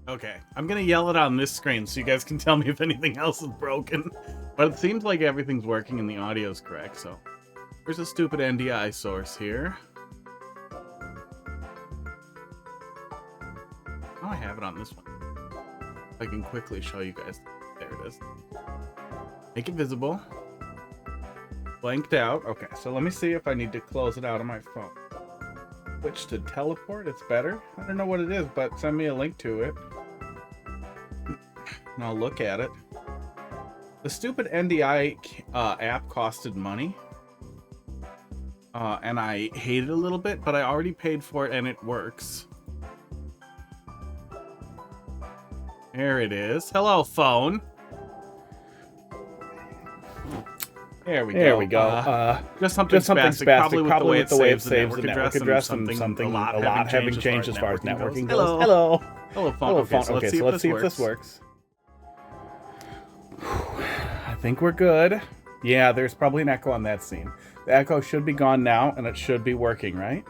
Okay, I'm gonna yell it on this screen so you guys can tell me if anything else is broken. But it seems like everything's working and the audio's correct, so... There's a stupid NDI source here. Oh, I have it on this one. I can quickly show you guys. There it is. Make it visible. Blanked out. Okay, so let me see if I need to close it out on my phone. Switch to teleport, it's better. I don't know what it is, but send me a link to it. And I'll look at it. The stupid NDI app costed money. And I hate it a little bit, but I already paid for it and it works. There it is. Hello, phone. There we go. Just something spastic. Probably with the way it saves the network address and something a lot having changed as far as networking goes. Hello. Hello, phone. Okay, so let's see if this works. I think we're good. Yeah, there's probably an echo on that scene. The echo should be gone now, and it should be working, right?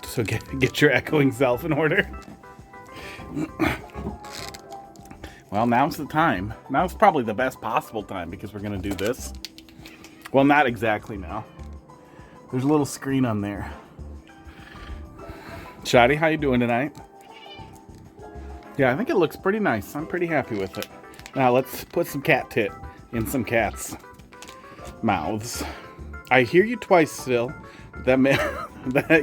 So get your echoing self in order. Well, now's the time. Now's probably the best possible time because we're going to do this. Well, not exactly now. There's a little screen on there. Shoddy, how you doing tonight? Yeah, I think it looks pretty nice. I'm pretty happy with it. Now, let's put some cat tit in some cats' mouths. I hear you twice still. That may,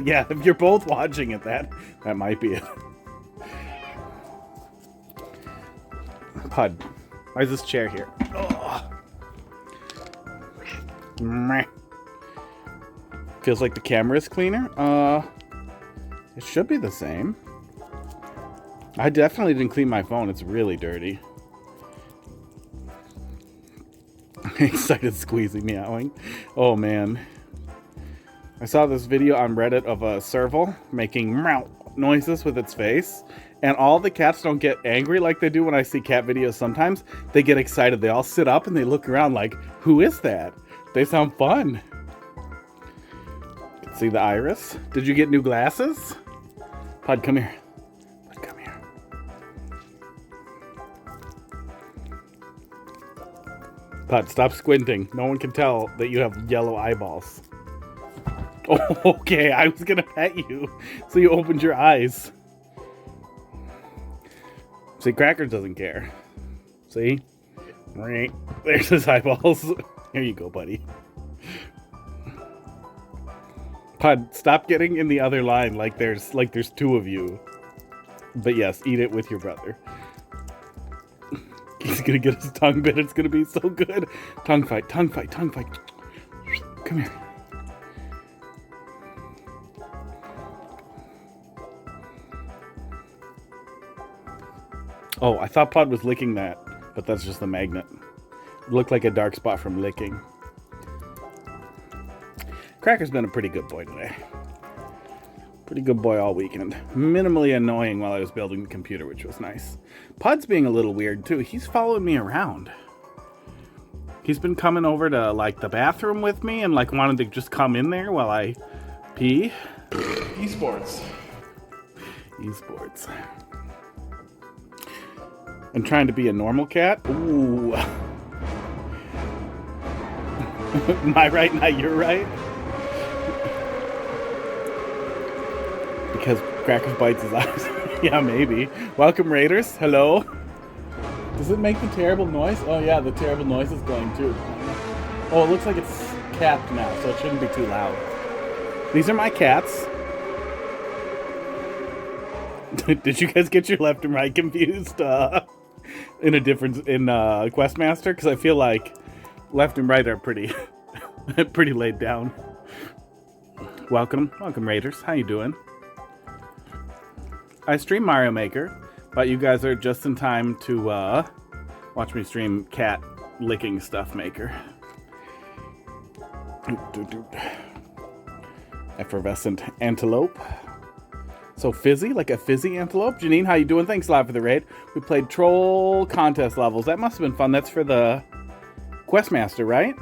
yeah, if you're both watching it, that might be it. Pud, why is this chair here? Oh. Feels like the camera is cleaner. It should be the same. I definitely didn't clean my phone. It's really dirty. Excited squeezing meowing. Oh man. I saw this video on Reddit of a serval making meow noises with its face. And all the cats don't get angry like they do when I see cat videos sometimes. They get excited. They all sit up and they look around like, who is that? They sound fun. See the iris? Did you get new glasses? Pud, come here. Pud, come here. Pud, stop squinting. No one can tell that you have yellow eyeballs. Oh, okay, I was gonna pet you, so you opened your eyes. See, Cracker doesn't care. See? There's his eyeballs. Here you go, buddy. Pud, stop getting in the other line like there's two of you. But yes, eat it with your brother. He's gonna get his tongue bit. It's gonna be so good. Tongue fight, tongue fight, tongue fight. Come here. Oh, I thought Pod was licking that, but that's just the magnet. It looked like a dark spot from licking. Cracker's been a pretty good boy today. Pretty good boy all weekend. Minimally annoying while I was building the computer, which was nice. Pod's being a little weird, too. He's following me around. He's been coming over to, like, the bathroom with me and, like, wanted to just come in there while I pee. Esports. Esports. And trying to be a normal cat? Ooh. Am I right, not you're right? Because Cracker bites his eyes. Yeah, maybe. Welcome, Raiders. Hello. Does it make the terrible noise? Oh, yeah, the terrible noise is going too. Oh, it looks like it's capped now, so it shouldn't be too loud. These are my cats. Did you guys get your left and right confused? In Questmaster? Because I feel like left and right are pretty laid down. Welcome Raiders. How you doing? I stream Mario Maker, but you guys are just in time to watch me stream cat licking stuff maker. Effervescent antelope. So fizzy, like a fizzy antelope. Janine, how you doing? Thanks a lot for the raid. We played troll contest levels. That must have been fun. That's for the Questmaster, right?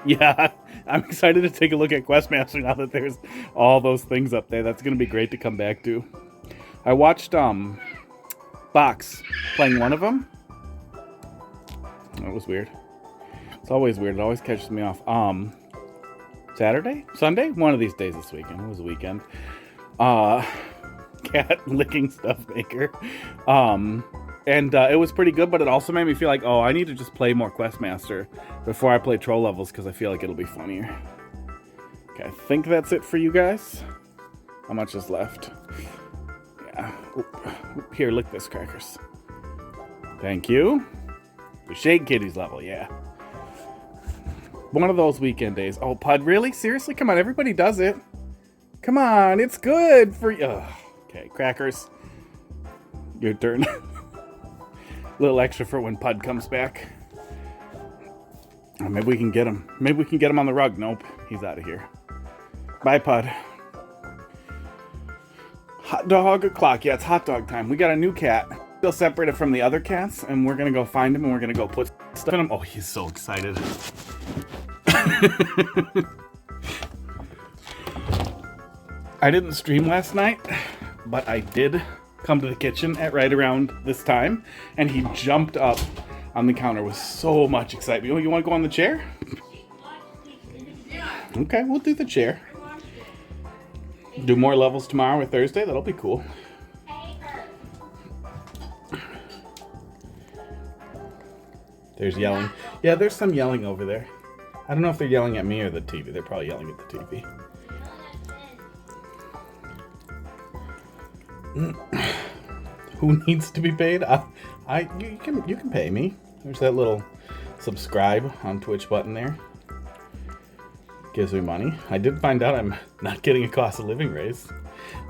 Yeah, I'm excited to take a look at Questmaster now that there's all those things up there. That's going to be great to come back to. I watched Box playing one of them. That was weird. It's always weird. It always catches me off. Saturday? Sunday? One of these days this weekend. It was a weekend. Cat licking stuff maker. And it was pretty good, but it also made me feel like, oh, I need to just play more Questmaster before I play troll levels because I feel like it'll be funnier. Okay, I think that's it for you guys. How much is left? Yeah. Oop. Here, lick this, crackers. Thank you. The Shade Kitties level, yeah. One of those weekend days. Oh, Pud, really? Seriously? Come on, everybody does it. Come on, it's good for you. Ugh. Okay, crackers. Your turn. Little extra for when Pud comes back. Oh, maybe we can get him. Maybe we can get him on the rug. Nope, he's out of here. Bye, Pud. Hot dog o'clock. Yeah, it's hot dog time. We got a new cat. Still separated from the other cats, and we're gonna go find him and we're gonna go put stuff in him. Oh, he's so excited. I didn't stream last night, but I did come to the kitchen at right around this time, and he jumped up on the counter with so much excitement. Oh, you want to go on the chair? Okay, we'll do the chair. Do more levels tomorrow or Thursday. That'll be cool. There's yelling. Yeah, there's some yelling over there. I don't know if they're yelling at me or the TV. They're probably yelling at the TV. Who needs to be paid? You can pay me. There's that little subscribe on Twitch button there. Gives me money. I did find out I'm not getting a cost of living raise.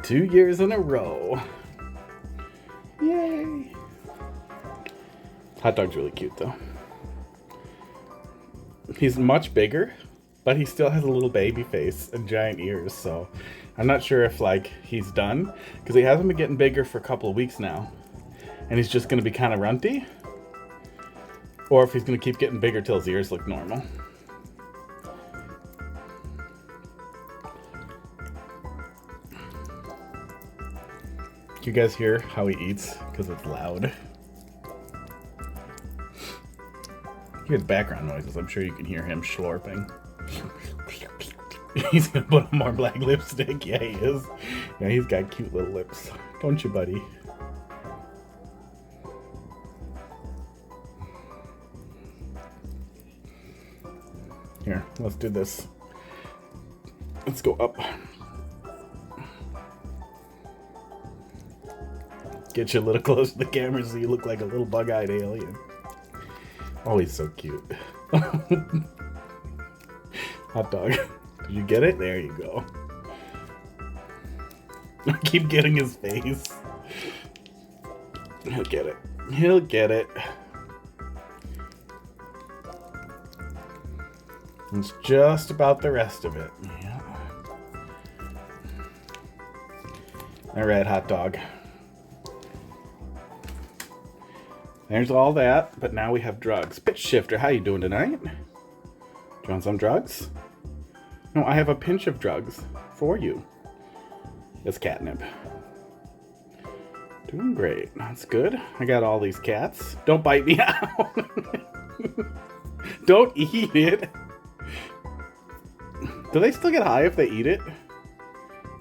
2 years in a row. Yay! Hot dog's really cute though. He's much bigger, but he still has a little baby face and giant ears, so I'm not sure if like he's done, because he hasn't been getting bigger for a couple of weeks now, and he's just going to be kind of runty, or if he's going to keep getting bigger till his ears look normal. Can you guys hear how he eats? Because it's loud. He has background noises. I'm sure you can hear him slurping. He's gonna put on more black lipstick. Yeah, he is. Yeah, he's got cute little lips. Don't you, buddy? Here, let's do this. Let's go up. Get you a little close to the camera so you look like a little bug-eyed alien. Oh, he's so cute. Hot dog. Did you get it? There you go. I keep getting his face. He'll get it. He'll get it. It's just about the rest of it. Yeah. Alright, hot dog. There's all that, but now we have drugs. Pitch shifter, how you doing tonight? Do you want some drugs? No, I have a pinch of drugs for you. It's catnip. Doing great. That's good. I got all these cats. Don't bite me out. Don't eat it. Do they still get high if they eat it?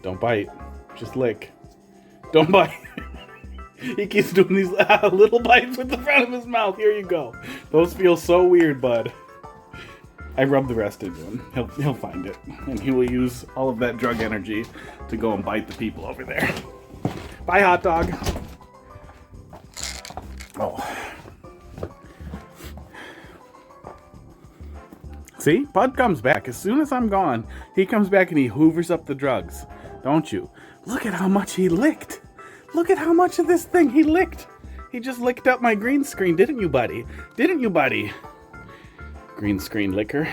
Don't bite. Just lick. Don't bite. He keeps doing these little bites with the front of his mouth. Here you go. Those feel so weird, bud. I rub the rest into him. He'll find it. And he will use all of that drug energy to go and bite the people over there. Bye, hot dog. Oh. See? Bud comes back. As soon as I'm gone, he comes back and he hoovers up the drugs. Don't you? Look at how much he licked. Look at how much of this thing he licked. He just licked up my green screen, didn't you, buddy? Didn't you, buddy? Green screen licker.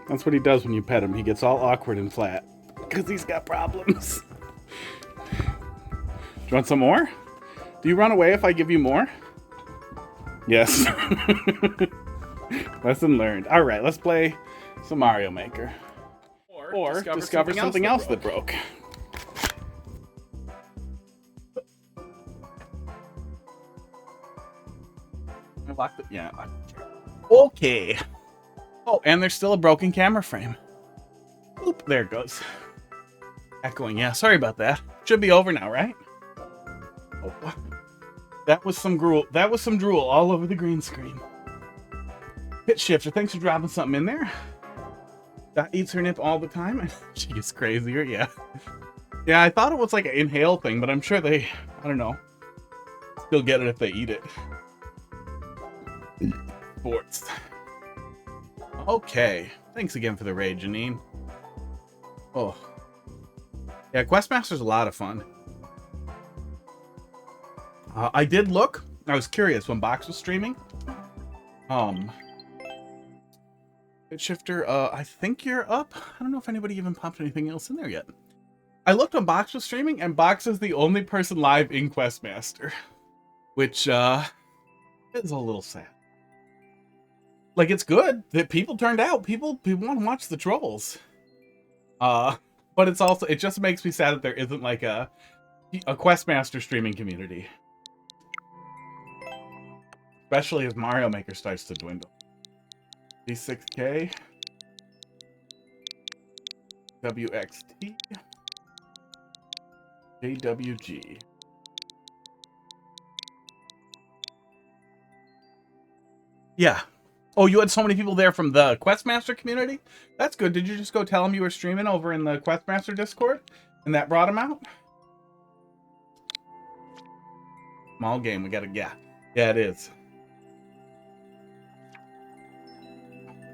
That's what he does when you pet him. He gets all awkward and flat because he's got problems. Do you want some more? Do you run away if I give you more? Yes. Lesson learned. All right, let's play some Mario Maker. Or discover something else that broke. I locked it. Yeah. Okay. Oh, and there's still a broken camera frame. Oop, there it goes. Echoing. Yeah, sorry about that. Should be over now, right? Oh, that was some drool. That was some drool all over the green screen. Hit shifter. Thanks for dropping something in there. That eats her nip all the time. She gets crazier. Yeah. Yeah, I thought it was like an inhale thing, but I'm sure they, I don't know, still get it if they eat it. Sports. Okay. Thanks again for the raid, Janine. Oh. Yeah, Questmaster's a lot of fun. I did look. I was curious when Box was streaming. Hit shifter, I think you're up. I don't know if anybody even popped anything else in there yet. I looked when Box was streaming, and Box is the only person live in Questmaster. Which, is a little sad. Like, it's good that people turned out. People want to watch the trolls. But it's also, it just makes me sad that there isn't, like, a Questmaster streaming community. Especially as Mario Maker starts to dwindle. D6K. WXT. JWG. Yeah. Oh, you had so many people there from the Questmaster community? That's good. Did you just go tell them you were streaming over in the Questmaster Discord? And that brought them out? Small game. We gotta, yeah. Yeah, it is.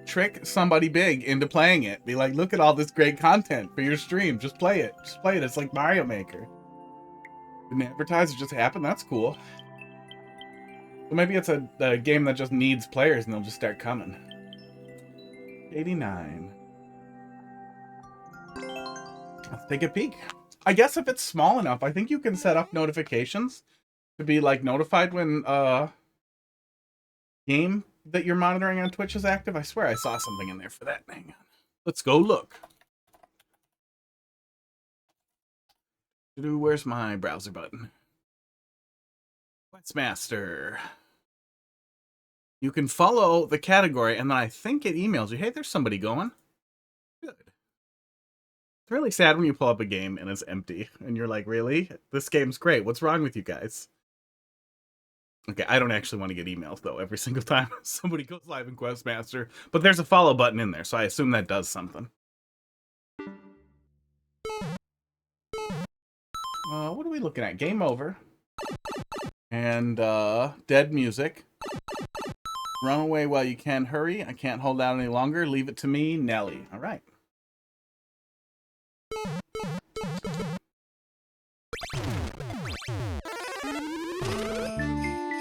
Trick somebody big into playing it. Be like, look at all this great content for your stream. Just play it. Just play it. It's like Mario Maker. Didn't advertise, it just happened? That's cool. So maybe it's a game that just needs players and they'll just start coming. 89. Let's take a peek. I guess if it's small enough, I think you can set up notifications to be like notified when game that you're monitoring on Twitch is active. I swear I saw something in there for that. Hang on. Let's go look. Where's my browser button? Questmaster. You can follow the category, and then I think it emails you. Hey, there's somebody going. Good. It's really sad when you pull up a game and it's empty, and you're like, really? This game's great. What's wrong with you guys? Okay, I don't actually want to get emails, though, every single time somebody goes live in Questmaster. But there's a follow button in there, so I assume that does something. What are we looking at? Game over. And, dead music. Run away while you can. Hurry. I can't hold out any longer. Leave it to me, Nelly. All right.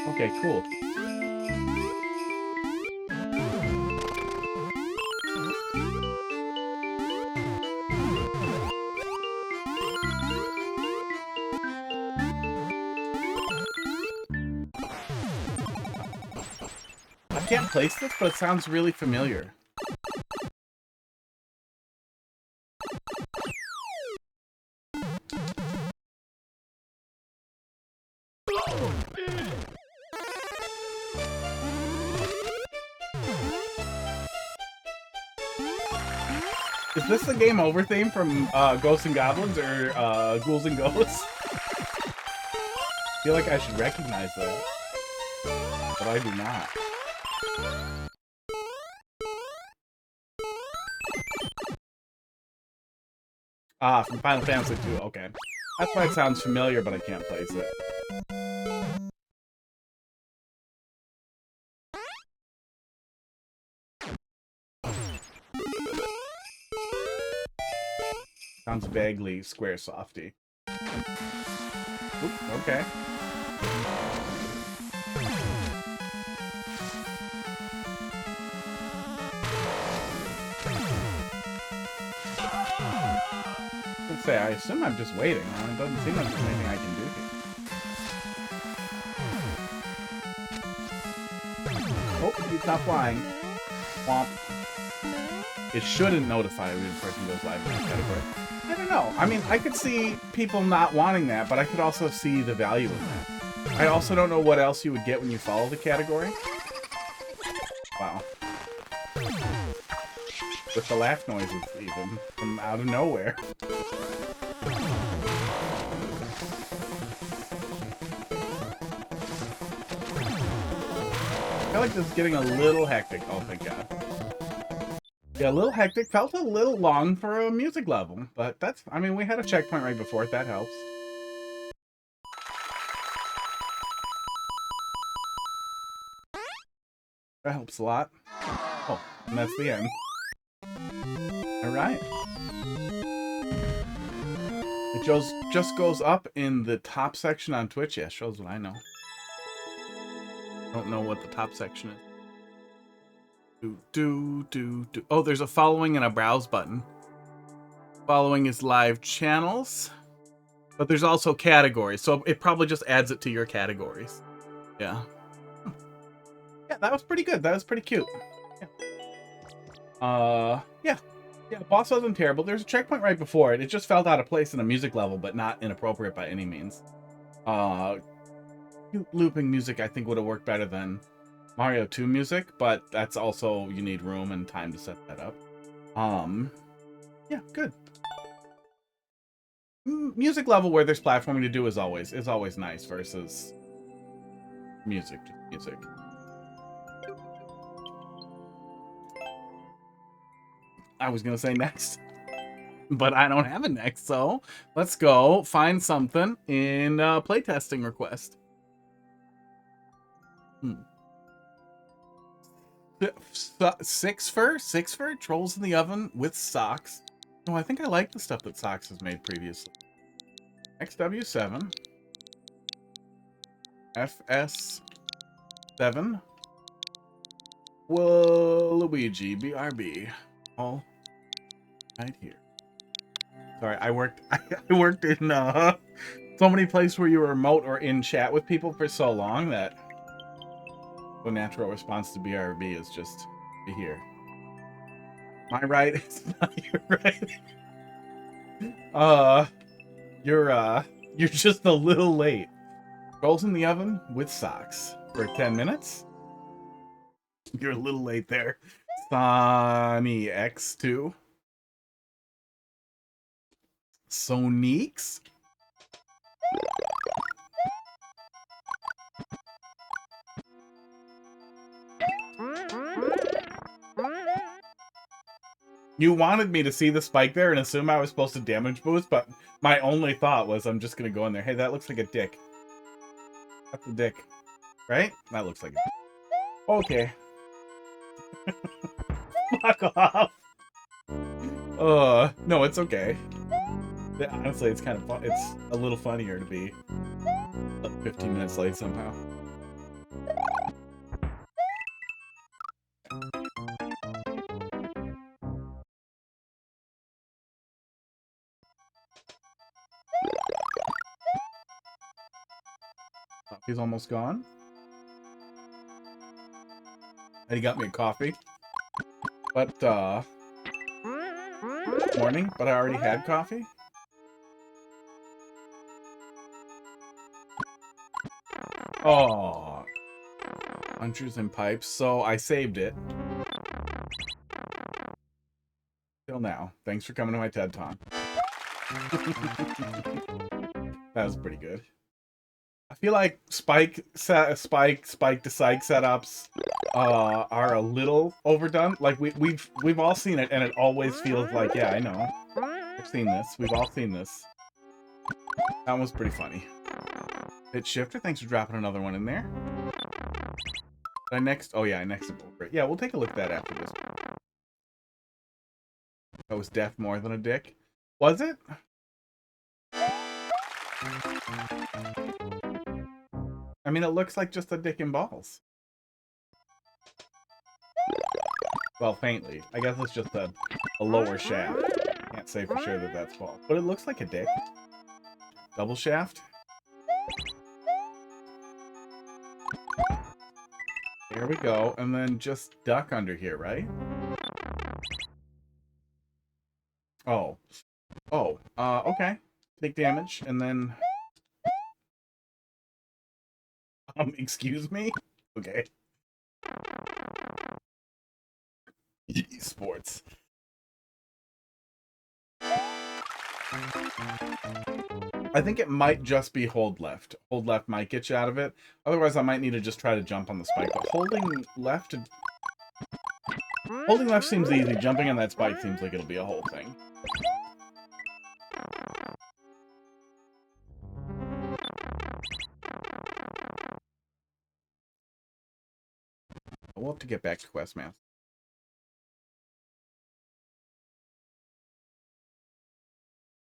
Okay, cool. I can't place this, but it sounds really familiar. Is this the Game Over theme from Ghosts and Goblins or Ghouls and Ghosts? I feel like I should recognize that, but I do not. Ah, from Final Fantasy II, okay. That's why it sounds familiar, but I can't place it. Sounds vaguely Squaresofty. Oop, okay. Let's say, I assume I'm just waiting. It doesn't seem like there's anything I can do here. Oh, he's not flying. Womp. It shouldn't notify when the person goes live in the category. I don't know. I mean, I could see people not wanting that, but I could also see the value in that. I also don't know what else you would get when you follow the category. Wow. With the laugh noises, even, from out of nowhere. I feel like this is getting a little hectic. Oh, thank God. Yeah, a little hectic. Felt a little long for a music level, but that's, I mean, we had a checkpoint right before it. That helps. That helps a lot. Oh, and that's the end. Alright. It just goes up in the top section on Twitch. Yeah, shows what I know. Don't know what the top section is. Oh, there's a following and a browse button. Following is live channels. But there's also categories, so it probably just adds it to your categories. Yeah. Yeah, that was pretty good. That was pretty cute. Yeah. Yeah, boss wasn't terrible. There's a checkpoint right before it. It just felt out of place in a music level, but not inappropriate by any means. Looping music, I think, would have worked better than Mario 2 music, but that's also, you need room and time to set that up. Yeah, good. Music level where there's platforming to do is always nice versus music. I was gonna say next, but I don't have a next, so let's go find something in playtesting request. Syxpher? Trolls in the oven with socks. Oh, I think I like the stuff that Socks has made previously. XW7. FS7. Waluigi, BRB. All right here. Sorry, I worked in so many places where you were remote or in chat with people for so long that the natural response to BRB is just be here. My right is not your right. You're just a little late. Rolls in the oven with socks for 10 minutes. You're a little late there. Sonny X2. Soniques. You wanted me to see the spike there and assume I was supposed to damage boost, but my only thought was I'm just going to go in there. Hey, that looks like a dick. That's a dick. Right? That looks like a dick. Okay. Fuck off. No, it's okay. Honestly, it's kind of fun. It's a little funnier to be 15 minutes late somehow. He's almost gone. And he got me a coffee. But, morning, but I already had coffee. Oh, punchers and pipes. So I saved it. Till now. Thanks for coming to my TED Talk. That was pretty good. I feel like Spike to Psych setups are a little overdone. Like we've all seen it, and it always feels like, yeah, I know. I've seen this. We've all seen this. That was pretty funny. Hit Shifter, thanks for dropping another one in there. I next. Oh yeah, I next over it. Yeah, we'll take a look at that after this. That was death more than a dick. Was it? I mean, it looks like just a dick and balls. Well, faintly. I guess it's just a lower shaft. Can't say for sure that that's balls. But it looks like a dick. Double shaft. There we go. And then just duck under here, right? Oh. Oh. Okay. Take damage, and then Excuse me? Okay. Sports. I think it might just be hold left. Hold left might get you out of it. Otherwise, I might need to just try to jump on the spike. But holding left seems easy. Jumping on that spike seems like it'll be a whole thing. We'll have to get back to Questmaster.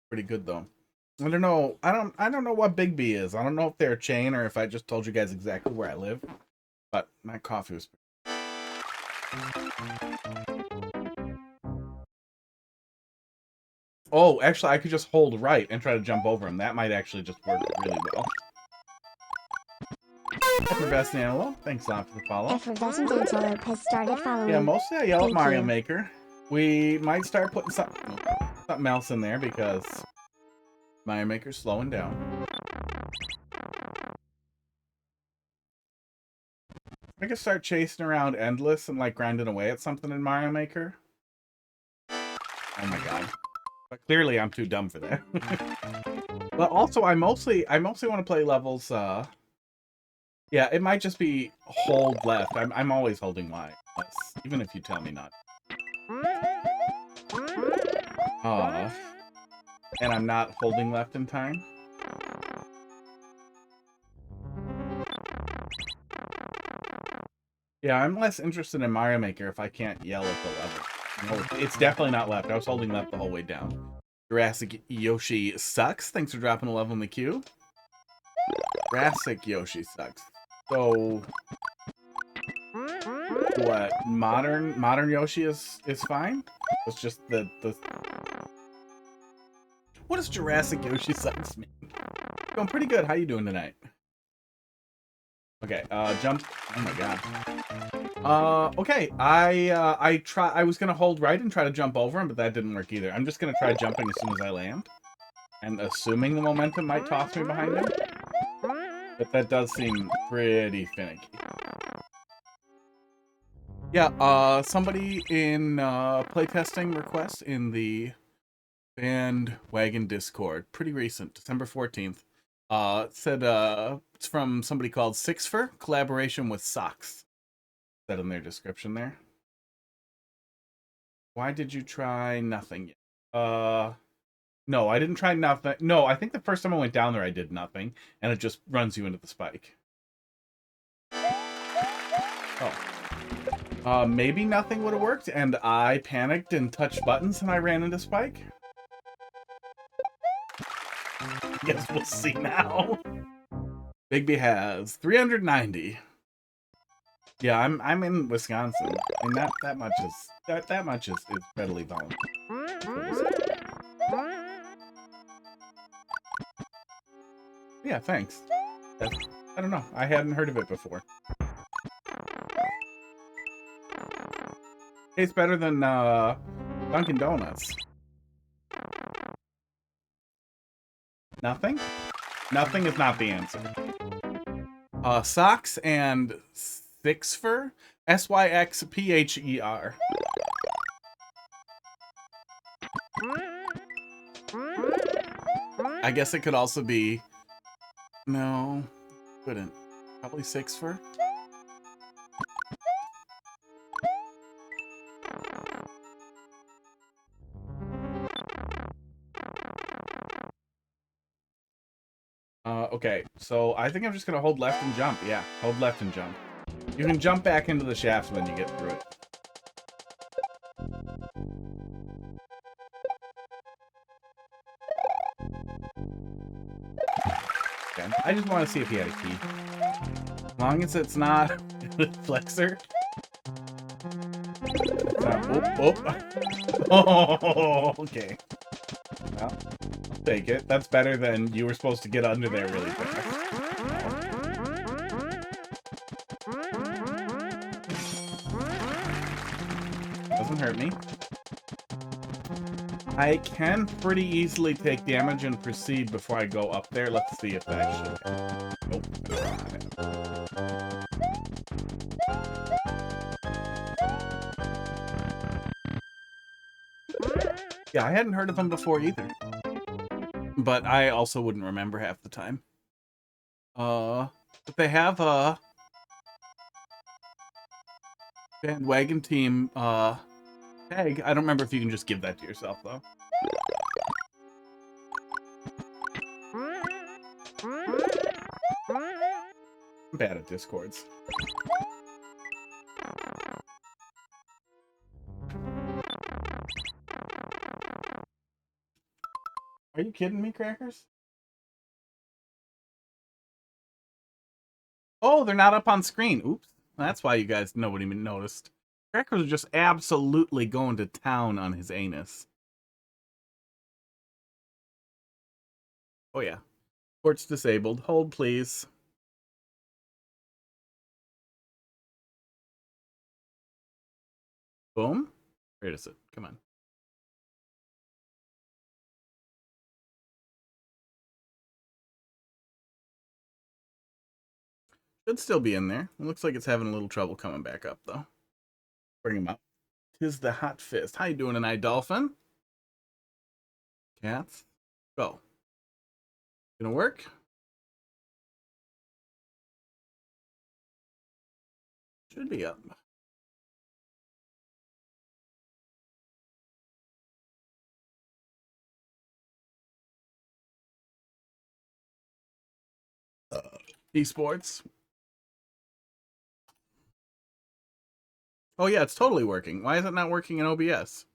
Pretty good though. I don't know. I don't know what Big B is. I don't know if they're a chain or if I just told you guys exactly where I live. But my coffee was. Oh, actually, I could just hold right and try to jump over him. That might actually just work really well. Effervescent Antelope, thanks a lot for the follow. Effervescent Antelope has started following. Yeah, mostly I yell at Thank Mario you. Maker. We might start putting something else in there because Mario Maker's slowing down. I could start chasing around Endless and like grinding away at something in Mario Maker. Oh my god. But clearly I'm too dumb for that. But also I mostly want to play levels yeah, it might just be hold left. I'm always holding Y, even if you tell me not. And I'm not holding left in time. Yeah, I'm less interested in Mario Maker if I can't yell at the level. No, it's definitely not left. I was holding left the whole way down. Jurassic Yoshi sucks. Thanks for dropping a level in the queue. Jurassic Yoshi sucks. So what? Modern Yoshi is fine? It's just the what does Jurassic Yoshi sucks mean? Going pretty good. How you doing tonight? Okay, jump. Oh my god. Okay, I was gonna hold right and try to jump over him, but that didn't work either. I'm just gonna try jumping as soon as I land. And assuming the momentum might toss me behind him. But that does seem pretty finicky. Yeah, somebody in playtesting request in the Bandwagon Discord, pretty recent, December 14th, said it's from somebody called Syxpher, collaboration with Socks. Said in their description there. Why did you try nothing yet? No, I didn't try nothing. No, I think the first time I went down there, I did nothing, and it just runs you into the spike. Oh. Maybe nothing would have worked, and I panicked and touched buttons, and I ran into Spike. Guess we'll see now. Bigby has 390. Yeah, I'm in Wisconsin, and that much is readily known. Yeah, thanks. I don't know. I hadn't heard of it before. Tastes better than Dunkin' Donuts. Nothing? Nothing is not the answer. Socks and Syxpher? Syxpher. I guess it could also be... No, couldn't. Probably Syxpher. Okay, so I think I'm just gonna hold left and jump. Yeah, hold left and jump. You can jump back into the shaft when you get through it. Okay. I just want to see if he had a key. As long as it's not Flexer. It's not, oh, okay. Well, I'll take it. That's better than you were supposed to get under there really fast. Doesn't hurt me. I can pretty easily take damage and proceed before I go up there. Let's see if that should... Nope. Yeah, I hadn't heard of them before either. But I also wouldn't remember half the time. But they have a bandwagon team tag. I don't remember if you can just give that to yourself though. I'm bad at Discords. Are you kidding me, Crackers? Oh, they're not up on screen. Oops. That's why you guys nobody even noticed. Crackers was just absolutely going to town on his anus. Oh yeah. Port's disabled. Hold, please. Boom. Where is it? Come on. Should still be in there. It looks like it's having a little trouble coming back up, though. Bring him up. Tis the hot fist. How you doing tonight, Dolphin? Cats. Go. Gonna work? Should be up. Esports. Oh yeah, it's totally working. Why is it not working in OBS?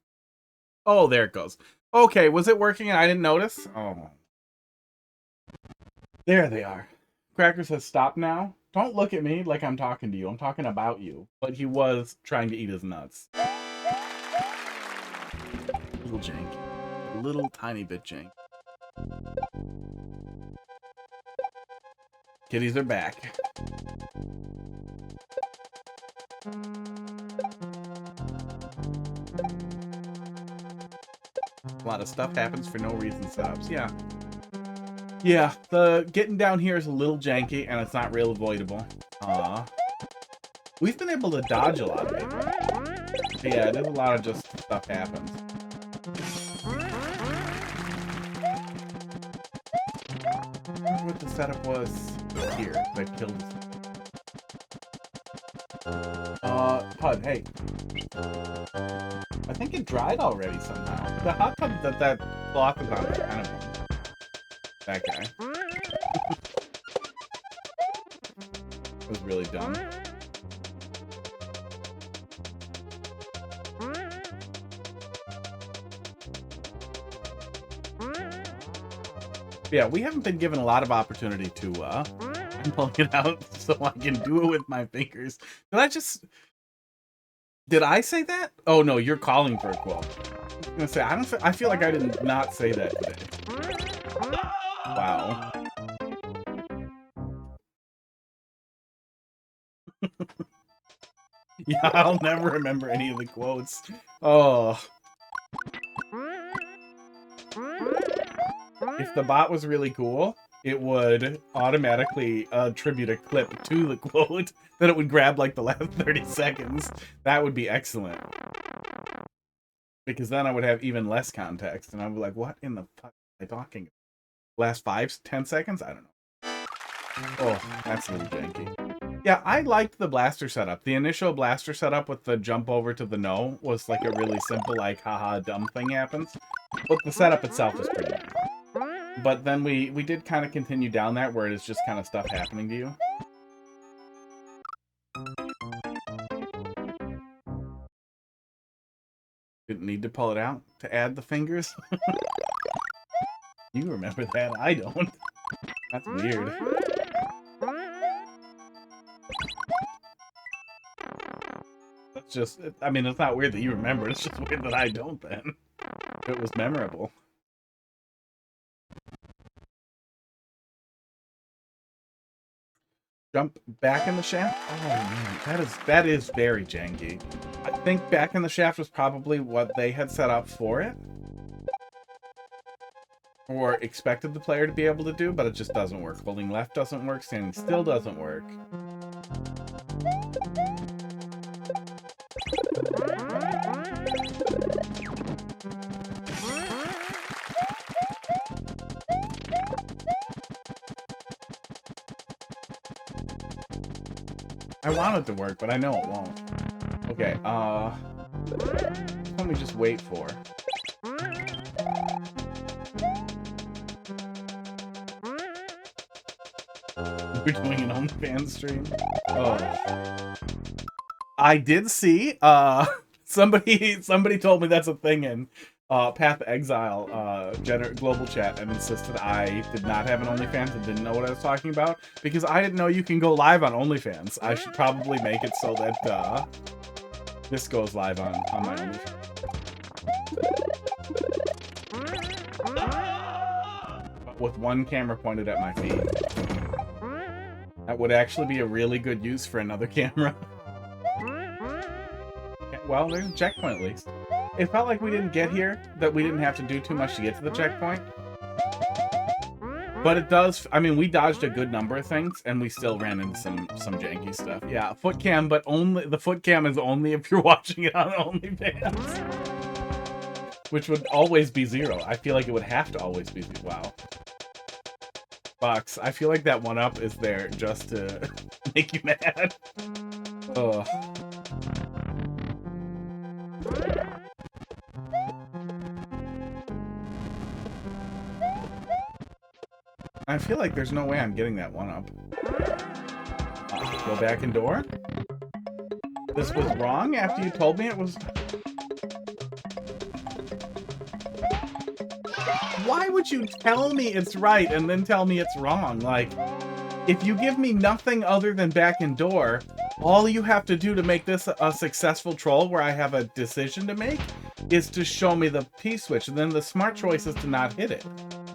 Oh, there it goes. Okay, was it working and I didn't notice? Oh. There they are. Cracker says stop now. Don't look at me like I'm talking to you. I'm talking about you. But he was trying to eat his nuts. Little janky. A little tiny bit jank. Kitties are back. A lot of stuff happens for no reason setups. Yeah. Yeah, the getting down here is a little janky and it's not real avoidable. We've been able to dodge a lot of it. But yeah, there's a lot of just stuff happens. I wonder what the setup was here. I killed this. Pud, hey. I think it dried already somehow. The hot tub that cloth is on is kind of that guy. It was really dumb. Yeah, we haven't been given a lot of opportunity to I'm pulling it out so I can do it with my fingers. Did I say that? Oh no, you're calling for a quote. I was gonna say I feel like I did not say that today. Wow. Yeah, I'll never remember any of the quotes. Oh. If the bot was really cool, it would automatically attribute a clip to the quote that it would grab like the last 30 seconds. That would be excellent. Because then I would have even less context and I'd be like, what in the fuck am I talking about? Last 5-10 seconds? I don't know. Oh, that's a little janky. Yeah, I liked the blaster setup. The initial blaster setup with the jump over to the no was like a really simple, like, haha, dumb thing happens. But the setup itself is pretty nice. But then we did kind of continue down that where it's just kind of stuff happening to you. Didn't need to pull it out to add the fingers. You remember that, I don't. That's weird. That's just, I mean, it's not weird that you remember, it's just weird that I don't then. It was memorable. Jump back in the shaft? Oh man, that is very janky. I think back in the shaft was probably what they had set up for it. Or expected the player to be able to do, but it just doesn't work. Holding left doesn't work, standing still doesn't work. I want it to work, but I know it won't. Okay, let me just wait for. We're doing an OnlyFans stream. Oh. I did see, somebody told me that's a thing in Path Exile global chat and insisted I did not have an OnlyFans and didn't know what I was talking about because I didn't know you can go live on OnlyFans. I should probably make it so that this goes live on my OnlyFans. But with one camera pointed at my feet. That would actually be a really good use for another camera. Well, there's a checkpoint at least. It felt like we didn't get here, that we didn't have to do too much to get to the checkpoint. But it does, I mean, we dodged a good number of things, and we still ran into some janky stuff. Yeah, foot cam, but only, the foot cam is only if you're watching it on OnlyFans. Which would always be 0. I feel like it would have to always be 0. Wow. Box, I feel like that 1-up is there just to make you mad. Ugh. I feel like there's no way I'm getting that 1-up. Go back and door? This was wrong after you told me it was... Why would you tell me it's right and then tell me it's wrong? Like, if you give me nothing other than back and door, all you have to do to make this a successful troll where I have a decision to make is to show me the P-switch, and then the smart choice is to not hit it.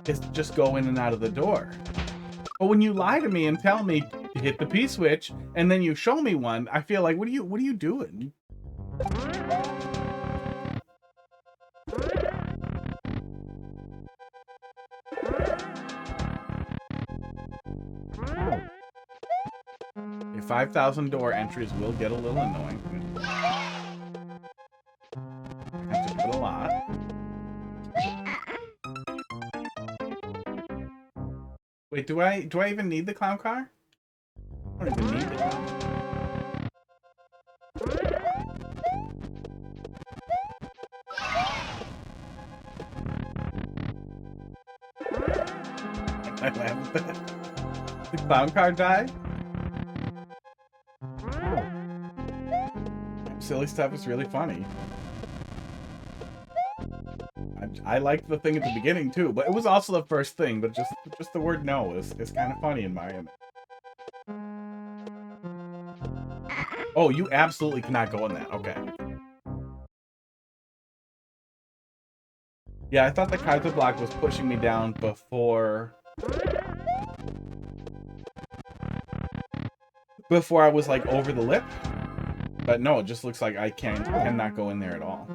Is to just go in and out of the door. But when you lie to me and tell me to hit the P-switch, and then you show me one, I feel like, what are you doing? Your 5,000 door entries will get a little annoying. Have to do it a lot. Wait, do I even need the clown car? I don't even need the clown car. I laughed at that. The clown car died? Silly stuff is really funny. I liked the thing at the beginning too, but it was also the first thing, but just the word no is kind of funny in my image. Oh, you absolutely cannot go in that. Okay. Yeah, I thought the Kaiser block was pushing me down before I was like over the lip. But no, it just looks like I cannot go in there at all.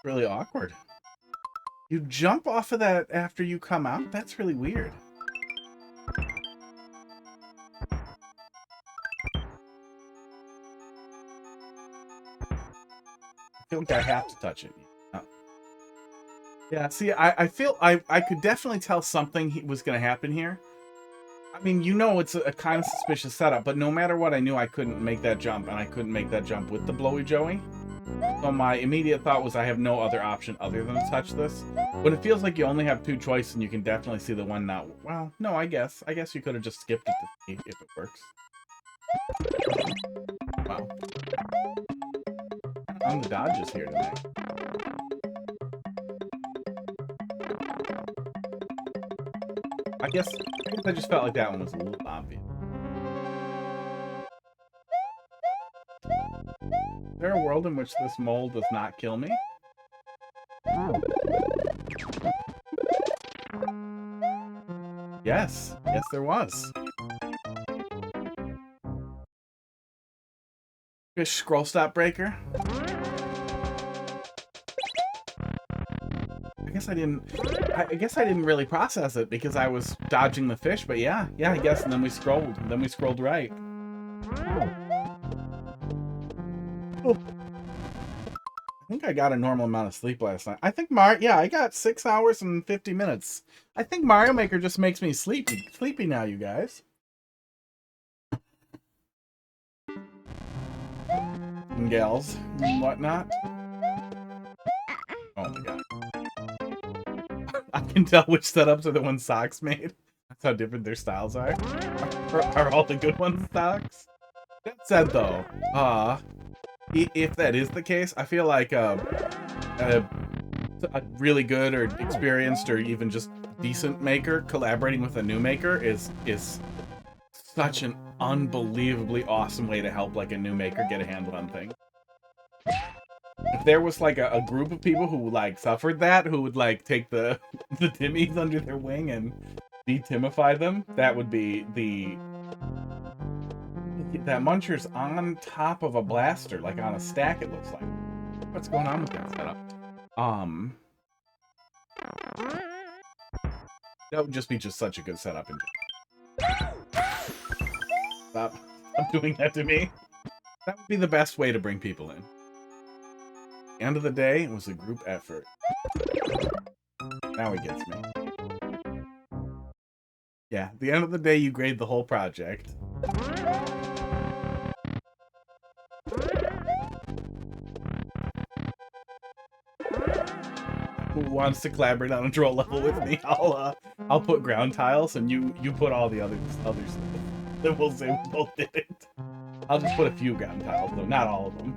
Really awkward. You jump off of that after you come out? That's really weird. I feel like I have to touch it. Yeah, see, I feel I could definitely tell something was going to happen here. I mean, you know it's a kind of suspicious setup, but no matter what, I knew I couldn't make that jump, and I couldn't make that jump with the Blowy Joey. So my immediate thought was I have no other option other than to touch this. But it feels like you only have 2 choices, and you can definitely see the one not... Well, no, I guess you could have just skipped it to see if it works. Wow. I'm the dodges here tonight. I guess I just felt like that one was a little obvious. Is there a world in which this mole does not kill me? Yes. Yes, there was. Fish scroll stop breaker. I guess I didn't really process it because I was dodging the fish, but yeah, I guess, and then we scrolled right. Oh. think I got a normal amount of sleep last night. I think yeah, I got 6 hours and 50 minutes. I think Mario Maker just makes me sleepy now, you guys. And gals and whatnot. Oh my god. I can tell which setups are the ones Socks made. That's how different their styles are. Are all the good ones Socks? That said though, if that is the case, I feel like a really good or experienced or even just decent maker collaborating with a new maker is such an unbelievably awesome way to help like a new maker get a handle on things. If there was like a group of people who like suffered that, who would like take the Timmies under their wing and de-Timify them, that would be that Muncher's on top of a blaster, like on a stack it looks like. What's going on with that setup? That would just be such a good setup. Stop doing that to me. That would be the best way to bring people in. End of the day, it was a group effort. Now he gets me. Yeah, at the end of the day, you grade the whole project. Who wants to collaborate on a draw level with me? I'll put ground tiles and you put all the other stuff. Then we'll say we both did it. I'll just put a few ground tiles though, not all of them.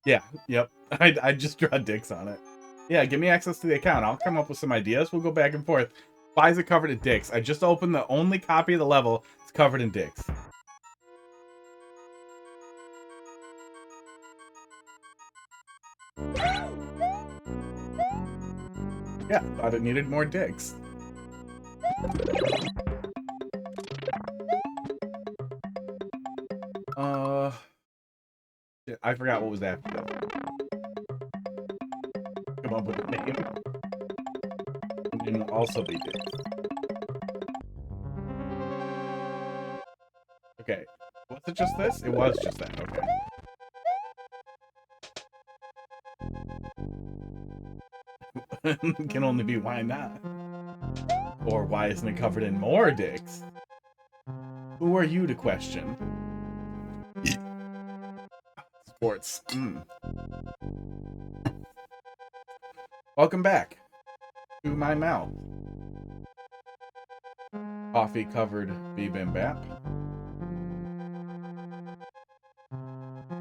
Yeah, yep. I just draw dicks on it. Yeah, give me access to the account. I'll come up with some ideas. We'll go back and forth. Why is it covered in dicks? I just opened the only copy of the level. It's covered in dicks. Yeah, thought it needed more dicks. I forgot what was after that. Come up with a name. And also be dicks. Okay. Was it just this? It was just that. Okay. Can only be why not? Or why isn't it covered in more dicks? Who are you to question? Sports. Welcome back to my mouth. Coffee covered bibimbap.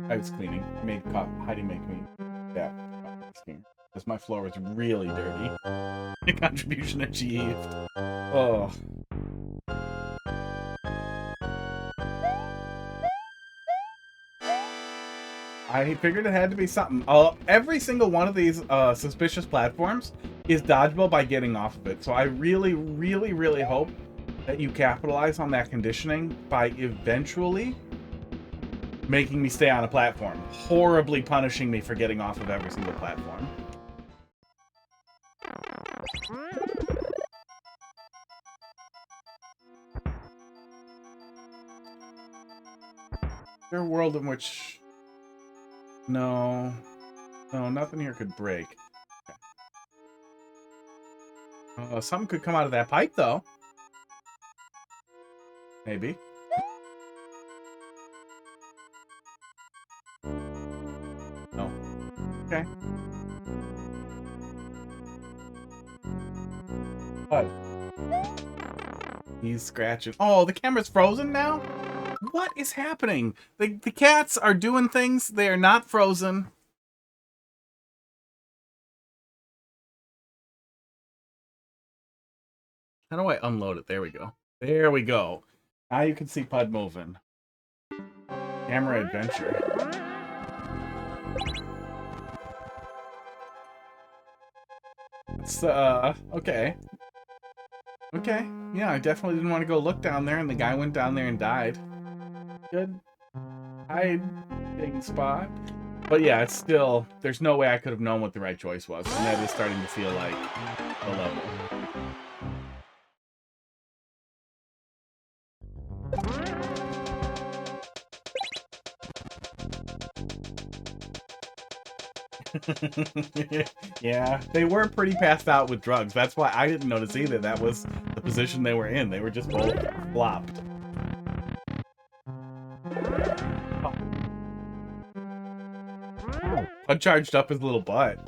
I was cleaning. Made Heidi make me that. Because my floor was really dirty. The contribution achieved. Oh. I figured it had to be something. Every single one of these suspicious platforms is dodgeable by getting off of it. So I really, really, really hope that you capitalize on that conditioning by eventually making me stay on a platform. Horribly punishing me for getting off of every single platform. Is there a world in which... No, nothing here could break. Something could come out of that pipe, though. Maybe. No. Okay. What? He's scratching. Oh, the camera's frozen now? What is happening? The cats are doing things. They are not frozen. How do I unload it? There we go. There we go. Now you can see Pud moving. Camera adventure. It's, okay. Okay. Yeah, I definitely didn't want to go look down there, and the guy went down there and died. Good hiding spot. But yeah, it's still, there's no way I could have known what the right choice was. And that is starting to feel like a level. Yeah, they were pretty passed out with drugs. That's why I didn't notice either. That was the position they were in. They were just both flopped. I charged up his little butt.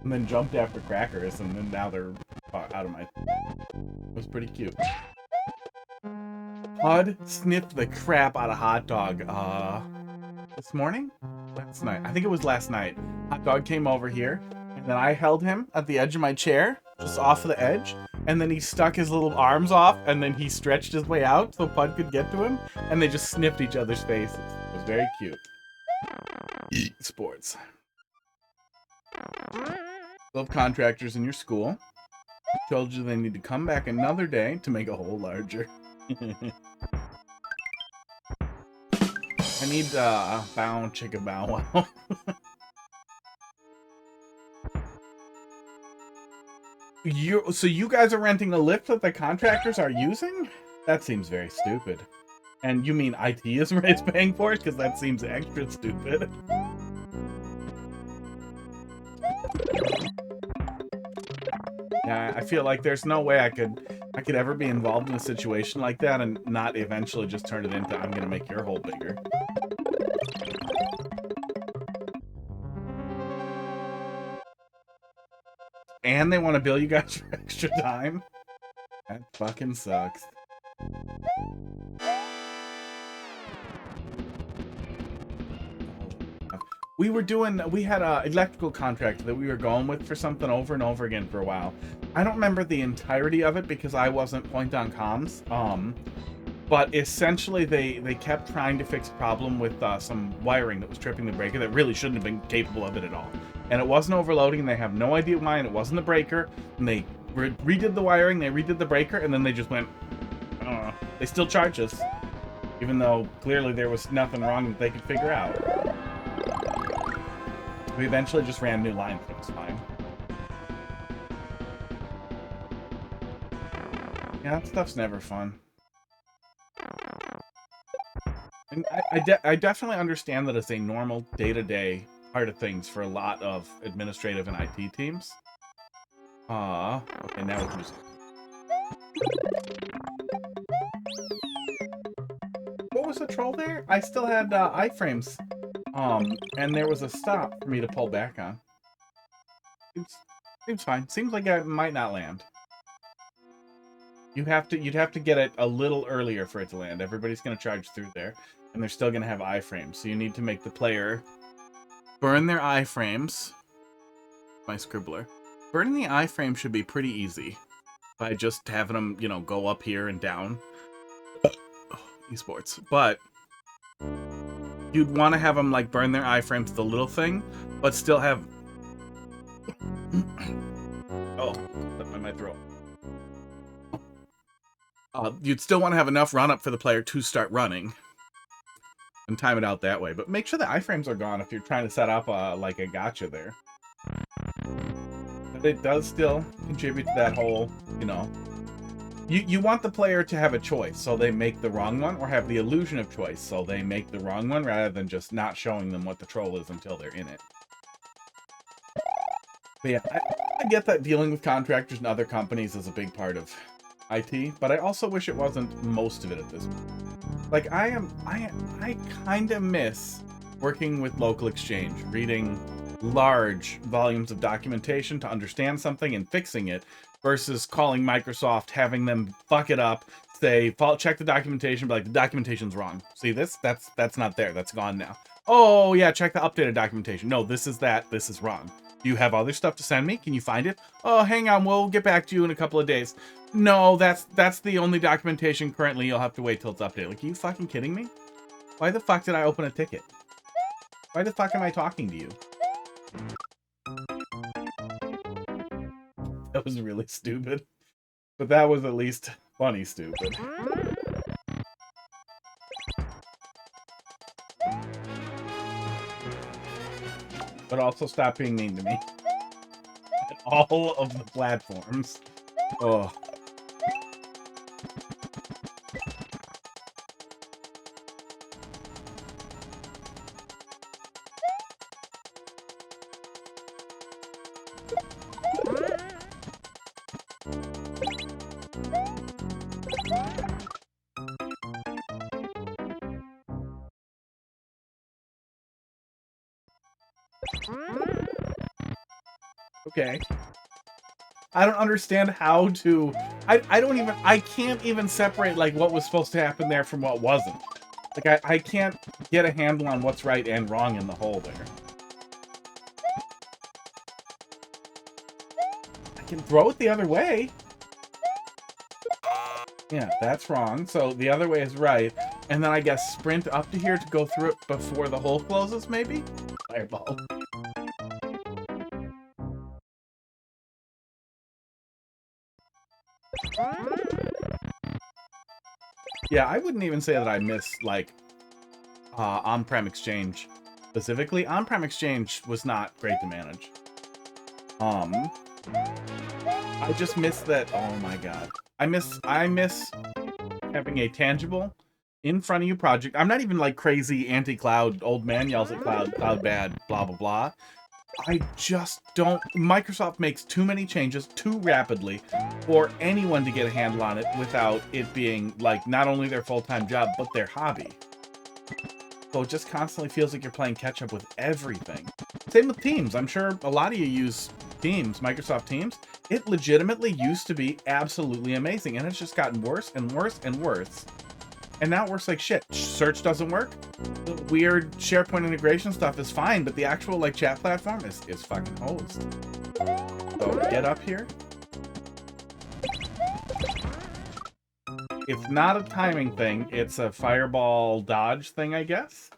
And then jumped after crackers, and then now they're out of my... It was pretty cute. Hud sniffed the crap out of Hot Dog, this morning? Last night. I think it was last night. Hot Dog came over here, and then I held him at the edge of my chair, just off of the edge, and then he stuck his little arms off, and then he stretched his way out so Pud could get to him, and they just sniffed each other's faces. It was very cute. Sports. Love contractors in your school. Told you they need to come back another day to make a hole larger. I need bow chicka bow wow. So you guys are renting a lift that the contractors are using? That seems very stupid. And you mean IT is paying for it? Because that seems extra stupid. Yeah, I feel like there's no way I could ever be involved in a situation like that and not eventually just turn it into I'm gonna make your hole bigger. And they want to bill you guys for extra time? That fucking sucks. We had a electrical contract that we were going with for something over and over again for a while. I don't remember the entirety of it because I wasn't point on comms. But essentially they kept trying to fix a problem with some wiring that was tripping the breaker that really shouldn't have been capable of it at all. And it wasn't overloading, and they have no idea why, and it wasn't the breaker. And they redid the wiring, they redid the breaker, and then they just went, they still charge us. Even though clearly there was nothing wrong that they could figure out. We eventually just ran new lines, and it was fine. Yeah, that stuff's never fun. And I definitely understand that it's a normal day-to-day part of things for a lot of administrative and IT teams. Okay, now we can just... What was the troll there? I still had iframes. And there was a stop for me to pull back on. Seems fine. Seems like I might not land. You'd have to get it a little earlier for it to land. Everybody's gonna charge through there, and they're still gonna have iframes. So you need to make the player burn their iframes. My scribbler. Burning the iframe should be pretty easy by just having them, you know, go up here and down. Esports, but you'd want to have them like burn their iframe to the little thing, but still have. Oh, that's in my throat. You'd still want to have enough run up for the player to start running and time it out that way. But make sure the iframes are gone if you're trying to set up like a gotcha there. But it does still contribute to that whole, you know. You want the player to have a choice, so they make the wrong one, or have the illusion of choice, so they make the wrong one, rather than just not showing them what the troll is until they're in it. But yeah, I get that dealing with contractors and other companies is a big part of IT, but I also wish it wasn't most of it at this point. Like, I kind of miss working with local exchange, reading large volumes of documentation to understand something and fixing it, versus calling Microsoft, having them fuck it up, say, check the documentation, but like, the documentation's wrong. See this? That's not there. That's gone now. Oh, yeah, check the updated documentation. No, this is that. This is wrong. Do you have other stuff to send me? Can you find it? Oh, hang on. We'll get back to you in a couple of days. No, that's the only documentation currently. You'll have to wait till it's updated. Like, are you fucking kidding me? Why the fuck did I open a ticket? Why the fuck am I talking to you? That was really stupid. But that was at least funny stupid. But also stop being mean to me. All of the platforms. Oh. Okay. I don't understand how to... I can't even separate, like, what was supposed to happen there from what wasn't. Like, I can't get a handle on what's right and wrong in the hole there. I can throw it the other way. Yeah, that's wrong. So the other way is right. And then I guess sprint up to here to go through it before the hole closes, maybe? Fireball. Yeah, I wouldn't even say that I miss, like, on-prem exchange. Specifically, on-prem exchange was not great to manage. I just miss that. Oh my god. I miss having a tangible, in front of you project. I'm not even like crazy anti-cloud, old man yells at cloud, cloud bad, blah, blah, blah. I just don't... Microsoft makes too many changes too rapidly for anyone to get a handle on it without it being, like, not only their full-time job, but their hobby. So it just constantly feels like you're playing catch-up with everything. Same with Teams. I'm sure a lot of you use Teams, Microsoft Teams. It legitimately used to be absolutely amazing, and it's just gotten worse and worse and worse. And now it works like shit. Search doesn't work. The weird SharePoint integration stuff is fine, but the actual, like, chat platform is fucking hosed. So get up here. It's not a timing thing. It's a fireball dodge thing, I guess.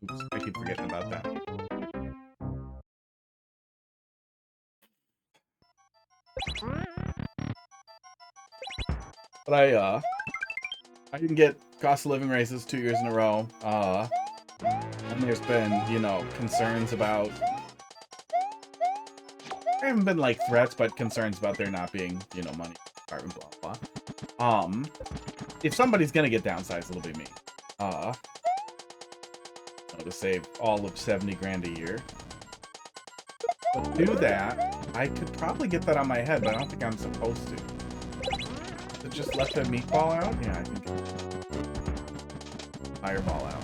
Oops, I keep forgetting about that. But I didn't get cost of living raises 2 years in a row. And there's been, you know, concerns about... There haven't been, like, threats, but concerns about there not being, you know, money, blah, blah, blah. If somebody's gonna get downsized, it'll be me. To save all of 70 grand a year. But do that, I could probably get that on my head, but I don't think I'm supposed to. To just let the meatball out? Yeah, I think. Fireball out.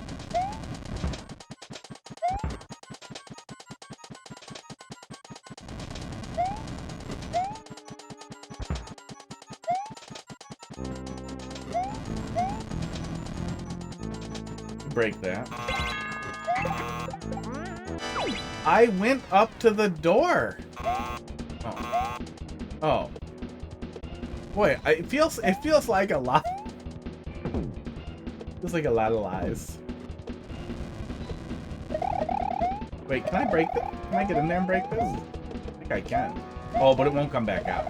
Break that. I went up to the door. Oh. Oh. Boy, it feels like a lot. Feels like a lot of lies. Wait, can I break this? Can I get in there and break this? I think I can. Oh, but it won't come back out.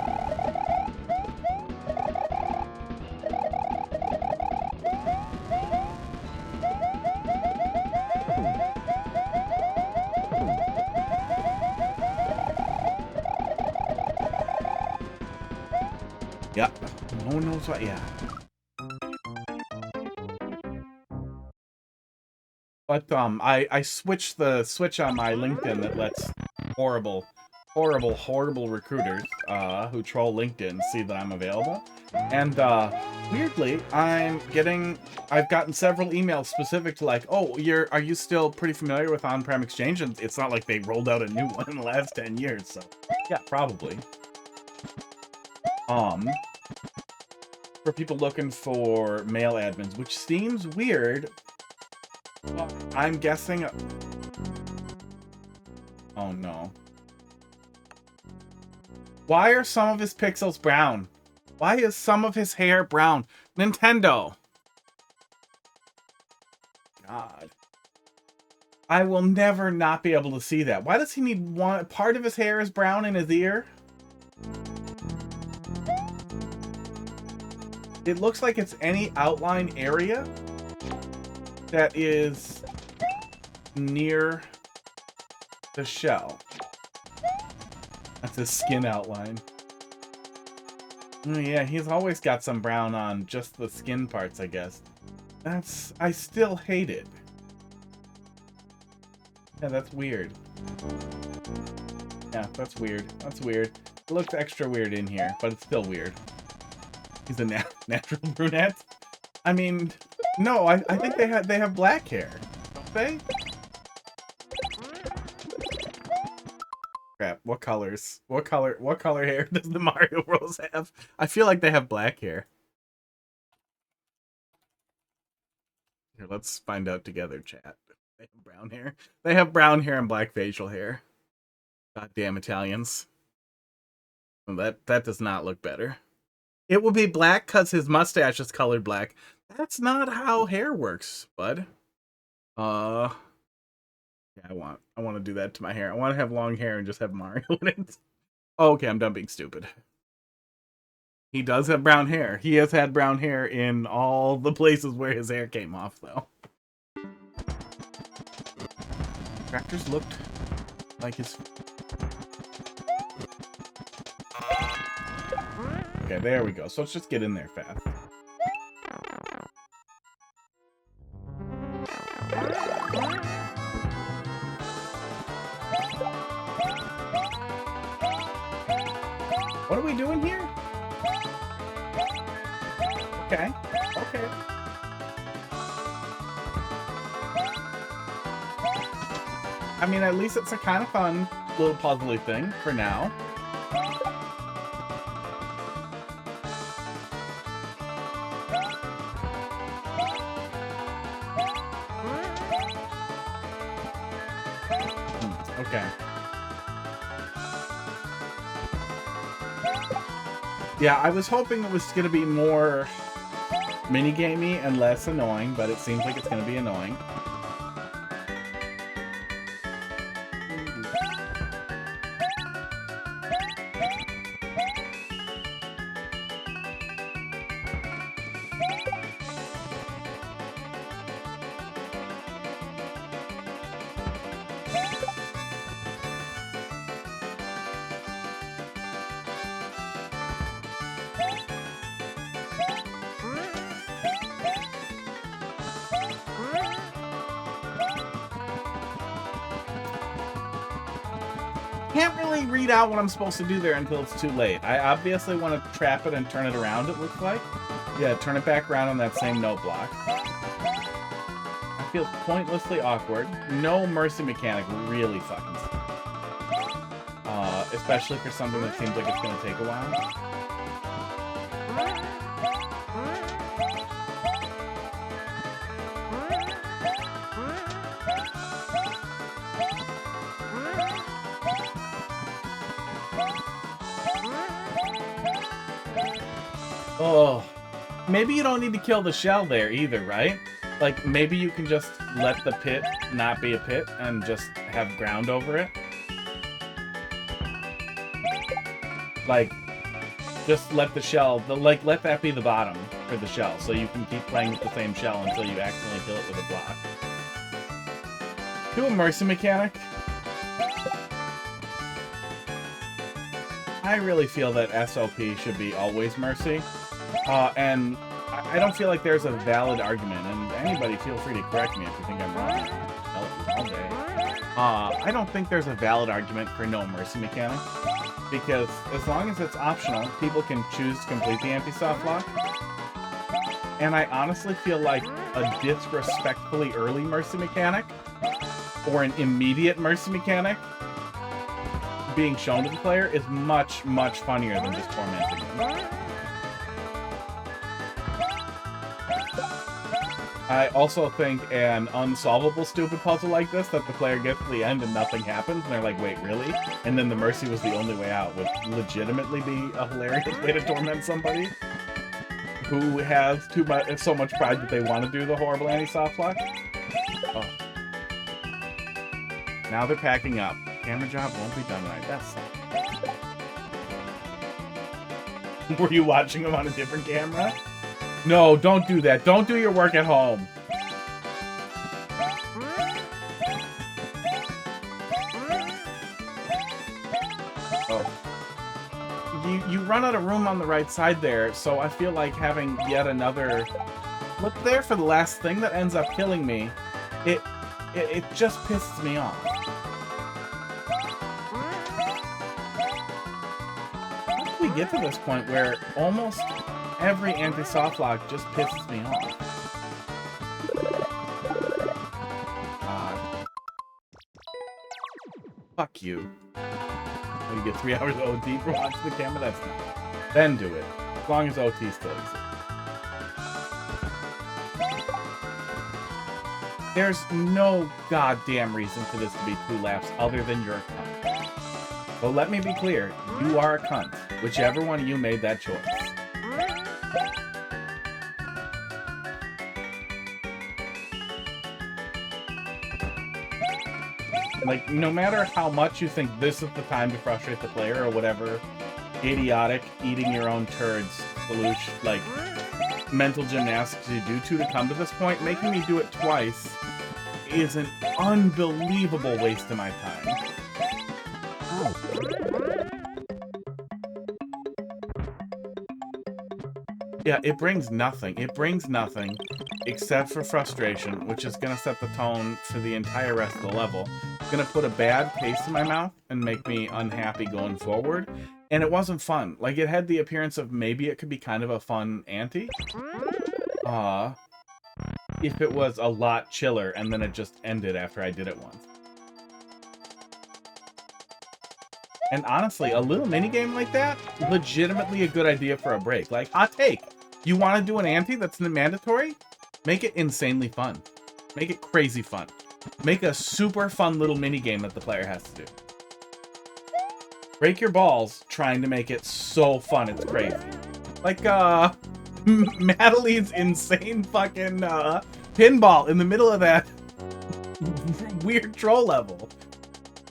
Yep. No one knows what. Yeah. But I switched the switch on my LinkedIn that lets horrible recruiters who troll LinkedIn see that I'm available. And weirdly, I've gotten several emails specific to, like, oh, are you still pretty familiar with on-prem exchange? And it's not like they rolled out a new one in the last 10 years, so yeah, probably. For people looking for mail admins, which seems weird. Well, I'm guessing... Oh no. Why are some of his pixels brown? Why is some of his hair brown? Nintendo! God. I will never not be able to see that. Why does he need one... Part of his hair is brown in his ear? It looks like it's any outline area that is near the shell. That's his skin outline. Oh yeah, he's always got some brown on just the skin parts, I guess. I still hate it. Yeah, that's weird. Yeah, that's weird. That's weird. It looks extra weird in here, but it's still weird. He's a natural brunette? I mean, no, I think they have black hair, don't they? Crap, what colors? What color hair does the Mario Bros have? I feel like they have black hair. Here, let's find out together, chat. They have brown hair. They have brown hair and black facial hair. Goddamn Italians. Well, that does not look better. It will be black because his mustache is colored black. That's not how hair works, bud. Yeah, I want to do that to my hair. I want to have long hair and just have Mario in it. Oh, okay, I'm done being stupid. He does have brown hair. He has had brown hair in all the places where his hair came off, though. Tractors looked like his... Okay, there we go. So let's just get in there fast. What are we doing here? Okay. Okay. I mean, at least it's a kind of fun little puzzly thing for now. Okay. Yeah, I was hoping it was going to be more minigamey and less annoying, but it seems like it's going to be annoying. Can't really read out what I'm supposed to do there until it's too late. I obviously want to trap it and turn it around, it looks like. Yeah, turn it back around on that same note block. I feel pointlessly awkward. No mercy mechanic really fucking sucks. Especially for something that seems like it's going to take a while. Oh, maybe you don't need to kill the shell there either, right? Like, maybe you can just let the pit not be a pit and just have ground over it. Like, just let the shell, let that be the bottom for the shell, so you can keep playing with the same shell until you accidentally kill it with a block. Do a mercy mechanic. I really feel that SOP should be always mercy. And I don't feel like there's a valid argument, and anybody feel free to correct me if you think I'm wrong. All day. I don't think there's a valid argument for no mercy mechanic, because as long as it's optional, people can choose to complete the anti-soft lock. And I honestly feel like a disrespectfully early mercy mechanic, or an immediate mercy mechanic, being shown to the player is much, much funnier than just tormenting them. I also think an unsolvable stupid puzzle like this, that the player gets to the end and nothing happens, and they're like, wait, really? And then the mercy was the only way out, would legitimately be a hilarious way to torment somebody who has so much pride that they want to do the horrible anti-soft lock. Oh. Now they're packing up. Camera job won't be done right. That's... Were you watching them on a different camera? No, don't do that. Don't do your work at home. Oh. You run out of room on the right side there, so I feel like having yet another... Look there for the last thing that ends up killing me. It just pisses me off. How did we get to this point where almost every anti-softlock just pisses me off? God. Fuck you. You get 3 hours of OT for watching the camera? That's not. Then do it. As long as OT still exists. There's no goddamn reason for this to be 2 laps other than you're a cunt. So let me be clear. You are a cunt. Whichever one of you made that choice. Like, no matter how much you think this is the time to frustrate the player or whatever idiotic eating your own turds solution, like, mental gymnastics you do to come to this point, making me do it twice is an unbelievable waste of my time. Yeah, it brings nothing. It brings nothing except for frustration, which is going to set the tone for the entire rest of the level. It's going to put a bad taste in my mouth and make me unhappy going forward. And it wasn't fun. Like, it had the appearance of maybe it could be kind of a fun ante. If it was a lot chiller and then it just ended after I did it once. And honestly, a little minigame like that, legitimately a good idea for a break. Like, hot take. You want to do an ante that's mandatory? Make it insanely fun. Make it crazy fun. Make a super fun little minigame that the player has to do. Break your balls trying to make it so fun it's crazy. Like, Madeline's insane fucking, pinball in the middle of that weird troll level.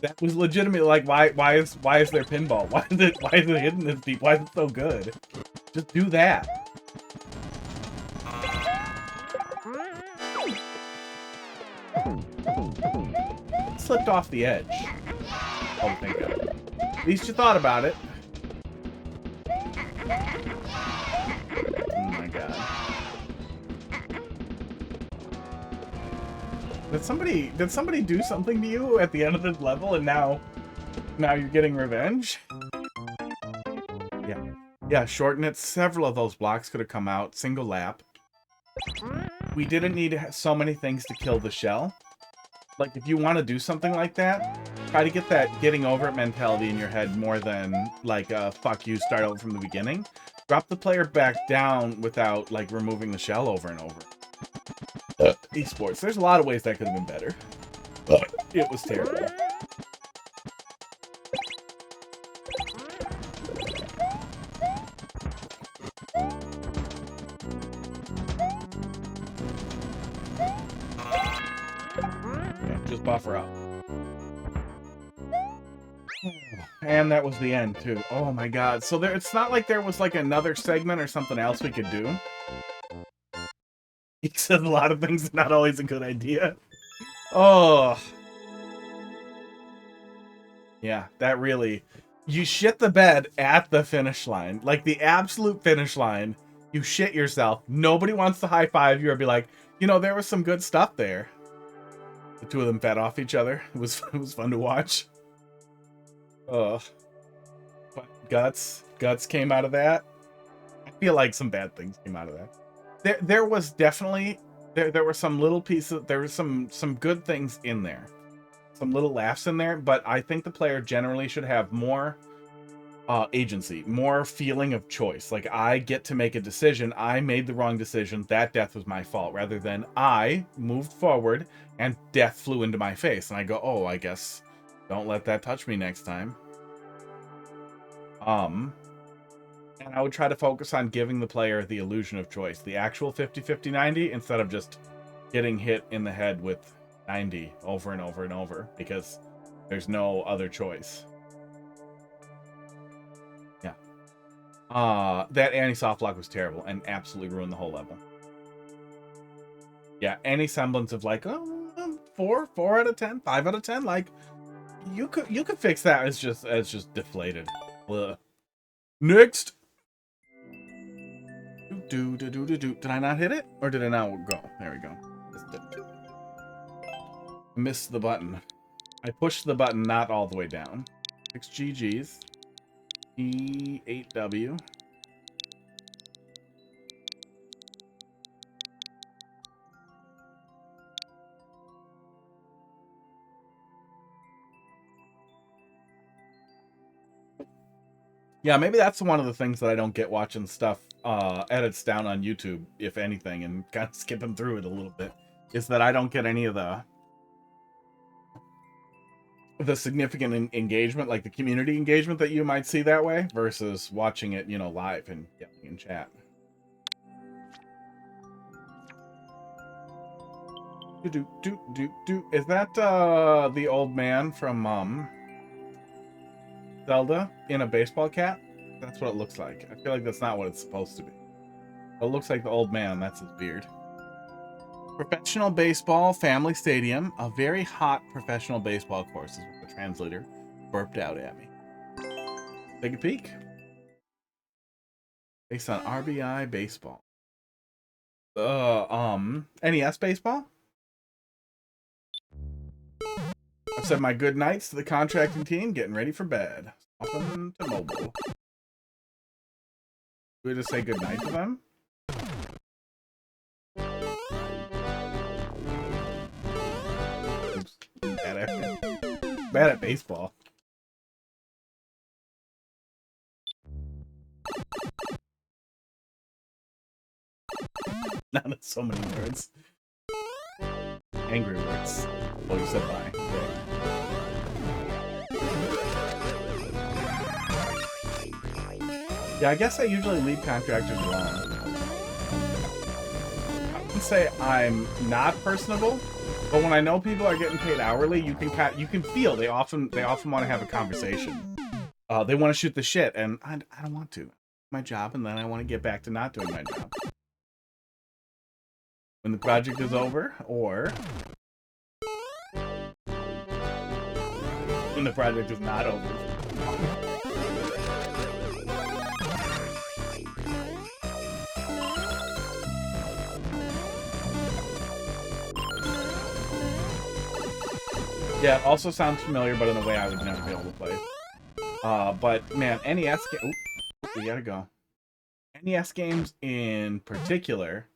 That was legitimately like, why is there pinball? Why is it hidden this deep? Why is it so good? Just do that. Slipped off the edge. Oh, thank God. At least you thought about it. Oh my God. Did somebody do something to you at the end of this level and now you're getting revenge? Yeah, shorten it. Several of those blocks could have come out. Single lap. We didn't need so many things to kill the shell. Like, if you want to do something like that, try to get that getting over it mentality in your head more than, like, fuck you, start over from the beginning. Drop the player back down without, like, removing the shell over and over. Esports. There's a lot of ways that could have been better. But it was terrible. Just buffer up. And that was the end, too. Oh my God. So it's not like there was like another segment or something else we could do. He says a lot of things are not always a good idea. Oh. Yeah, that really... You shit the bed at the finish line. Like, the absolute finish line. You shit yourself. Nobody wants to high-five you or be like, you know, there was some good stuff there. The two of them fed off each other. It was fun to watch. Ugh. But guts came out of that. I feel like some bad things came out of that. There was definitely there were some little pieces. There were some good things in there, some little laughs in there. But I think the player generally should have more agency, more feeling of choice. Like, I get to make a decision. I made the wrong decision. That death was my fault. Rather than I moved forward and death flew into my face, and I go, oh, I guess don't let that touch me next time. And I would try to focus on giving the player the illusion of choice, the actual 50-50-90, instead of just getting hit in the head with 90 over and over and over, because there's no other choice. Yeah. That anti-soft lock was terrible and absolutely ruined the whole level. Yeah, any semblance of like, oh, 4 out of 10, 5 out of 10, like you could fix that. It's just deflated. Ugh. Next. Did I not hit it? Or did I not go? There we go. Missed the button. I pushed the button not all the way down. 6 GGs. E8W. Yeah, maybe that's one of the things that I don't get watching stuff edits down on YouTube, if anything, and kind of skipping through it a little bit, is that I don't get any of the significant engagement, like the community engagement that you might see that way, versus watching it, you know, live and yelling in chat. Is that the old man from Zelda in a baseball cap? That's what it looks like. I feel like that's not what it's supposed to be. It looks like the old man. That's his beard. Professional baseball family stadium. A very hot professional baseball course is what the translator burped out at me. Take a peek. Based on RBI baseball. NES baseball? I've said my good nights to the contracting team, getting ready for bed. Welcome to mobile. Do we just say good night to them? Oops. Bad at baseball. Now there's so many words. Angry words. Oh, you said bye. Okay. Yeah, I guess I usually leave contractors alone. I wouldn't say I'm not personable, but when I know people are getting paid hourly, you can feel they often want to have a conversation. They want to shoot the shit, and I don't want to. My job, and then I want to get back to not doing my job. When the project is over, or when the project is not over. Yeah, it also sounds familiar, but in a way I would never be able to play. But man, NES games. We gotta go. NES games in particular,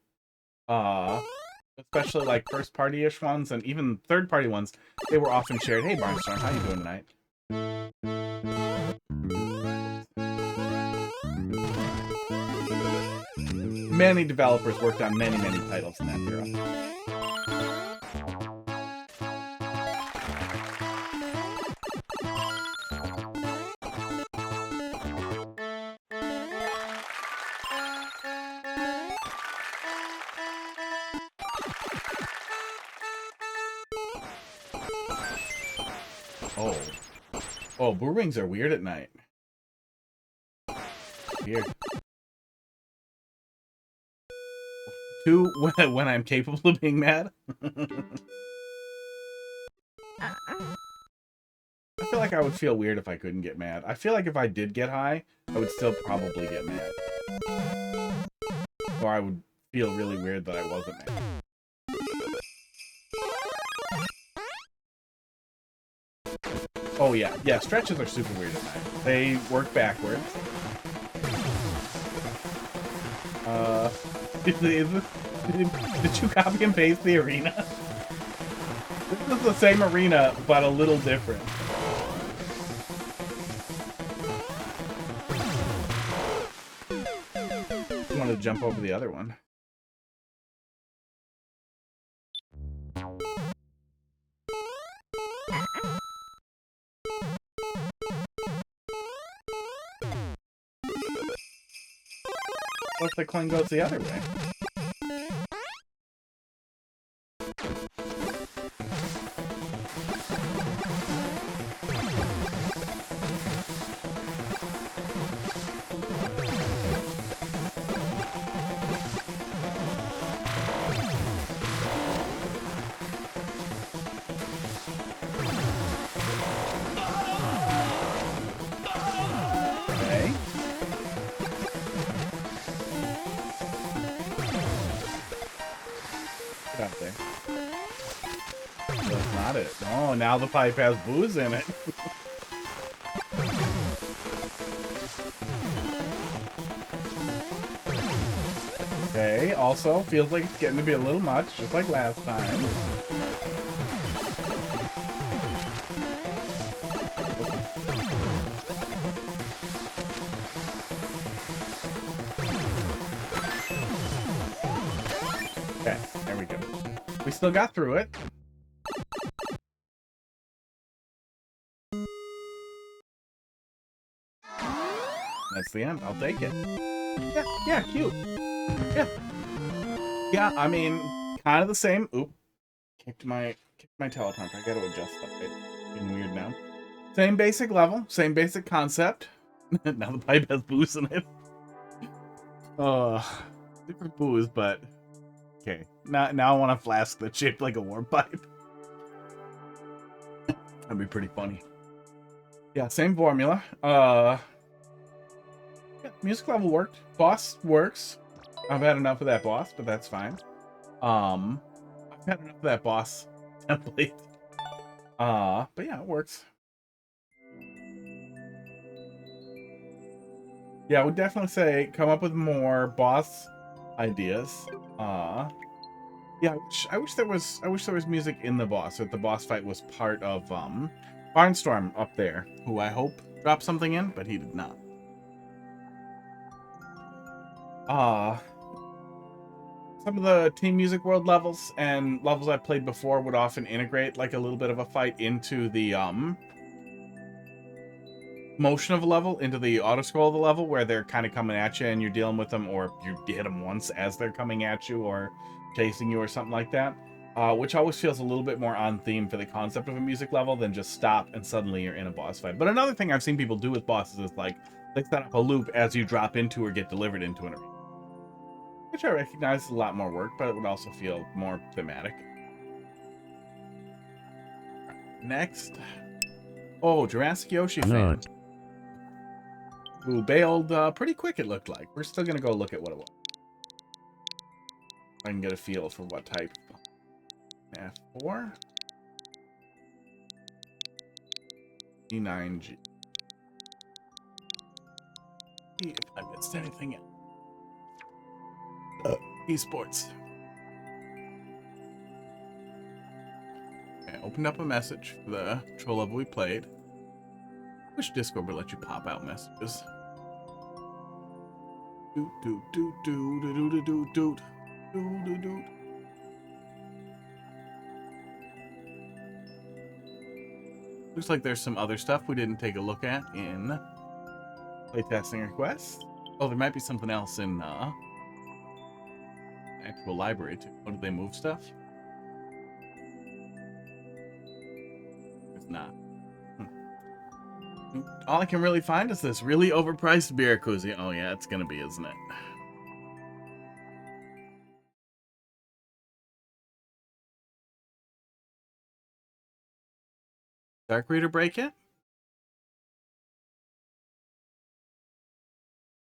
especially like first-party-ish ones and even third-party ones, they were often shared. Hey, Barnstorm, how you doing tonight? Many developers worked on many titles in that era. Oh, boo rings are weird at night. Weird. 2, when I'm capable of being mad. I feel like I would feel weird if I couldn't get mad. I feel like if I did get high, I would still probably get mad. Or I would feel really weird that I wasn't mad. Oh yeah, stretches are super weird at night. They work backwards. Did you copy and paste the arena? This is the same arena, but a little different. I wanted to jump over the other one. What if the coin goes the other way? That's not it. Oh, now the pipe has booze in it. Okay, also feels like it's getting to be a little much, just like last time. Okay, there we go. We still got through it. That's the end. I'll take it. Yeah, cute. Yeah, I mean, kind of the same. Oop. Kicked my teleprompter. I gotta adjust that. It's getting weird now. Same basic level, same basic concept. Now the pipe has booze in it. Different booze, but okay. Now I want a flask that's shaped like a warp pipe. That'd be pretty funny. Yeah, same formula. Yeah, music level worked. Boss works. I've had enough of that boss, but that's fine. I've had enough of that boss template. But yeah, it works. Yeah, I would definitely say come up with more boss ideas. Yeah, I wish there was music in the boss, or the boss fight was part of Barnstorm up there, who I hope dropped something in, but he did not. Some of the Team Music World levels and levels I played before would often integrate like a little bit of a fight into the motion of a level, into the auto scroll of the level, where they're kind of coming at you and you're dealing with them, or you hit them once as they're coming at you or chasing you or something like that, which always feels a little bit more on theme for the concept of a music level than just stop and suddenly you're in a boss fight. But another thing I've seen people do with bosses is like they set up a loop as you drop into or get delivered into an arena, which I recognize is a lot more work, but it would also feel more thematic. Next. Oh, Jurassic Yoshi fan. Who bailed pretty quick, it looked like. We're still gonna go look at what it was. I can get a feel for what type. F4. E9G. See if I missed anything else. Esports. Okay, opened up a message for the troll level we played. Wish Discord would let you pop out messages. Doot doot doot doot doot doot doot doot doot doot. Looks like there's some other stuff we didn't take a look at in playtesting requests. Oh, there might be something else in actual library too. Oh, did they move stuff? It's not. All I can really find is this really overpriced beer koozie. Oh yeah, it's gonna be, isn't it? Dark Reader break it?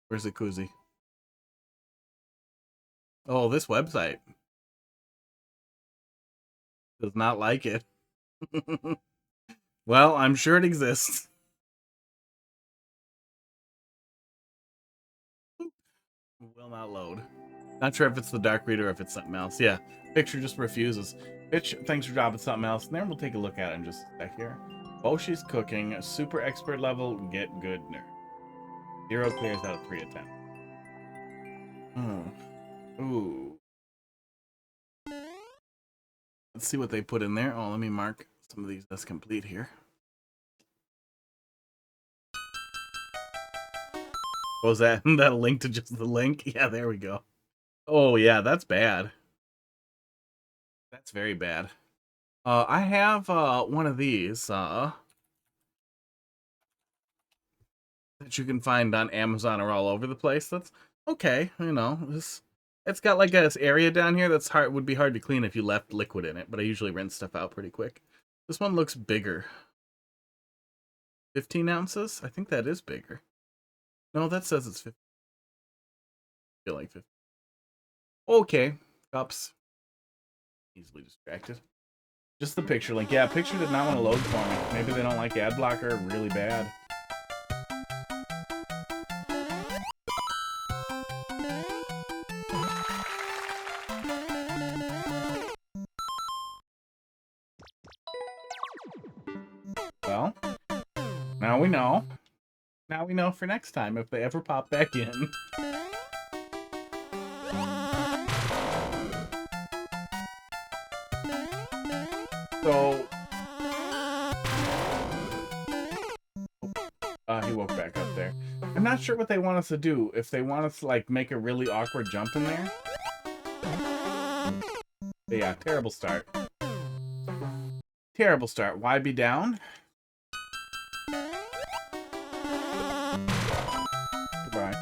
Where's the koozie? Oh, this website does not like it. Well, I'm sure it exists. Will not load. Not sure if it's the Dark Reader or if it's something else. Yeah, picture just refuses. Bitch, thanks for dropping something else. And then we'll take a look at it in just a sec here. Boshi's cooking, super expert level, get good nerd. 0 clears out of 3 attempts. Ooh. Let's see what they put in there. Oh, let me mark some of these as complete here. What was that? That a link to just the link? Yeah, there we go. Oh, yeah, that's bad. That's very bad. I have one of these that you can find on Amazon or all over the place. That's okay, you know. It's got like this area down here that's would be hard to clean if you left liquid in it, but I usually rinse stuff out pretty quick. This one looks bigger. 15 ounces? I think that is bigger. No, that says it's 50. I feel like 50. Okay, cups. Easily distracted. Just the picture link. Yeah, picture did not want to load for me. Maybe they don't like ad blocker really bad. Well, now we know. Now we know for next time if they ever pop back in. So, he woke back up there. I'm not sure what they want us to do. If they want us to, like, make a really awkward jump in there. But yeah, terrible start. Terrible start. Why be down? Goodbye.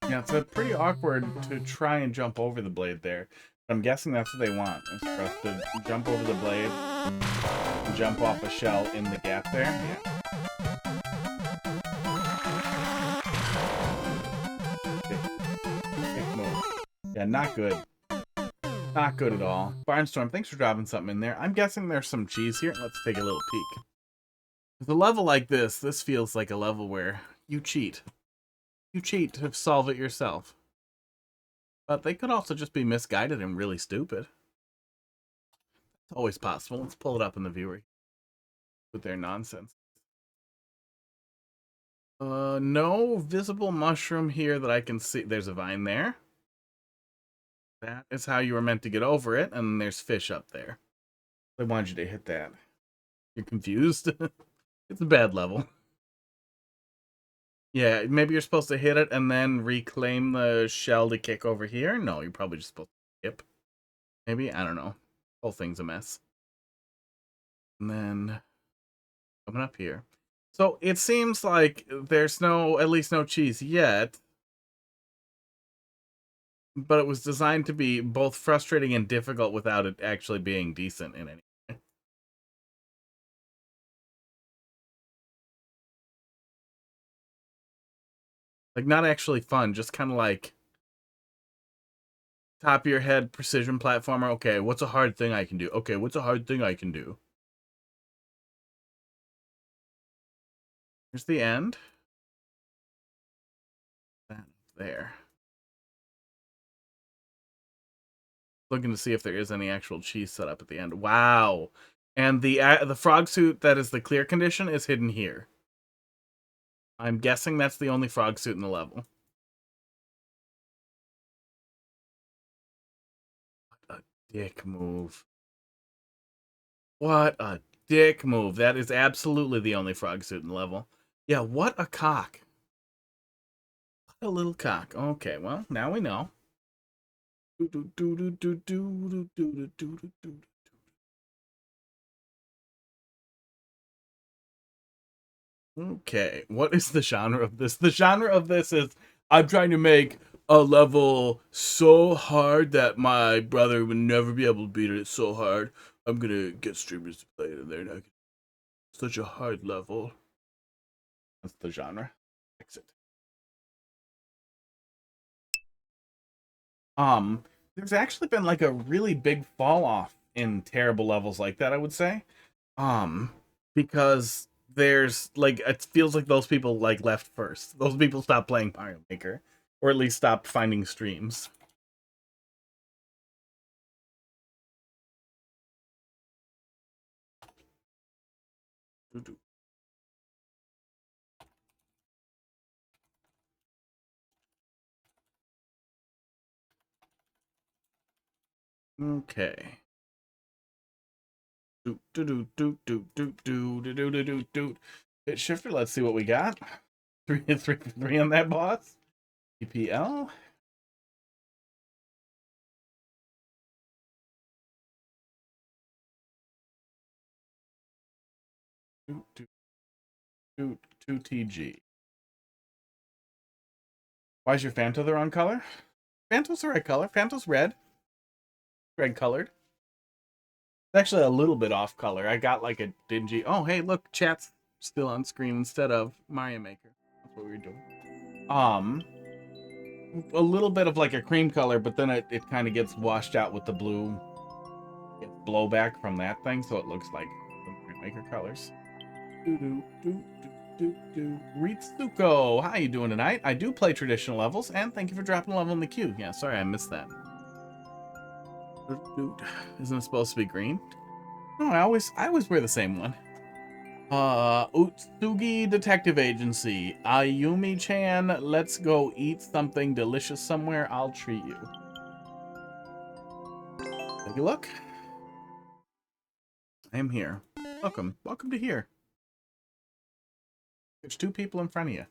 Yeah, it's pretty awkward to try and jump over the blade there. I'm guessing that's what they want, is for us to jump over the blade and jump off a shell in the gap there. Yeah. Big move. Yeah, not good. Not good at all. Barnstorm, thanks for dropping something in there. I'm guessing there's some cheese here. Let's take a little peek. With a level like this feels like a level where you cheat. You cheat to solve it yourself. But they could also just be misguided and really stupid. It's always possible. Let's pull it up in the viewer with their nonsense. No visible mushroom here that I can see. There's a vine there. That is how you were meant to get over it, and there's fish up there. I wanted you to hit that. You're confused? It's a bad level. Yeah, maybe you're supposed to hit it and then reclaim the shell to kick over here? No, you're probably just supposed to skip. Maybe? I don't know. The whole thing's a mess. And then coming up here. So it seems like there's at least no cheese yet. But it was designed to be both frustrating and difficult without it actually being decent in any way. Like, not actually fun, just kind of like top of your head precision platformer. Okay, what's a hard thing I can do? Okay, what's a hard thing I can do? Here's the end. That there. Looking to see if there is any actual cheese set up at the end. Wow. And the frog suit that is the clear condition is hidden here. I'm guessing that's the only frog suit in the level. What a dick move. What a dick move. That is absolutely the only frog suit in the level. Yeah, what a cock. What a little cock. Okay, well, now we know. Okay, what is the genre of this? The genre of this is I'm trying to make a level so hard that my brother would never be able to beat it. It's so hard. I'm gonna get streamers to play it, and they're not such a hard level. That's the genre. Exit. There's actually been like a really big fall off in terrible levels like that, I would say. Because there's like it feels like those people like left first. Those people stopped playing Mario Maker, or at least stopped finding streams. Okay. Hit shifter. Let's see what we got. 3 on that boss. EPL. Two TG. Why is your Phanto the wrong color? Phanto's the right color. Phanto's red. Red colored. It's actually a little bit off color. I got like a dingy. Oh, hey, look, chat's still on screen instead of Mario Maker. That's what we were doing. a little bit of like a cream color, but then it kind of gets washed out with the blue blowback from that thing, so it looks like the maker colors. Ritsuko, how you doing tonight? I do play traditional levels, and thank you for dropping a level in the queue. Yeah, sorry I missed that. Isn't it supposed to be green? No, I always wear the same one. Utsugi Detective Agency. Ayumi-chan, let's go eat something delicious somewhere. I'll treat you. Take a look. I am here. Welcome. Welcome to here. There's 2 people in front of you.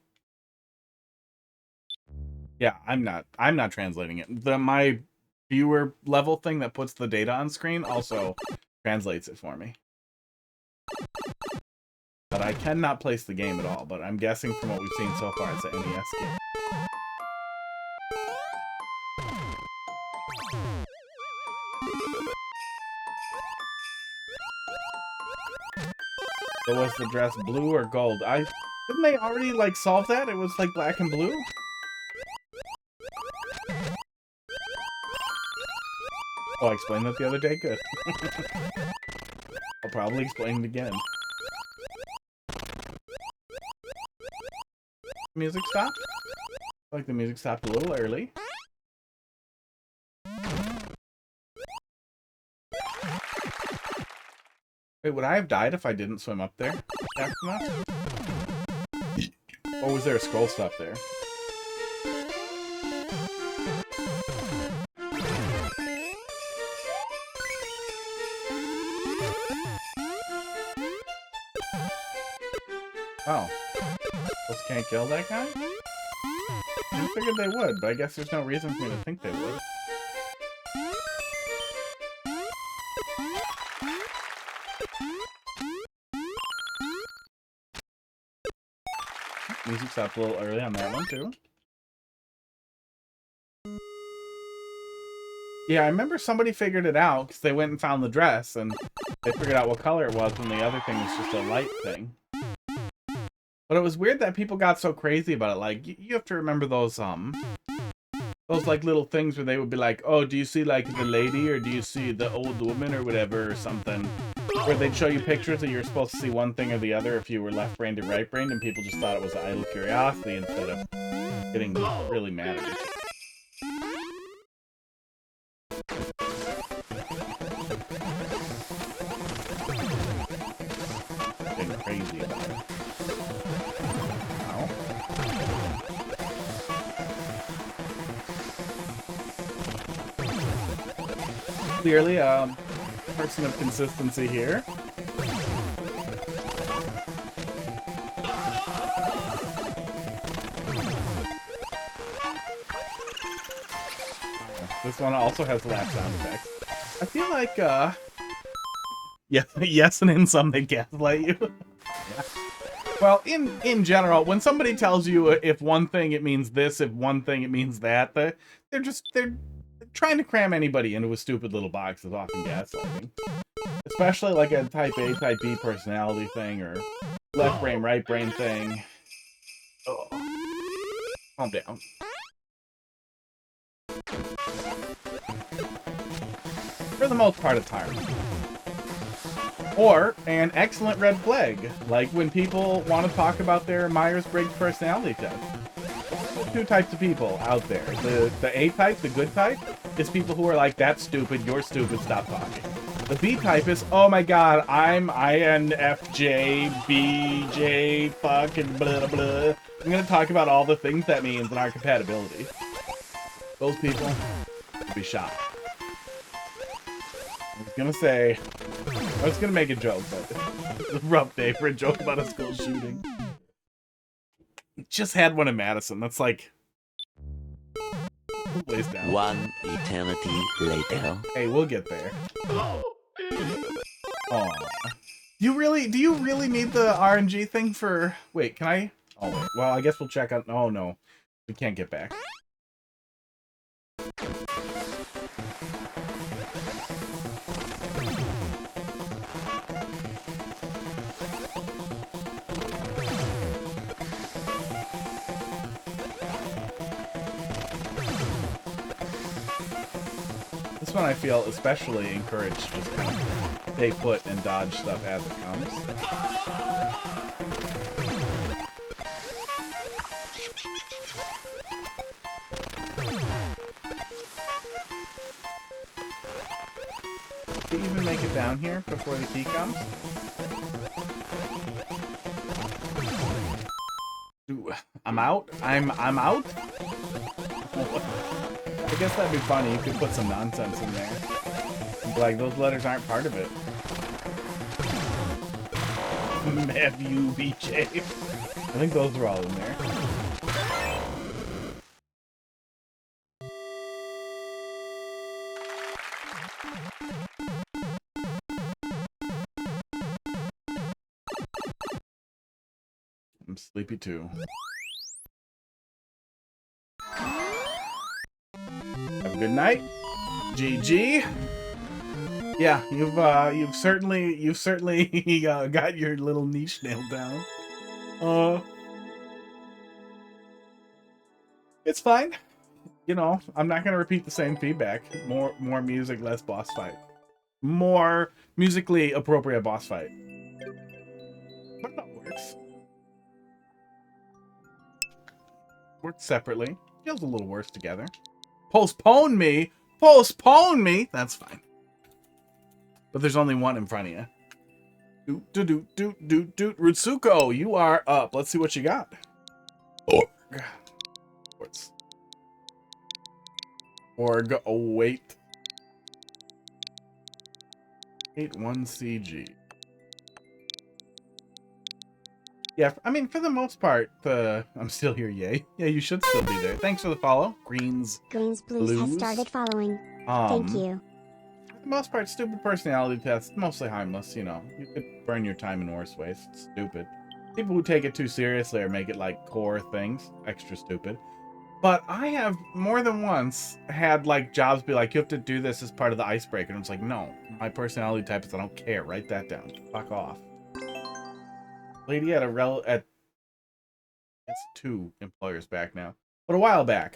Yeah, I'm not translating it. My viewer level thing that puts the data on screen also translates it for me. But I cannot place the game at all, but I'm guessing from what we've seen so far it's an NES game. So was the dress blue or gold? Didn't they already like solve that? It was like black and blue? Oh, I explained that the other day? Good. I'll probably explain it again. Music stopped? Like the music stopped a little early. Wait, would I have died if I didn't swim up there fast enough? Or was there a scroll stop there? Oh. Those can't kill that guy? I figured they would, but I guess there's no reason for me to think they would. Music stopped a little early on that one, too. Yeah, I remember somebody figured it out, because they went and found the dress, and they figured out what color it was, and the other thing was just a light thing. But it was weird that people got so crazy about it. Like, you have to remember those like little things where they would be like, oh, do you see like the lady, or do you see the old woman, or whatever, or something. Where they'd show you pictures and you're supposed to see one thing or the other if you were left-brained or right-brained, and people just thought it was idle curiosity instead of getting really mad at each other. Getting crazy about it. Wow. Clearly, person of consistency here. This one also has laugh sound effects. I feel like, yeah, yes, and in some they gaslight you. Yeah. Well, in general, when somebody tells you if one thing it means this, if one thing it means that, they're trying to cram anybody into a stupid little box is often gaslighting. Especially like a type A, type B personality thing, or left brain, right brain thing. Oh. Calm down. For the most part, it's hard. Or an excellent red flag, like when people want to talk about their Myers-Briggs personality test. There's 2 types of people out there. The A type, the good type, is people who are like, that's stupid, you're stupid, stop talking. The B type is, oh my god, I'm INFJ, BJ, fucking blah blah. I'm gonna talk about all the things that means and our compatibility. Those people will be shot. I was gonna make a joke, but it's a rough day for a joke about a school shooting. Just had one in Madison. That's like ways down. One eternity later. Hey, we'll get there. Aw. Do you really need the RNG thing for... Wait, can I... Oh, wait. Well, I guess we'll check out... Oh, no. We can't get back. This one I feel especially encouraged to just kind of stay put and dodge stuff as it comes. Did you even make it down here before the key comes? Ooh, I'm out? I'm out? I guess that'd be funny. You could put some nonsense in there. Like, those letters aren't part of it. paVUcapDELipD. I think those are all in there. I'm sleepy too. Have a good night. GG. Yeah, you've certainly got your little niche nailed down. It's fine. You know, I'm not gonna repeat the same feedback. More music, less boss fight. More musically appropriate boss fight. But that works. Works separately. Feels a little worse together. Postpone me? Postpone me? That's fine. But there's only one in front of you. Doot, doot, doot, doot, doot, doot. Rutsuko, you are up. Let's see what you got. Org. Org. Oh, wait. 81 CG. Yeah, I mean, for the most part, I'm still here, yay. Yeah, you should still be there. Thanks for the follow. Greens Blues has started following. Thank you. For the most part, stupid personality tests, mostly harmless, you know. You could burn your time in worse ways. It's stupid. People who take it too seriously or make it like core things, extra stupid. But I have more than once had like jobs be like, you have to do this as part of the icebreaker. And it's like, no, my personality type is I don't care. Write that down. Fuck off. Lady at it's 2 employers back now. But a while back,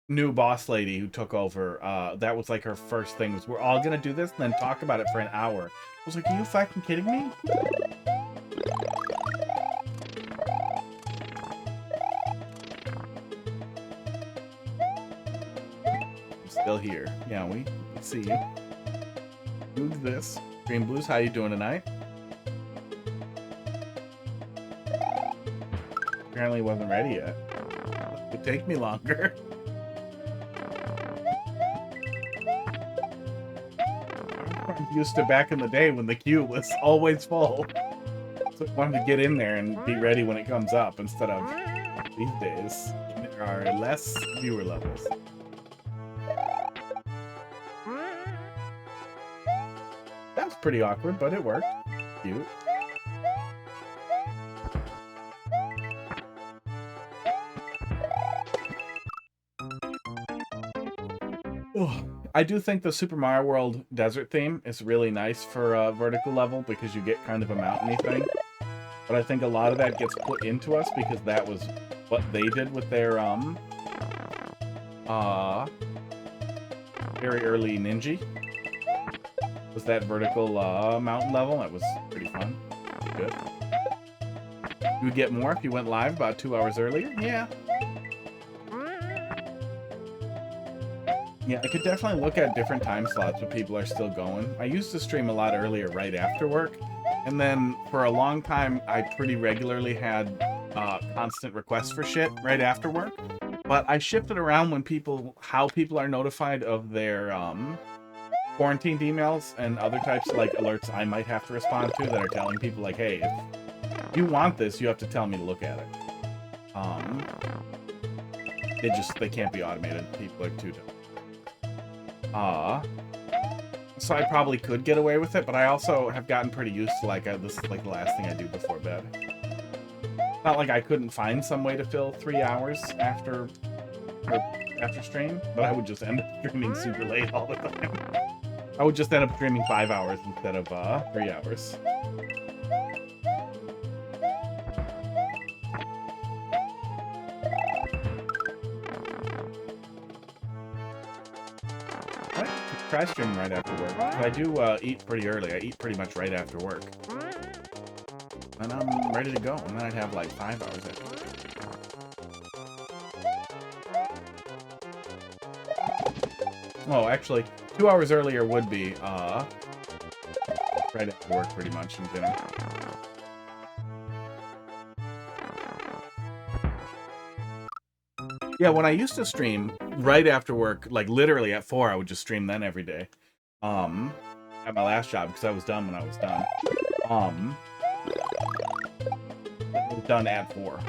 new boss lady who took over, that was like her first thing was, we're all gonna do this and then talk about it for an hour. I was like, are you fucking kidding me? I'm still here. Yeah, we can see you. Who's this? Green Blues, how you doing tonight? Apparently wasn't ready yet. It would take me longer. I'm used to back in the day when the queue was always full. So I wanted to get in there and be ready when it comes up instead of these days. There are less viewer levels. That was pretty awkward, but it worked. Cute. I do think the Super Mario World desert theme is really nice for a vertical level because you get kind of a mountainy thing. But I think a lot of that gets put into us because that was what they did with their very early Ninja. Was that vertical mountain level? That was pretty fun. Pretty good. You would get more if you went live about 2 hours earlier? Yeah. Yeah, I could definitely look at different time slots when people are still going. I used to stream a lot earlier right after work. And then for a long time, I pretty regularly had constant requests for shit right after work. But I shifted around when how people are notified of their quarantined emails and other types of like alerts I might have to respond to that are telling people like, hey, if you want this, you have to tell me to look at it. They can't be automated. People are too dumb. So I probably could get away with it, but I also have gotten pretty used to like, this is like the last thing I do before bed. Not like I couldn't find some way to fill 3 hours after stream, but I would just end up streaming super late all the time. I would just end up streaming 5 hours instead of 3 hours. What? try streaming right after work. I do eat pretty early. I eat pretty much right after work. And I'm ready to go. And then I'd have like 5 hours after work. Oh, actually, 2 hours earlier would be right after work pretty much and dinner. Yeah, when I used to stream right after work, like literally at 4, I would just stream then every day. At my last job, because I was done when I was done. I was done at 4,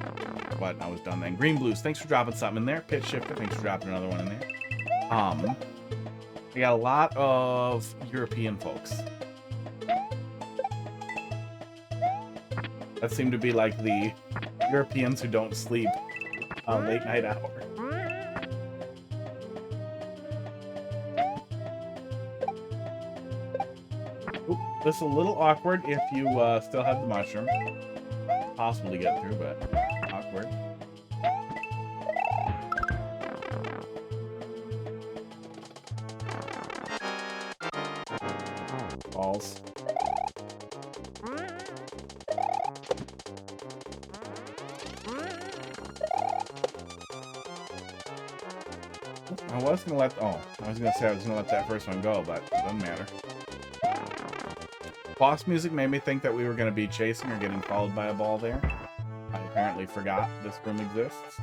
but I was done then. Green Blues, thanks for dropping something in there. Pitch Shifter, thanks for dropping another one in there. We got a lot of European folks. That seemed to be like the Europeans who don't sleep late night hour. Oop, this is a little awkward if you still have the mushroom. Possible to get through, but awkward. Balls. I was gonna let that first one go, but it doesn't matter. Boss music made me think that we were gonna be chasing or getting followed by a ball there. I apparently forgot this room exists.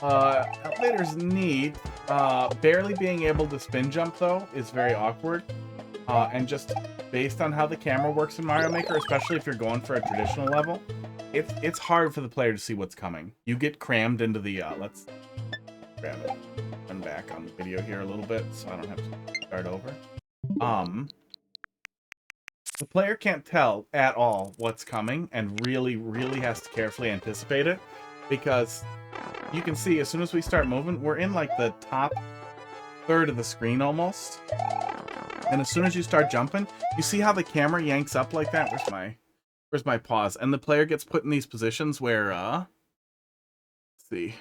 Elevator's neat. Barely being able to spin jump though is very awkward. And just based on how the camera works in Mario Maker, especially if you're going for a traditional level, it's hard for the player to see what's coming. You get crammed into the let's grab it and back on the video here a little bit so I don't have to start over. The player can't tell at all what's coming and really has to carefully anticipate it, because you can see as soon as we start moving, we're in like the top third of the screen almost. And as soon as you start jumping, you see how the camera yanks up like that? Where's my pause? And the player gets put in these positions where, let's see.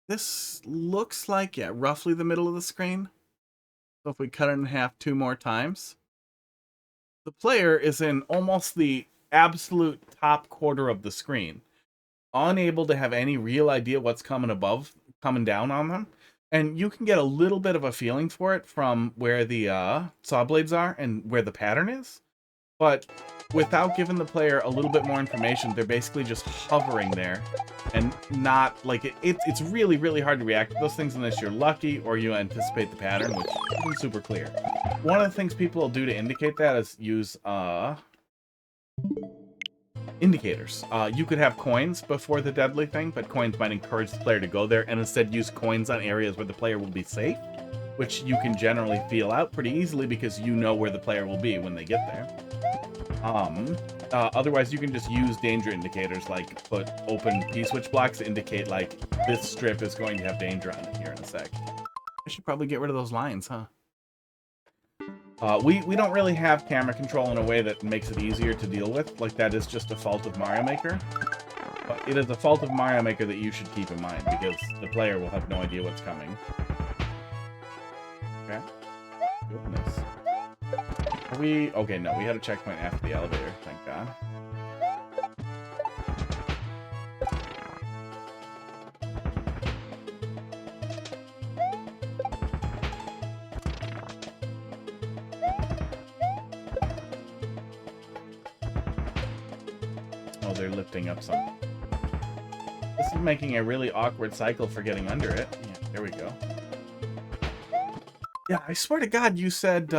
This looks like, yeah, roughly the middle of the screen. So if we cut it in half 2 more times, the player is in almost the absolute top quarter of the screen, unable to have any real idea what's coming down on them. And you can get a little bit of a feeling for it from where the saw blades are and where the pattern is. But without giving the player a little bit more information, they're basically just hovering there. And not, like, it's really hard to react to those things unless you're lucky or you anticipate the pattern, which isn't super clear. One of the things people will do to indicate that is use indicators. You could have coins before the deadly thing, but coins might encourage the player to go there, and instead use coins on areas where the player will be safe, which you can generally feel out pretty easily because you know where the player will be when they get there. Otherwise, you can just use danger indicators, like put open P-switch blocks to indicate, like, this strip is going to have danger on it here in a sec. I should probably get rid of those lines, huh? We don't really have camera control in a way that makes it easier to deal with. Like, that is just a fault of Mario Maker. But it is a fault of Mario Maker that you should keep in mind, because the player will have no idea what's coming. Okay. Goodness. Are we... Okay, no, we had a checkpoint after the elevator, thank God. Oh, they're lifting up something. This is making a really awkward cycle for getting under it. Yeah, there we go. Yeah, I swear to God, you said,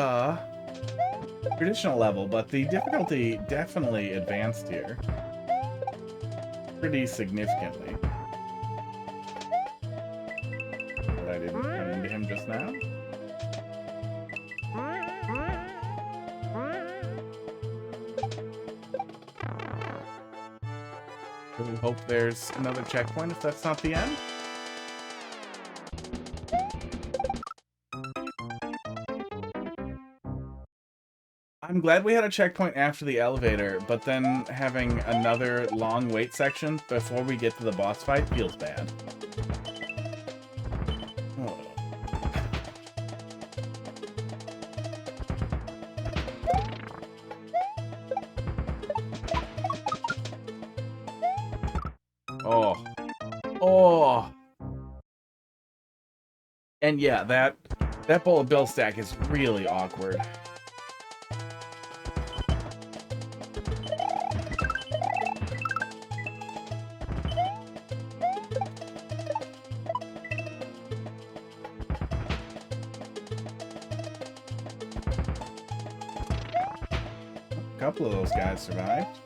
traditional level, but the difficulty definitely advanced here. Pretty significantly. But I didn't run into him just now. Really hope there's another checkpoint if that's not the end. I'm glad we had a checkpoint after the elevator, but then having another long wait section before we get to the boss fight feels bad. Oh. Oh. Oh. And yeah, that bullet bill stack is really awkward. A couple of those guys survived.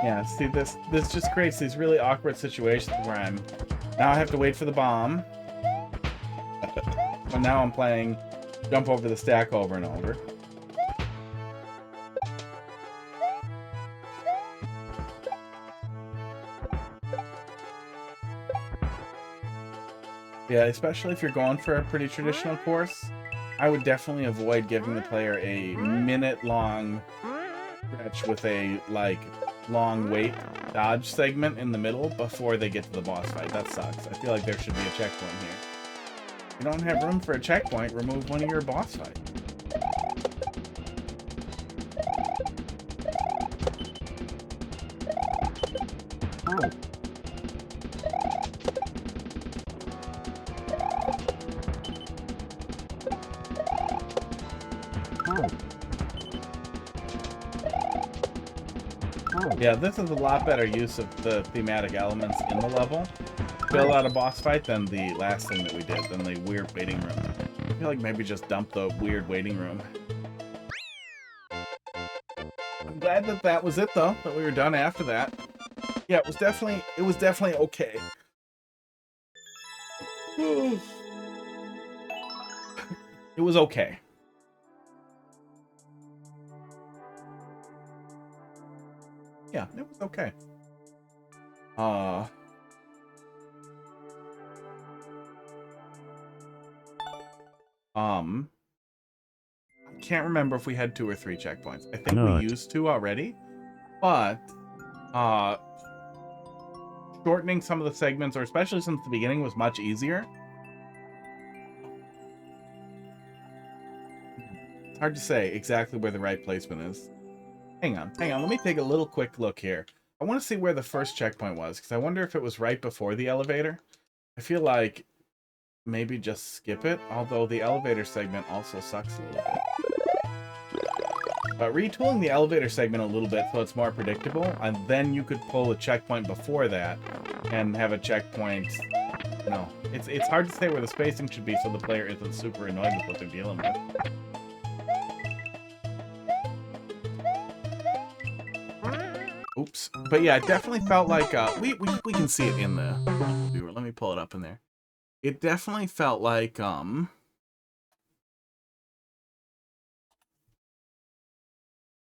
Yeah, see, this just creates these really awkward situations where now I have to wait for the bomb. But now I'm playing jump over the stack over and over. Yeah, especially if you're going for a pretty traditional course, I would definitely avoid giving the player a minute-long stretch with a, like, long wait dodge segment in the middle before they get to the boss fight. That sucks. I feel like there should be a checkpoint here. If you don't have room for a checkpoint, remove one of your boss fights. Oh. Yeah, this is a lot better use of the thematic elements in the level. Fill out a boss fight than the last thing that we did, than the weird waiting room. I feel like maybe just dump the weird waiting room. I'm glad that that was it though, that we were done after that. Yeah, it was definitely okay. It was okay. Yeah, it was okay. I can't remember if we had 2 or 3 checkpoints. I think we used 2 already, but shortening some of the segments, or especially since the beginning, was much easier. It's hard to say exactly where the right placement is. Hang on. Let me take a little quick look here. I want to see where the first checkpoint was, because I wonder if it was right before the elevator. I feel like maybe just skip it, although the elevator segment also sucks a little bit. But retooling the elevator segment a little bit so it's more predictable, and then you could pull a checkpoint before that and have a checkpoint. No, it's hard to say where the spacing should be so the player isn't super annoyed with what they're dealing with. Oops. But yeah, it definitely felt like we can see it in the viewer. Let me pull it up in there. It definitely felt like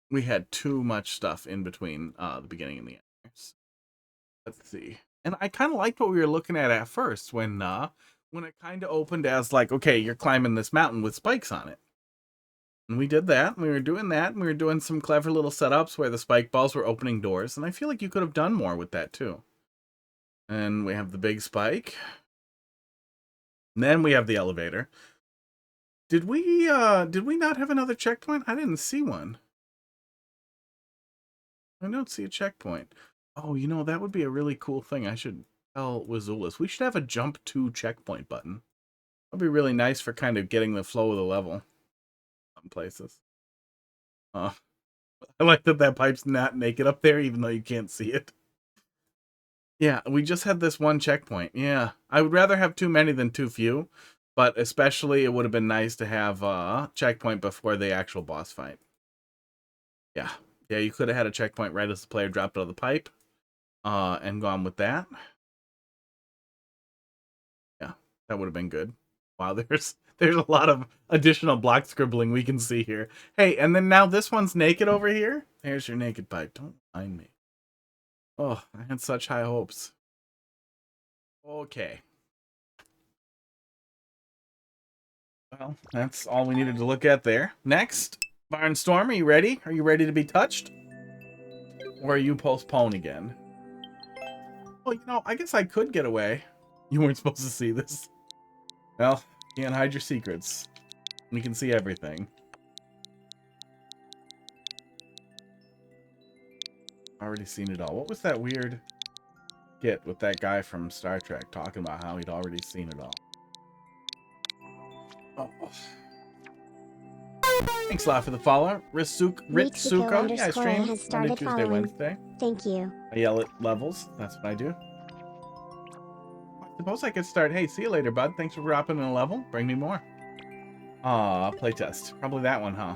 we had too much stuff in between the beginning and the end. Let's see. And I kind of liked what we were looking at first when it kind of opened as like, okay, you're climbing this mountain with spikes on it. And we did that, and we were doing that, and we were doing some clever little setups where the spike balls were opening doors, and I feel like you could have done more with that too. And we have the big spike. And then we have the elevator. Did we not have another checkpoint? I didn't see one. I don't see a checkpoint. Oh, you know, that would be a really cool thing. I should tell Wazoolis. We should have a jump to checkpoint button. That'd be really nice for kind of getting the flow of the level. Places. I like that pipe's not naked up there, even though you can't see it. Yeah, we just had this one checkpoint. Yeah, I would rather have too many than too few, but especially it would have been nice to have a checkpoint before the actual boss fight. Yeah, you could have had a checkpoint right as the player dropped out of the pipe, and gone with that. Yeah, that would have been good. Wow, there's a lot of additional block scribbling we can see here. Hey, and then now this one's naked over here. There's your naked pipe. Don't mind me. Oh, I had such high hopes. Okay. Well, that's all we needed to look at there. Next, Barnstorm, are you ready? Are you ready to be touched? Or are you postponed again? Well, you know, I guess I could get away. You weren't supposed to see this. Well, can't hide your secrets. We can see everything. Already seen it all. What was that weird skit with that guy from Star Trek talking about how he'd already seen it all? Oh. Thanks a lot for the follow. Ritsuko. Yeah, I stream Monday, Tuesday, Wednesday. Thank you. I yell at levels. That's what I do. I suppose I could start. Hey, see you later, bud. Thanks for dropping in a level. Bring me more. Playtest. Probably that one, huh?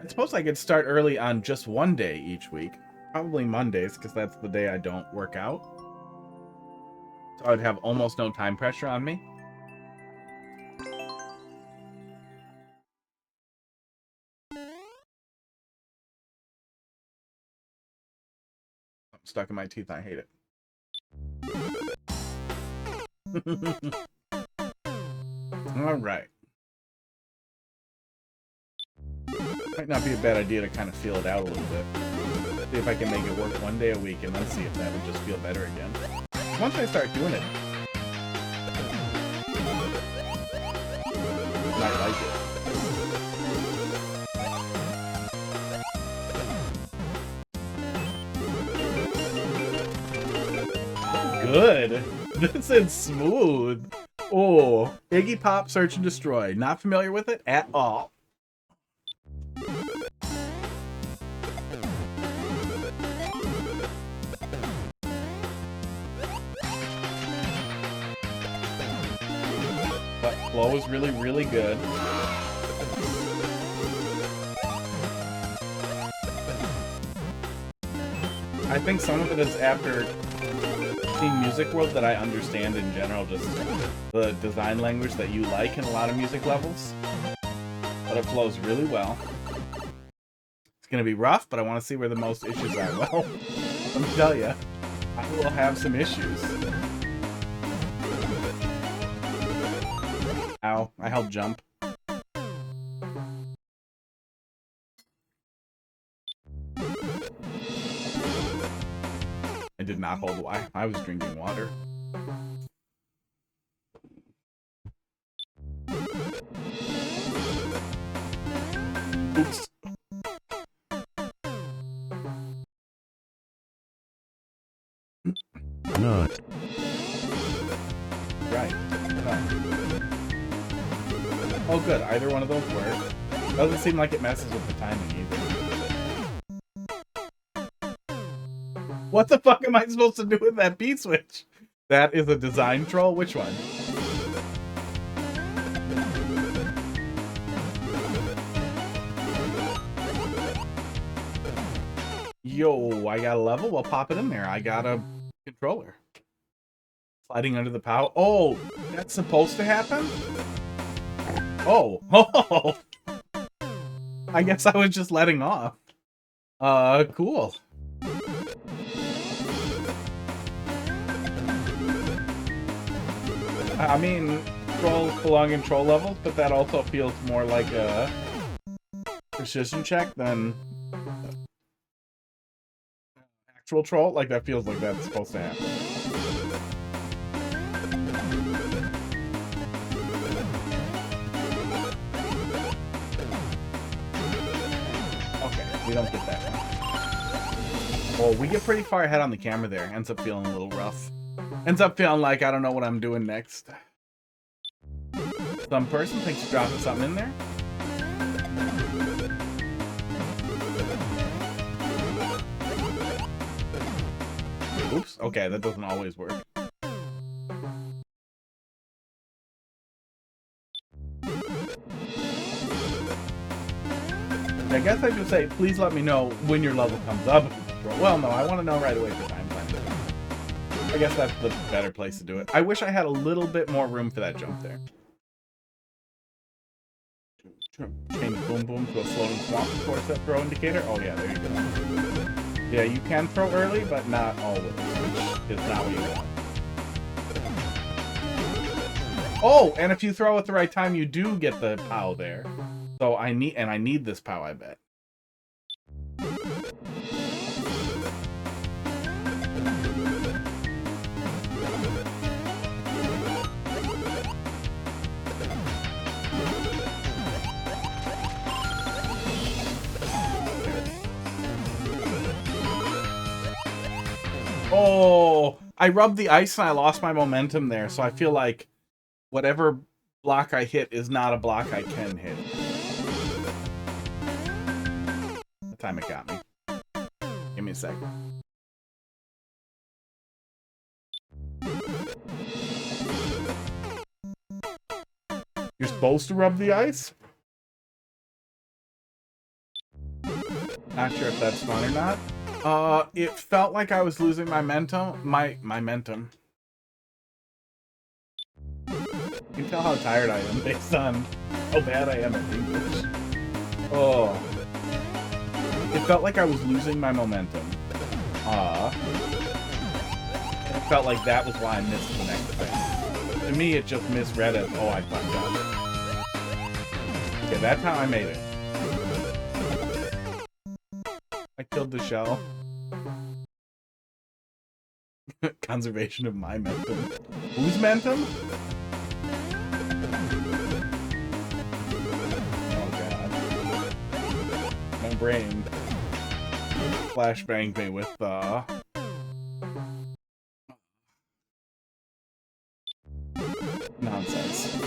I suppose I could start early on just one day each week. Probably Mondays, because that's the day I don't work out. So I'd have almost no time pressure on me. I'm stuck in my teeth. I hate it. All right. Might not be a bad idea to kind of feel it out a little bit. See if I can make it work one day a week and then see if that would just feel better again. Once I start doing it, I like it. Good. This is smooth. Oh, Iggy Pop Search and Destroy. Not familiar with it at all. But flow is really, really good. I think some of it is after seeing Music World that I understand in general, just the design language that you like in a lot of music levels. But it flows really well. It's going to be rough, but I want to see where the most issues are. Well, let me tell you, I will have some issues. Ow, I held jump. I did not hold Y. I was drinking water. Oops. No. Right. Oh, good. Either one of those work. Doesn't seem like it messes with the timing either. What the fuck am I supposed to do with that beat switch? That is a design troll? Which one? Yo, I got a level? Well, pop it in there. I got a controller. Sliding under the power. Oh, that's supposed to happen? Oh. Oh. I guess I was just letting off. Cool. I mean, trolls belong in troll levels, but that also feels more like a precision check than actual troll. Like, that feels like that's supposed to happen. Okay, we don't get that one. Oh, we get pretty far ahead on the camera there. Ends up feeling a little rough. Ends up feeling like I don't know what I'm doing next. Some person thinks dropping something in there. Oops. Okay, that doesn't always work. I guess I should say, please let me know when your level comes up. Well, no, I want to know right away for time plan. I guess that's the better place to do it. I wish I had a little bit more room for that jump there. Change boom boom to a floating swamp force that throw indicator. Oh yeah, there you go. Yeah, you can throw early, but not always, which is not what you want. Oh, and if you throw at the right time, you do get the POW there. So I need this POW, I bet. Oh, I rubbed the ice and I lost my momentum there, so I feel like whatever block I hit is not a block I can hit. That time it got me. Give me a sec. You're supposed to rub the ice? Not sure if that's fun or not. It felt like I was losing my momentum. My momentum. You can tell how tired I am based on how bad I am at English. Oh. It felt like I was losing my momentum. It felt like that was why I missed the next thing. To me, it just misread as, oh, I fucked up. Okay, that's how I made it. I killed the shell. Conservation of my mentum. Whose mentum? Oh god. My brain flashbanged me with nonsense.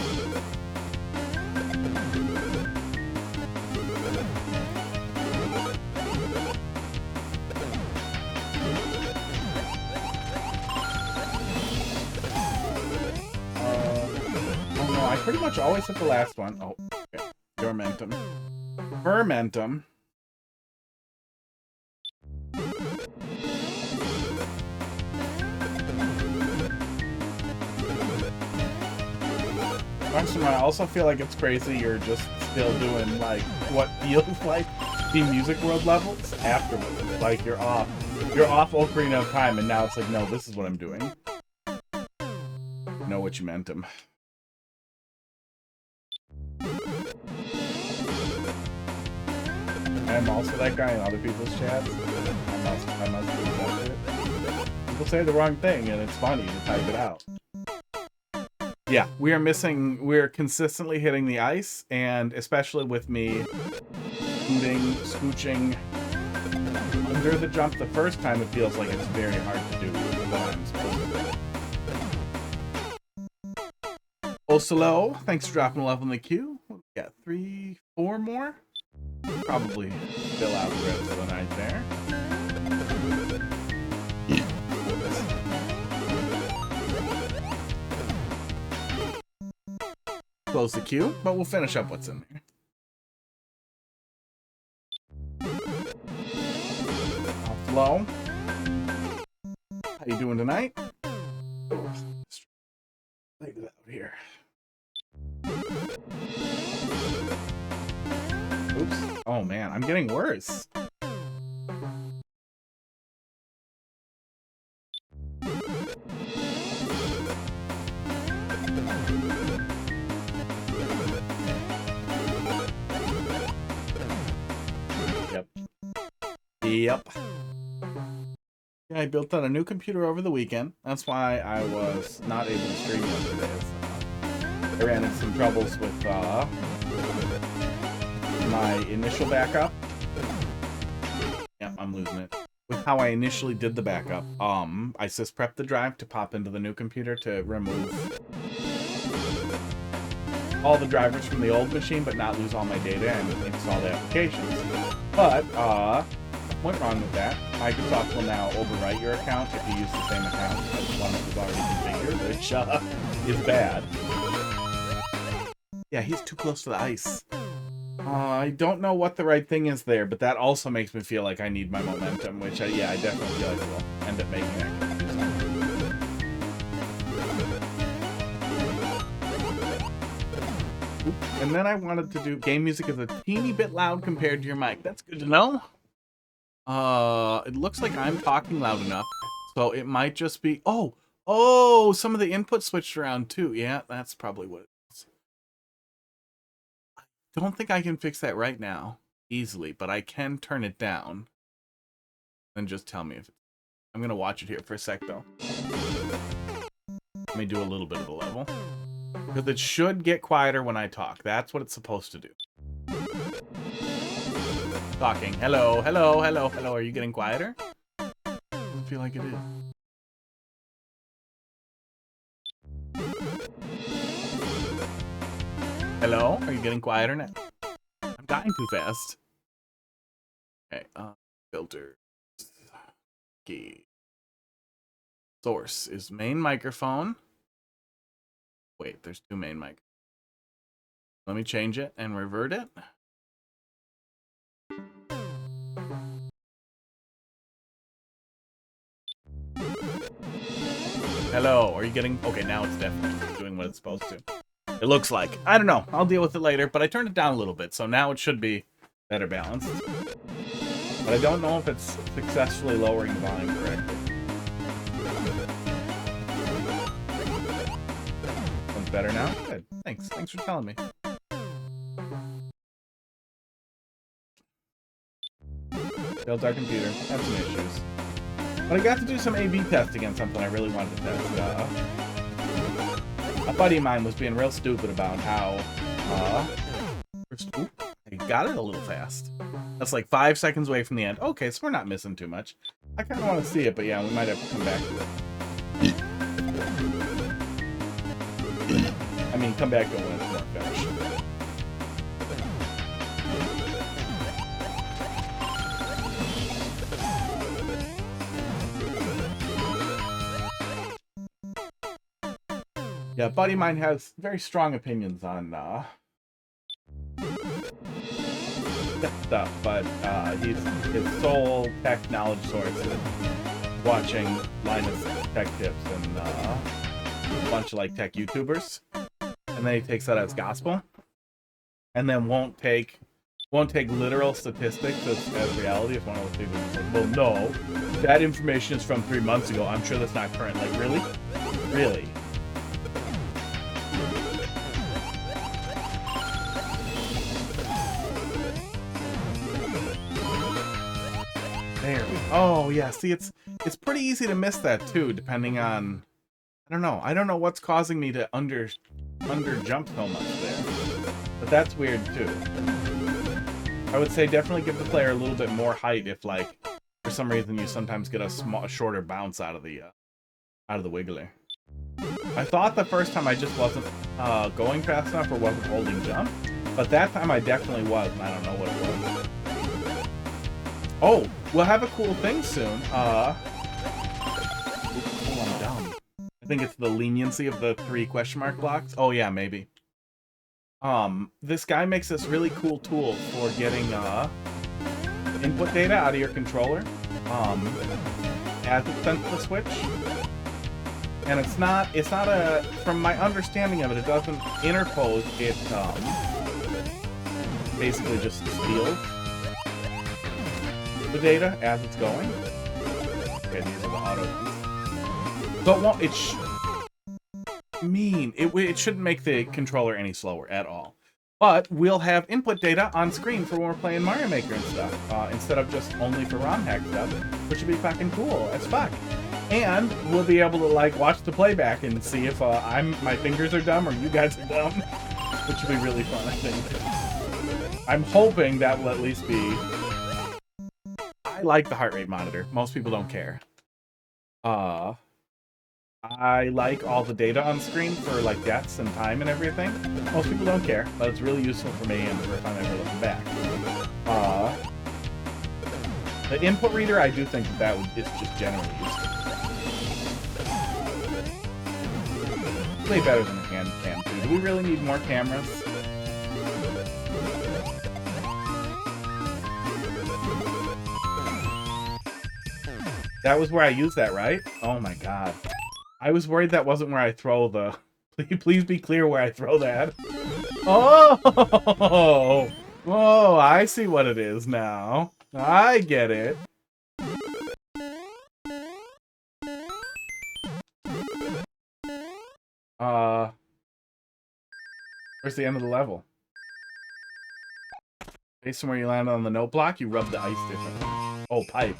Oh no, I pretty much always hit the last one. Oh, okay. Dormentum. Fermentum. I also feel like it's crazy you're just still doing like what feels like the Music World levels afterwards. Like you're off Ocarina of Time and now it's like, no, this is what I'm doing. Know what you meant him. I'm also that guy in other people's chats. I must accept it. People say the wrong thing and it's funny to type it out. Yeah, we're consistently hitting the ice, and especially with me scooching under the jump the first time, it feels like it's very hard to do what I'm supposed to do. Ocelou, thanks for dropping a level in the queue. We got 3, 4 more. Probably fill out the rest of the night there. Close the queue, but we'll finish up what's in there. Flo, how you doing tonight? Lay it out here. Oops. Oh man, I'm getting worse. Yep. Yeah, I built on a new computer over the weekend. That's why I was not able to stream yesterday. I ran into some troubles with my initial backup. Yep, I'm losing it. With how I initially did the backup, I sysprepped the drive to pop into the new computer to remove all the drivers from the old machine, but not lose all my data and install the applications. But, went wrong with that. Microsoft will now overwrite your account if you use the same account as the one that was already configured, which is bad. Yeah, he's too close to the ice. I don't know what the right thing is there, but that also makes me feel like I need my momentum, which, yeah, I definitely feel like will end up making it. And then I wanted to do game music is a teeny bit loud compared to your mic. That's good to know. It looks like I'm talking loud enough, so it might just be... Oh, some of the input switched around too. Yeah, that's probably what it is. I don't think I can fix that right now easily, but I can turn it down. And just tell me if it's... I'm going to watch it here for a sec, though. Let me do a little bit of the level. Because it should get quieter when I talk. That's what it's supposed to do. Talking. Hello, hello, hello, hello. Are you getting quieter? Doesn't feel like it is. Hello? Are you getting quieter now? I'm dying too fast. Okay, filter. Key. Source is main microphone. Wait, there's two main mic. Let me change it and revert it. Hello, are you getting... Okay, now it's definitely doing what it's supposed to. It looks like. I don't know. I'll deal with it later, but I turned it down a little bit, so now it should be better balanced. But I don't know if it's successfully lowering the volume correctly. Sounds better now? Good. Thanks. Thanks for telling me. Failed our computer. Had some issues. But I got to do some A/B testing against something I really wanted to test. A buddy of mine was being real stupid about how, I got it a little fast. That's like 5 seconds away from the end. Okay, so we're not missing too much. I kind of want to see it, but yeah, we might have to come back to it. I mean, come back to it when it's more finished. Yeah, a buddy of mine has very strong opinions on stuff, but his sole tech knowledge source is watching Linus Tech Tips and a bunch of like tech YouTubers, and then he takes that as gospel, and then won't take literal statistics as reality. If one of those people is like, well, no, that information is from 3 months ago. I'm sure that's not current. Like, really? Really? There we go. Oh yeah, see, it's pretty easy to miss that too, depending on... I don't know what's causing me to under jump so much there. But that's weird too. I would say definitely give the player a little bit more height if, like, for some reason you sometimes get a shorter bounce out of the wiggler. I thought the first time I just wasn't going fast enough or wasn't holding jump, but that time I definitely was, and I don't know what it was. Oh, we'll have a cool thing soon. Oh, I'm dumb. I think it's the leniency of the 3 question mark blocks. Oh yeah, maybe. This guy makes this really cool tool for getting input data out of your controller as it's sent to the Switch. And it's not a, from my understanding of it, it doesn't interpose, it basically just steals the data as it's going. Okay, these are the auto keys. So it won't, it shouldn't make the controller any slower at all. But we'll have input data on screen for when we're playing Mario Maker and stuff, instead of just only for ROM hack stuff, which would be fucking cool as fuck. And we'll be able to, like, watch the playback and see if my fingers are dumb or you guys are dumb, which would be really fun, I think. I'm hoping that will at least be... I like the heart rate monitor. Most people don't care. I like all the data on screen for, like, deaths and time and everything. Most people don't care, but it's really useful for me and if I'm ever looking back. The input reader, I do think that is just generally useful. Way better than a hand cam, too. Do we really need more cameras? That was where I used that, right? Oh my god. I was worried that wasn't where I throw the... Please be clear where I throw that. Oh! Oh, I see what it is now. I get it. Where's the end of the level? Based on where you land on the note block, you rub the ice differently. Oh, pipe.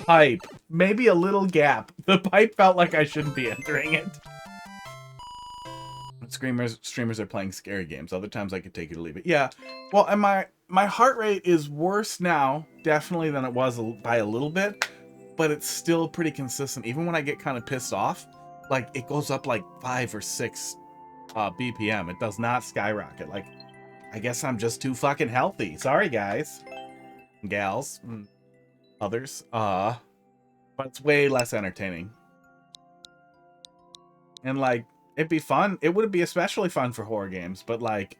Pipe. Maybe a little gap. The pipe felt like I shouldn't be entering it. Streamers are playing scary games. Other times I could take it or leave it. Yeah. Well, and my heart rate is worse now, definitely, than it was by a little bit. But it's still pretty consistent. Even when I get kind of pissed off, like, it goes up like 5 or 6 BPM. It does not skyrocket. Like, I guess I'm just too fucking healthy. Sorry, guys. Gals. Others. But it's way less entertaining. And, like, it'd be fun. It would be especially fun for horror games. But, like,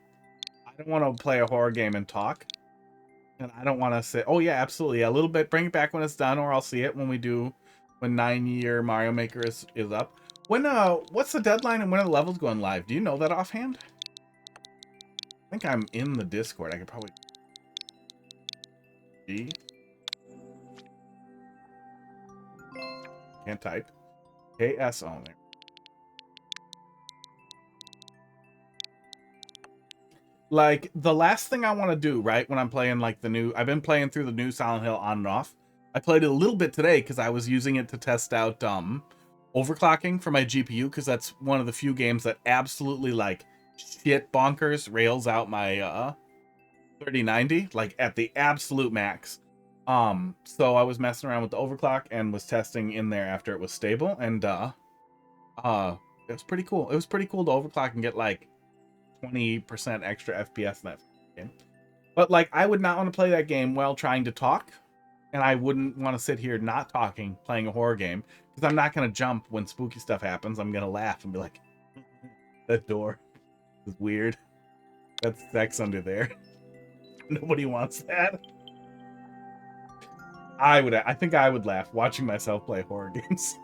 I don't want to play a horror game and talk. And I don't want to say, oh, yeah, absolutely. A little bit. Bring it back when it's done, or I'll see it when 9-year Mario Maker is up. What's the deadline and when are the levels going live? Do you know that offhand? I think I'm in the Discord. I could probably... G? Can't type. KS only. Like, the last thing I want to do, right, when I'm playing, like, I've been playing through the new Silent Hill on and off. I played it a little bit today because I was using it to test out, overclocking for my GPU, because that's one of the few games that absolutely, like, shit bonkers rails out my, 3090, like, at the absolute max. So I was messing around with the overclock and was testing in there after it was stable, and, it was pretty cool. It was pretty cool to overclock and get, like, 20% extra FPS in that game. But, like, I would not want to play that game while trying to talk, and I wouldn't want to sit here not talking, playing a horror game, because I'm not going to jump when spooky stuff happens. I'm going to laugh and be like, that door is weird. That's sex under there. Nobody wants that. I think I would laugh watching myself play horror games.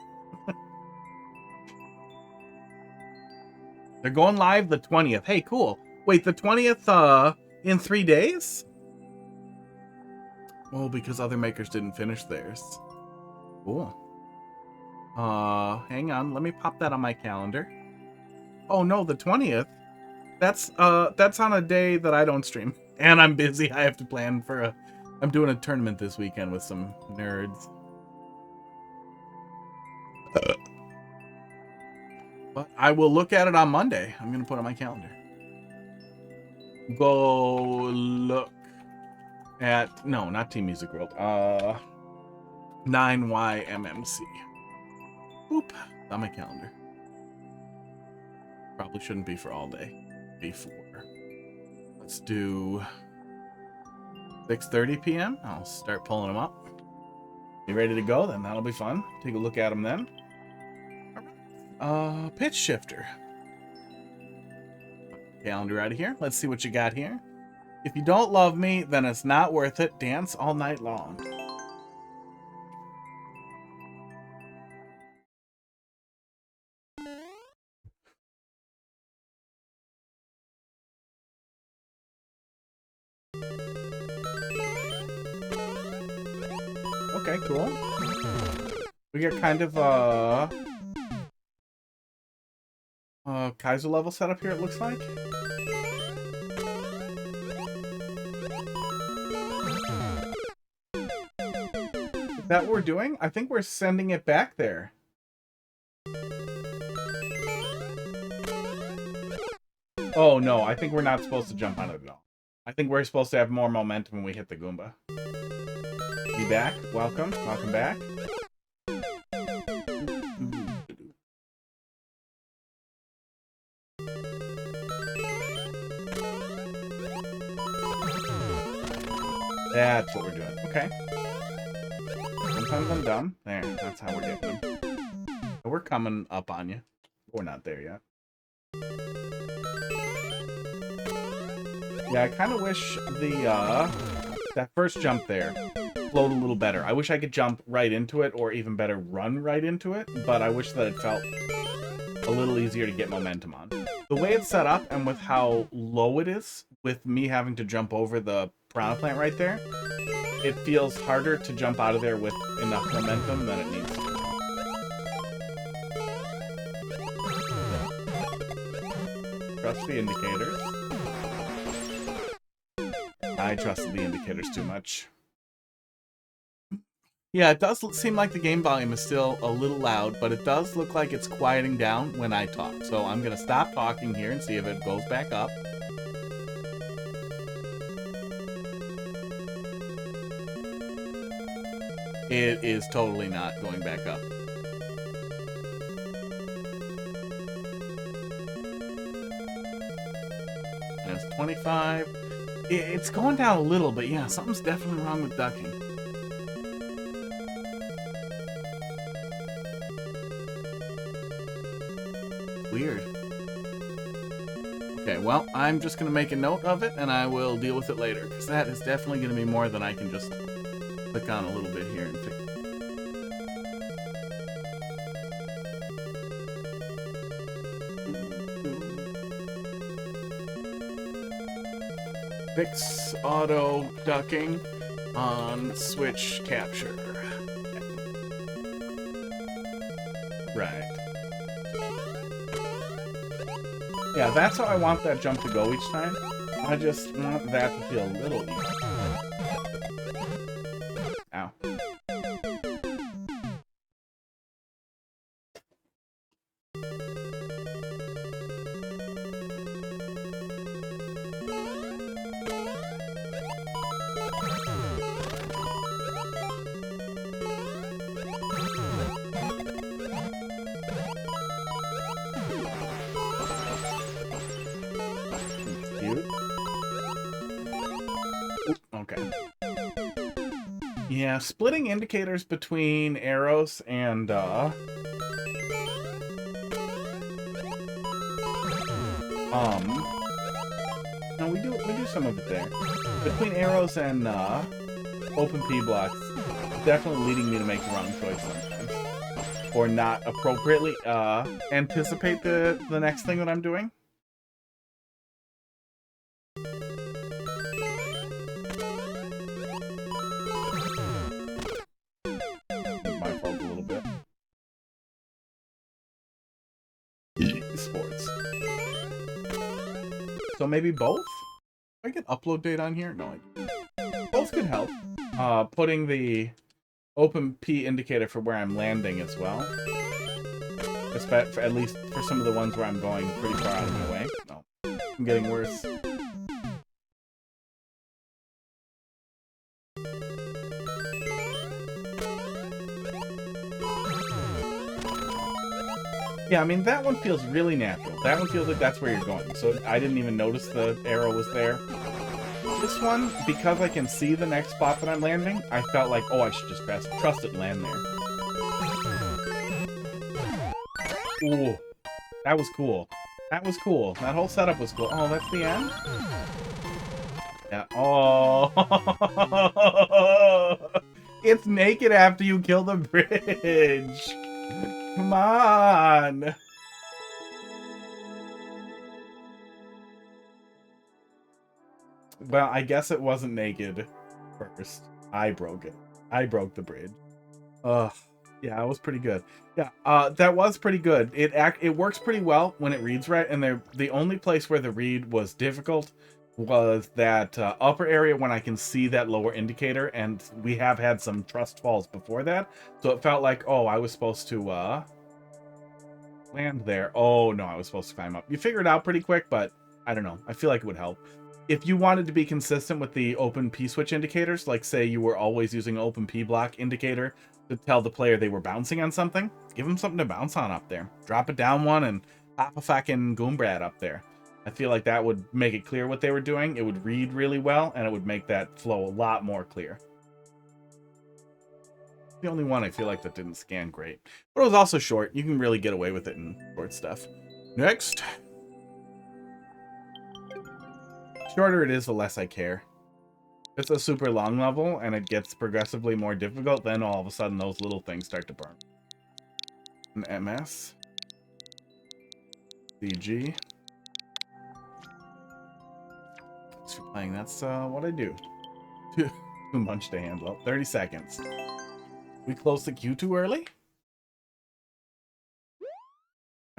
They're going live the 20th. Hey, cool. Wait, the 20th, in 3 days? Oh, because other makers didn't finish theirs. Cool. Hang on. Let me pop that on my calendar. Oh, no, the 20th? That's on a day that I don't stream. And I'm busy. I have to plan for I'm doing a tournament this weekend with some nerds. But I will look at it on Monday. I'm going to put it on my calendar. Go look at... No, not Team Music World. 9YMMC. Boop. It's on my calendar. Probably shouldn't be for all day. Before. Let's do 6:30 p.m. I'll start pulling them up. You ready to go? Then that'll be fun. Take a look at them then. Pitch shifter. Calendar out of here. Let's see what you got here. If you don't love me, then it's not worth it. Dance all night long. Okay, cool. We got kind of Kaiser level set up here, it looks like. Is that what we're doing? I think we're sending it back there. Oh no, I think we're not supposed to jump on it at all. I think we're supposed to have more momentum when we hit the Goomba. Be back. Welcome. Welcome back. That's what we're doing. Okay. Sometimes I'm dumb. There. That's how we're getting them. We're coming up on you. We're not there yet. Yeah, I kind of wish that first jump there flowed a little better. I wish I could jump right into it, or even better, run right into it, but I wish that it felt a little easier to get momentum on. The way it's set up, and with how low it is, with me having to jump over the piranha plant right there, it feels harder to jump out of there with enough momentum than it needs to. trust the indicators. I trusted the indicators too much. Yeah, it does seem like the game volume is still a little loud, but it does look like it's quieting down when I talk. So I'm going to stop talking here and see if it goes back up. It is totally not going back up. And it's 25. It's going down a little, but yeah, something's definitely wrong with ducking. Weird. Okay, well, I'm just going to make a note of it, and I will deal with it later, because that is definitely going to be more than I can just click on a little bit here and fix. Fix auto ducking on switch capture. Right. Yeah, that's how I want that jump to go each time. I just want that to feel a little easier. Ow. Yeah, splitting indicators between arrows and no, we do some of it there. Between arrows and open P blocks, definitely leading me to make the wrong choice sometimes, or not appropriately anticipate the next thing that I'm doing. Sports. So maybe both? I get upload date on here? No, both could help. Putting the open P indicator for where I'm landing as well. At least for some of the ones where I'm going pretty far out of my way. No, I'm getting worse. Yeah, I mean, that one feels really natural. That one feels like that's where you're going. So I didn't even notice the arrow was there. This one, because I can see the next spot that I'm landing, I felt like, oh, I should just trust it and land there. Ooh, that was cool. That was cool. That whole setup was cool. Oh, that's the end? Yeah. Oh. It's naked after you kill the bridge. Come on! Well, I guess it wasn't naked first. I broke it. I broke the bridge. Ugh. Yeah, it was pretty good. Yeah, that was pretty good. It works pretty well when it reads right, and the only place where the read was difficult was that upper area when I can see that lower indicator, and we have had some trust falls before that, so it felt like, oh, I was supposed to land there. Oh no, I was supposed to climb up. You figure it out pretty quick, but I don't know. I feel like it would help. If you wanted to be consistent with the open P switch indicators, like say you were always using an open P block indicator to tell the player they were bouncing on something, give them something to bounce on up there. Drop it down one and pop a fucking Goombrat up there. I feel like that would make it clear what they were doing. It would read really well, and it would make that flow a lot more clear. The only one I feel like that didn't scan great. But it was also short. You can really get away with it in short stuff. Next. Shorter it is, the less I care. If it's a super long level and it gets progressively more difficult, then all of a sudden those little things start to burn. An MS. CG. Thanks for playing. That's what I do. Too much to handle. 30 seconds. We closed the queue too early?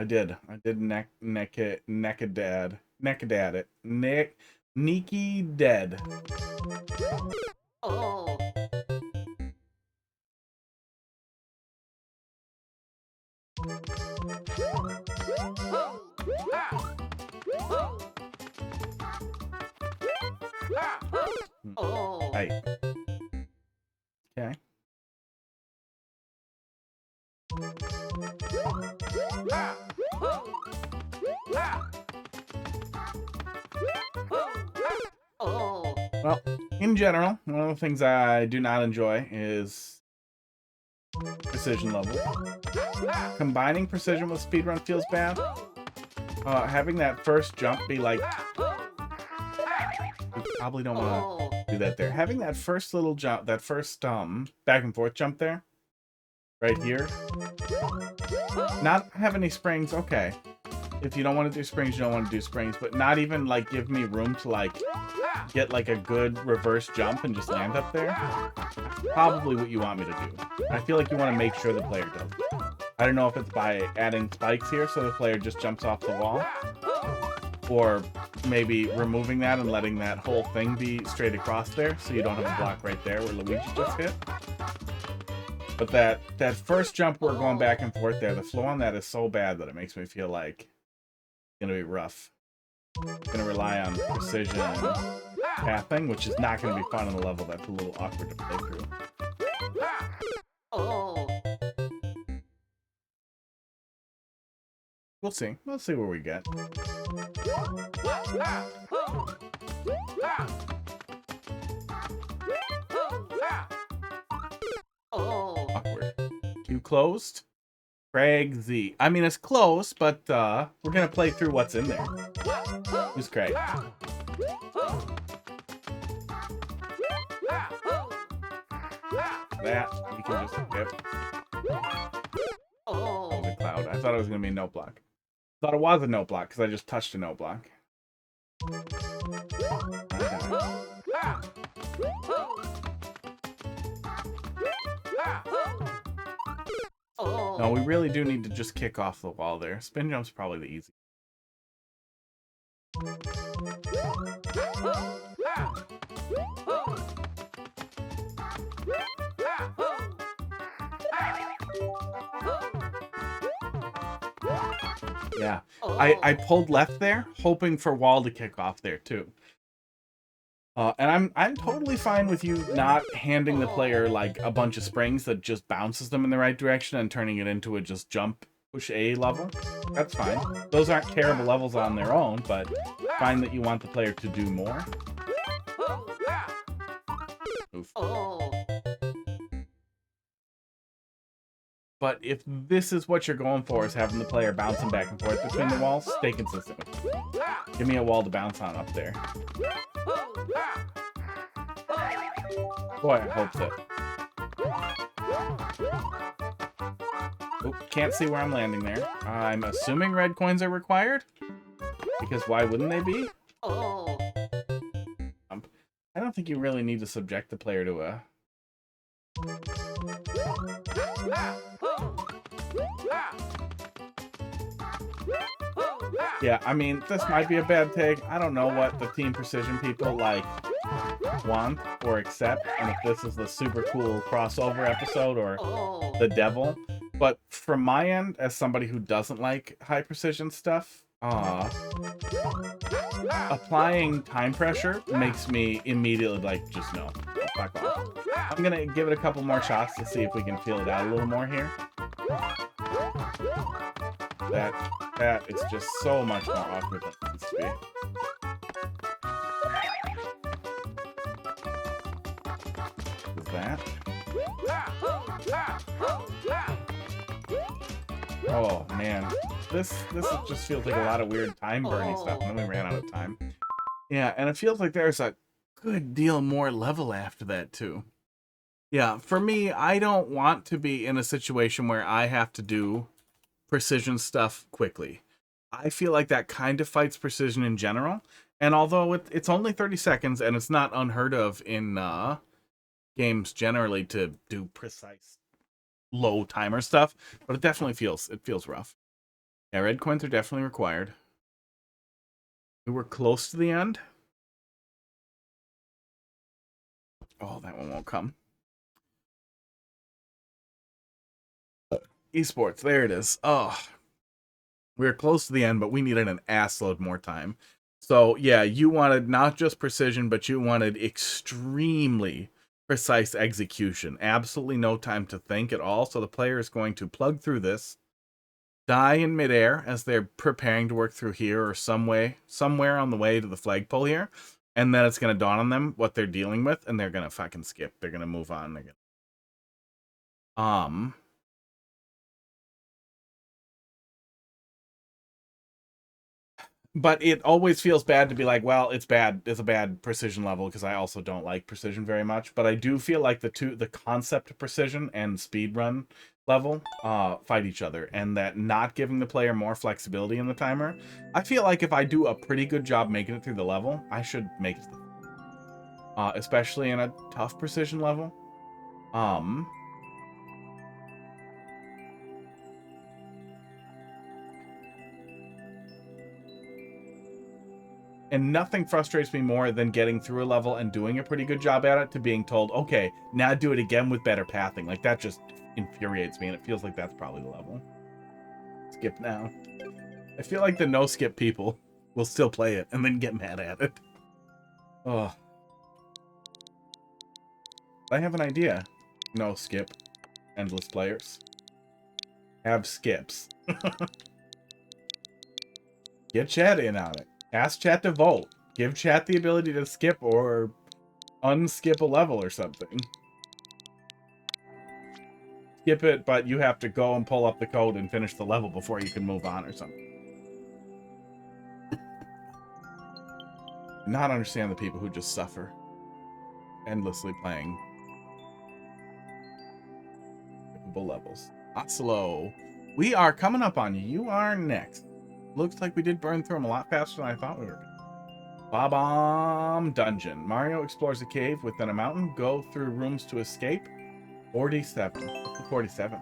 I did neck it Necky dead. Oh. Right. Okay. Well, in general, one of the things I do not enjoy is precision level. Combining precision with speedrun feels bad. Having that first jump be like... We probably don't want to do that there. Having that first little jump, that first back and forth jump there, right here. Not have any springs, okay. If you don't want to do springs, you don't want to do springs, but not even like give me room to like get like a good reverse jump and just land up there. Probably what you want me to do. I feel like you want to make sure the player does it. I don't know if it's by adding spikes here so the player just jumps off the wall, or maybe removing that and letting that whole thing be straight across there so you don't have a block right there where Luigi just hit. But that first jump we're going back and forth there, the flow on that is so bad that it makes me feel like it's going to be rough. It's going to rely on precision pathing, which is not going to be fun on a level that's a little awkward to play through. We'll see. We'll see where we get. Awkward. Too closed? Craig Z. I mean, it's close, but we're going to play through what's in there. Who's Craig? That we can just skip. That was a cloud. I thought it was going to be a no block. I thought it was a no block because I just touched a no block. No, we really do need to just kick off the wall there. Spin jump's probably the easy. Yeah, I pulled left there, hoping for wall to kick off there too. And I'm totally fine with you not handing the player like a bunch of springs that just bounces them in the right direction and turning it into a just jump push A level. That's fine. Those aren't terrible levels on their own, but fine that you want the player to do more. Oof. But if this is what you're going for, is having the player bouncing back and forth between the walls, stay consistent with it. Give me a wall to bounce on up there. Boy, I hope so. Oop, can't see where I'm landing there. I'm assuming red coins are required? Because why wouldn't they be? I don't think you really need to subject the player to a... Yeah, I mean, this might be a bad take. I don't know what the Team Precision people, like, want or accept, and if this is the super cool crossover episode or the devil. But from my end, as somebody who doesn't like high precision stuff, applying time pressure makes me immediately like, just no, fuck off. I'm gonna give it a couple more shots to see if we can feel it out a little more here. That is just so much more awkward than it needs to be. Is that? Oh man, this just feels like a lot of weird time burning stuff, and then we ran out of time. Yeah, and it feels like there's a good deal more level after that too. Yeah, for me, I don't want to be in a situation where I have to do precision stuff quickly. I feel like that kind of fights precision in general, and although it's only 30 seconds and it's not unheard of in games generally to do precise low timer stuff, but it definitely feels rough. Yeah, red coins are definitely required. We were close to the end. Oh, that one won't come. Esports, there it is. Oh, we were close to the end, but we needed an assload more time. So, yeah, you wanted not just precision, but you wanted extremely precise execution. Absolutely no time to think at all. So the player is going to plug through this, die in midair as they're preparing to work through here or somewhere on the way to the flagpole here. And then it's going to dawn on them what they're dealing with, and they're going to fucking skip. They're going to move on. They're gonna... But it always feels bad to be like, well, it's bad. It's a bad precision level because I also don't like precision very much. But I do feel like the concept of precision and speedrun level fight each other, and that not giving the player more flexibility in the timer. I feel like if I do a pretty good job making it through the level, I should make it, especially in a tough precision level. And nothing frustrates me more than getting through a level and doing a pretty good job at it to being told, okay, now do it again with better pathing. Like, that just infuriates me, and it feels like that's probably the level. Skip now. I feel like the no-skip people will still play it and then get mad at it. Oh. I have an idea. No skip. Endless players. Have skips. Get chat in on it. Ask chat to vote. Give chat the ability to skip or unskip a level or something. Skip it, but you have to go and pull up the code and finish the level before you can move on or something. Not understand the people who just suffer. Endlessly playing skippable levels. Ocelou. We are coming up on you. You are next. Looks like we did burn through them a lot faster than I thought we were. Bob-omb Dungeon. Mario explores a cave within a mountain. Go through rooms to escape. 47. 47.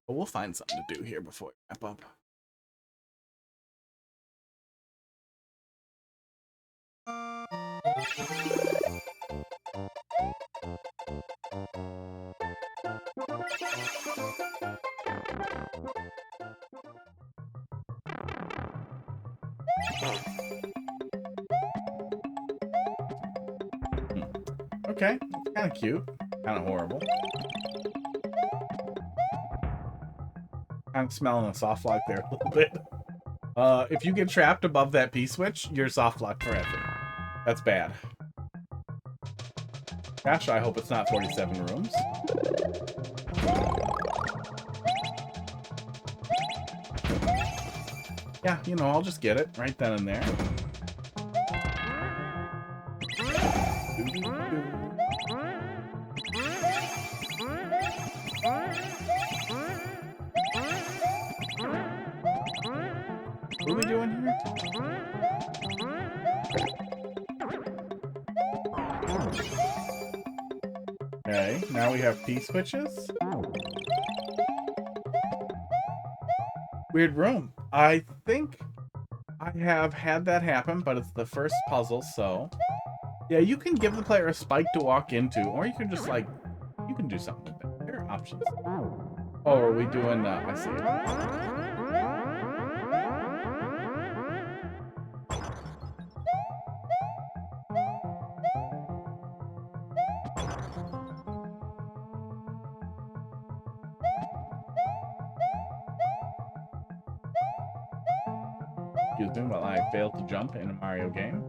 But we'll find something to do here before we wrap up. Okay, that's kind of cute. Kind of horrible. Kind of smelling a soft lock there a little bit. If you get trapped above that P-switch, you're soft locked forever. That's bad. Gosh, I hope it's not 47 rooms. Yeah, you know, I'll just get it right then and there. What are we doing here? Okay, now we have P-switches. Weird room. I think I have had that happen, but it's the first puzzle, so... Yeah, you can give the player a spike to walk into, or you can just, like... You can do something with that. There are options. Oh, are we doing... I see it. Excuse me while I fail to jump in a Mario game.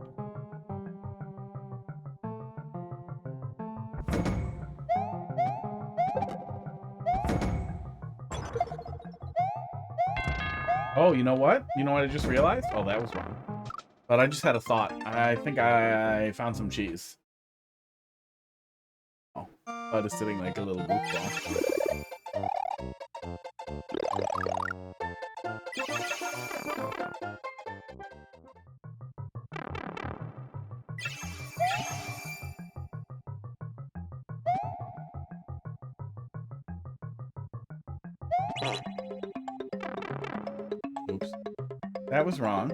Oh, you know what? You know what I just realized? Oh, that was wrong. But I just had a thought. I think I found some cheese. Oh, Bud is sitting like a little goofball. That was wrong.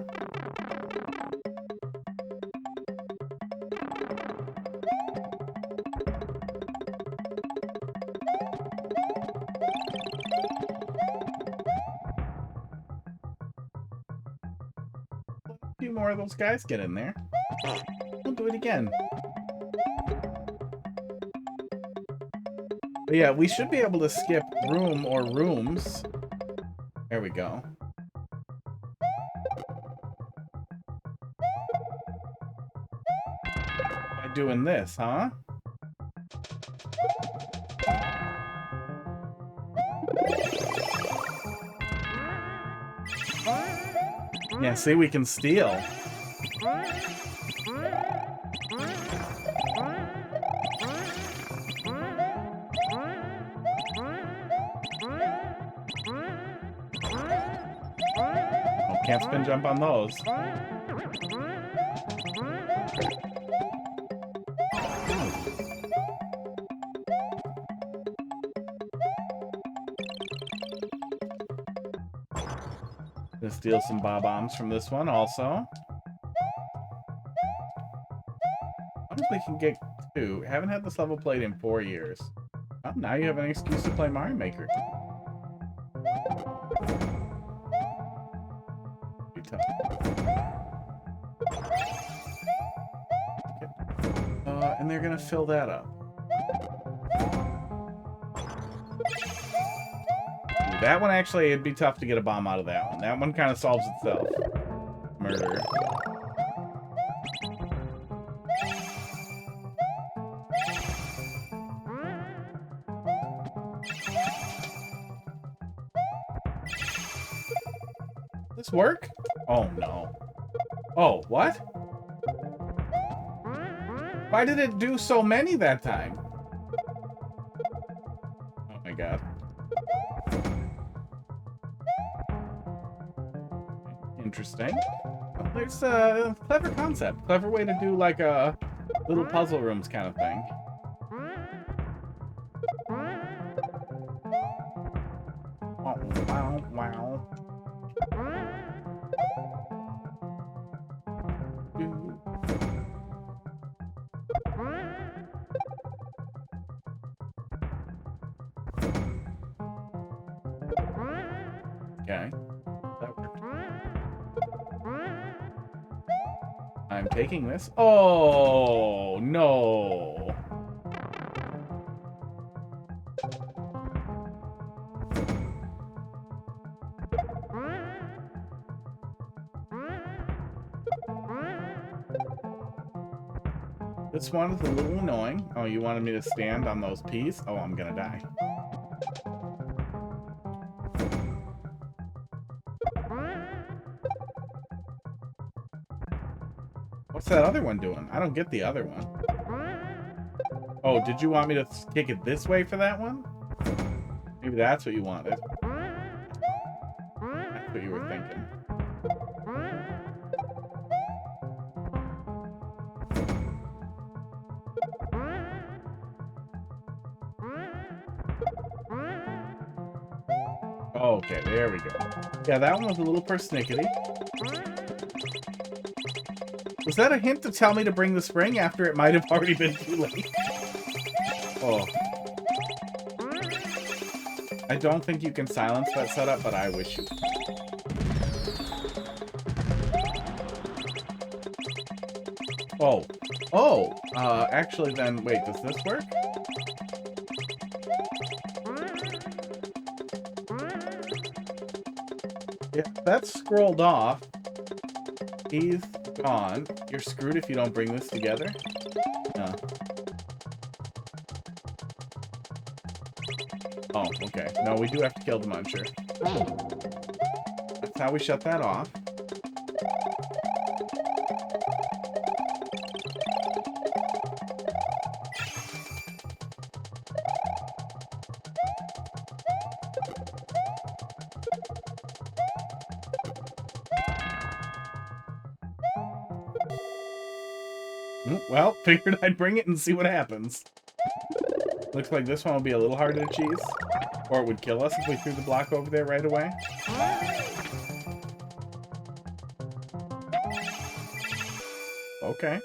A few more of those guys get in there. We'll do it again. But yeah, we should be able to skip room or rooms. There we go. By doing this, huh? Yeah, see, we can steal. Can't spin jump on those. Gonna steal some bob-ombs from this one also. I think we can get 2. Haven't had this level played in 4 years. Well, now you have an excuse to play Mario Maker. And they're gonna fill that up. That one actually, it'd be tough to get a bomb out of that one. That one kind of solves itself. Murder. This work? Oh no. Oh, what? Why did it do so many that time? Oh my god. Interesting. Well, there's a clever concept. Clever way to do like a little puzzle rooms kind of thing. Oh, wow, wow. Okay. That worked. I'm taking this. Oh, no. This one is a little annoying. Oh, you wanted me to stand on those peas? Oh, I'm gonna die. What's that other one doing? I don't get the other one. Oh, did you want me to kick it this way for that one? Maybe that's what you wanted. That's what you were thinking. Okay, there we go. Yeah, that one was a little persnickety. Was that a hint to tell me to bring the spring after it might have already been too late? Oh. I don't think you can silence that setup, but I wish you could. Oh. Oh! Actually then, wait, does this work? Yeah, that's scrolled off. He's gone. You're screwed if you don't bring this together. No. Oh, okay. No, we do have to kill the Muncher. That's how we shut that off. Well, figured I'd bring it and see what happens. Looks like this one will be a little harder to cheese. Or it would kill us if we threw the block over there right away. Okay.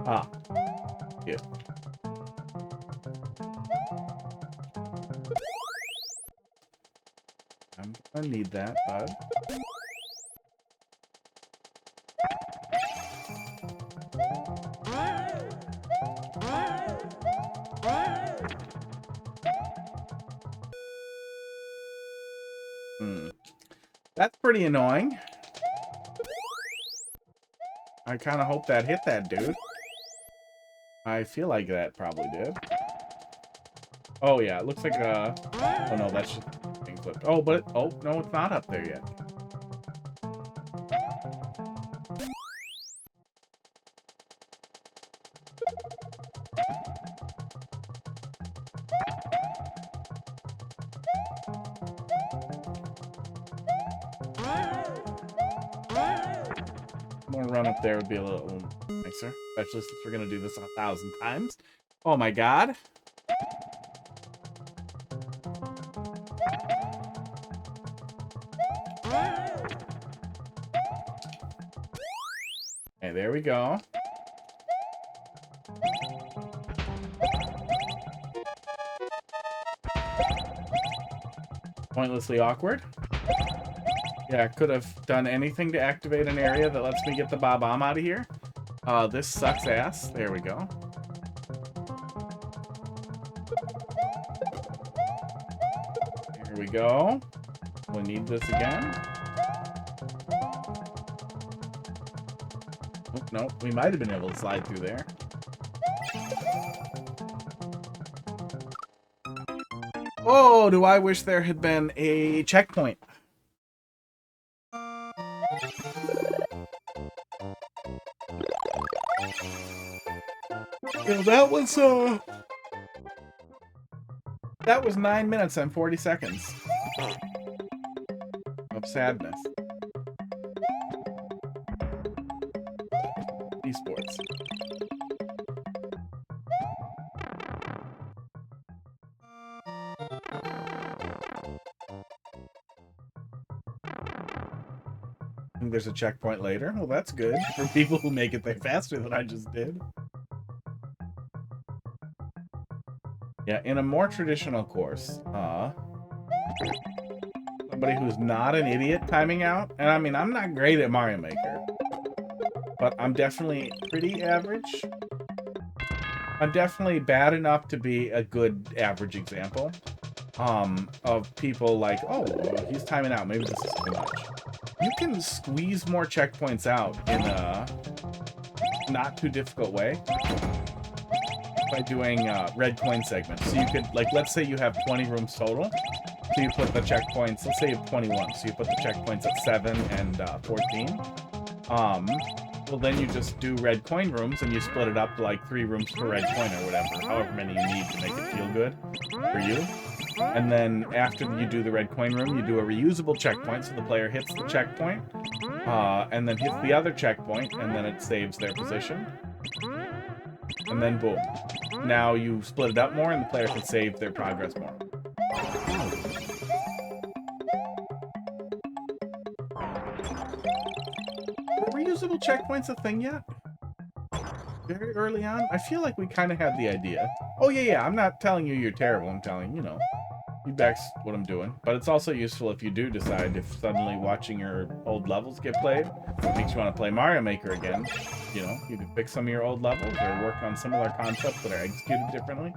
Ah. Yeah. I'm gonna need that, bud. That's pretty annoying. I kind of hope that hit that dude. I feel like that probably did. Oh yeah, it looks like oh no, that's just being flipped. Oh, but oh no, it's not up there yet. More run up there would be a little nicer, especially since we're gonna do this 1,000 times. Oh my god. Okay, there we go. Pointlessly awkward. Yeah, I could have done anything to activate an area that lets me get the Bob-omb out of here. This sucks ass. There we go. Here we go. We'll need this again. Oh, no, we might have been able to slide through there. Oh, do I wish there had been a checkpoint. Yeah, that was 9 minutes and 40 seconds of sadness. Esports. I think there's a checkpoint later. Well, that's good for people who make it there faster than I just did. Yeah, in a more traditional course, somebody who's not an idiot timing out, and I mean, I'm not great at Mario Maker, but I'm definitely pretty average. I'm definitely bad enough to be a good average example of people like, oh, he's timing out, maybe this is too much. You can squeeze more checkpoints out in a not too difficult way by doing red coin segments. So you could, like, let's say you have 20 rooms total. So you put the checkpoints, let's say you have 21. So you put the checkpoints at 7 and 14. Well, then you just do red coin rooms and you split it up to like 3 rooms per red coin or whatever, however many you need to make it feel good for you. And then after you do the red coin room, you do a reusable checkpoint, so the player hits the checkpoint, and then hits the other checkpoint, and then it saves their position. And then boom. Now you split it up more and the player can save their progress more. Were reusable checkpoints a thing yet? Very early on? I feel like we kind of had the idea. Oh yeah, I'm not telling you you're terrible. I'm telling you, feedback's what I'm doing. But it's also useful if you do decide, if suddenly watching your old levels get played makes you want to play Mario Maker again. You can fix some of your old levels or work on similar concepts that are executed differently.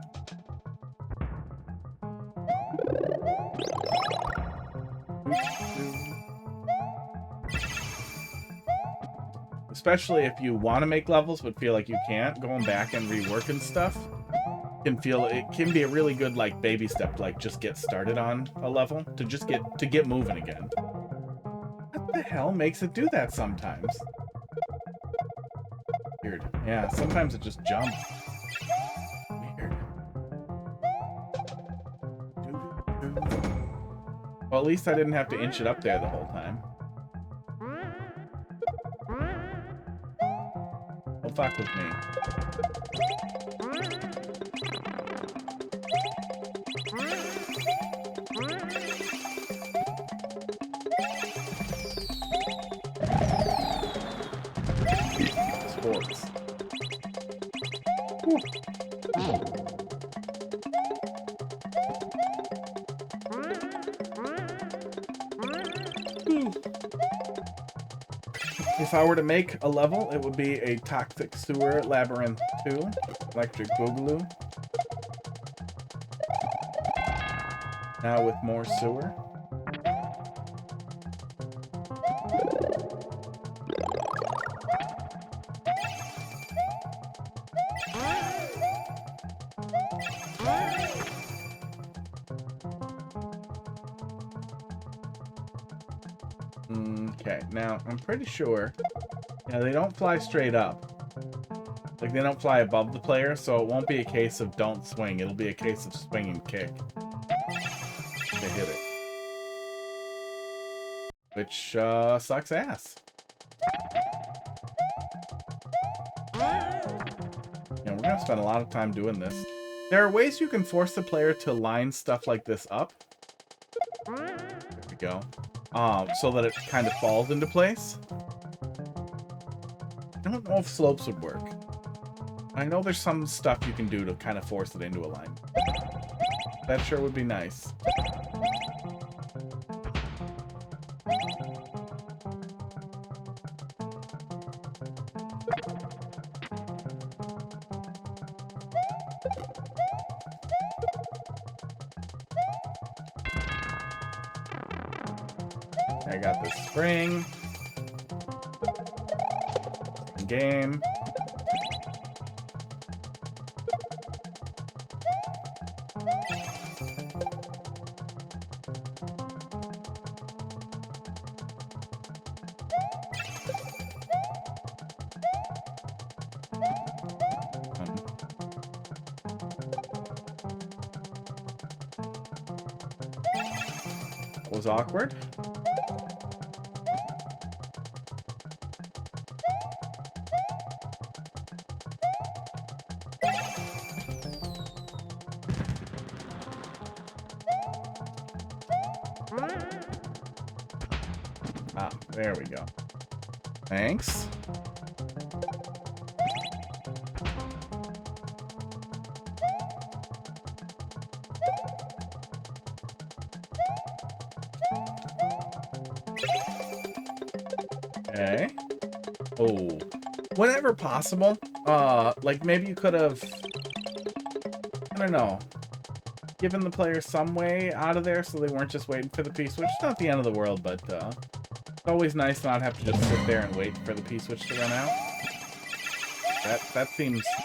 Especially if you want to make levels but feel like you can't, going back and reworking stuff can be a really good like baby step to like just get started on a level, to just get moving again. What the hell makes it do that sometimes? Weird. Yeah, sometimes it just jumps. Weird. Well, at least I didn't have to inch it up there the whole time. Don't fuck with me. If I were to make a level, it would be a Toxic Sewer Labyrinth 2, Electric Boogaloo. Now with more sewer. Okay, now I'm pretty sure, yeah, they don't fly straight up. Like, they don't fly above the player, so it won't be a case of don't swing. It'll be a case of swing and kick to hit it. Which, sucks ass. Yeah, we're gonna spend a lot of time doing this. There are ways you can force the player to line stuff like this up. There we go. So that it kind of falls into place. I don't know if slopes would work. I know there's some stuff you can do to kind of force it into a line. That sure would be nice. I got the spring. Game. That was awkward. Ah, there we go. Thanks. Okay. Oh. Whenever possible, like maybe you could have, I don't know, given the player some way out of there so they weren't just waiting for the P switch. It's not the end of the world, but it's always nice not have to just sit there and wait for the P switch to run out.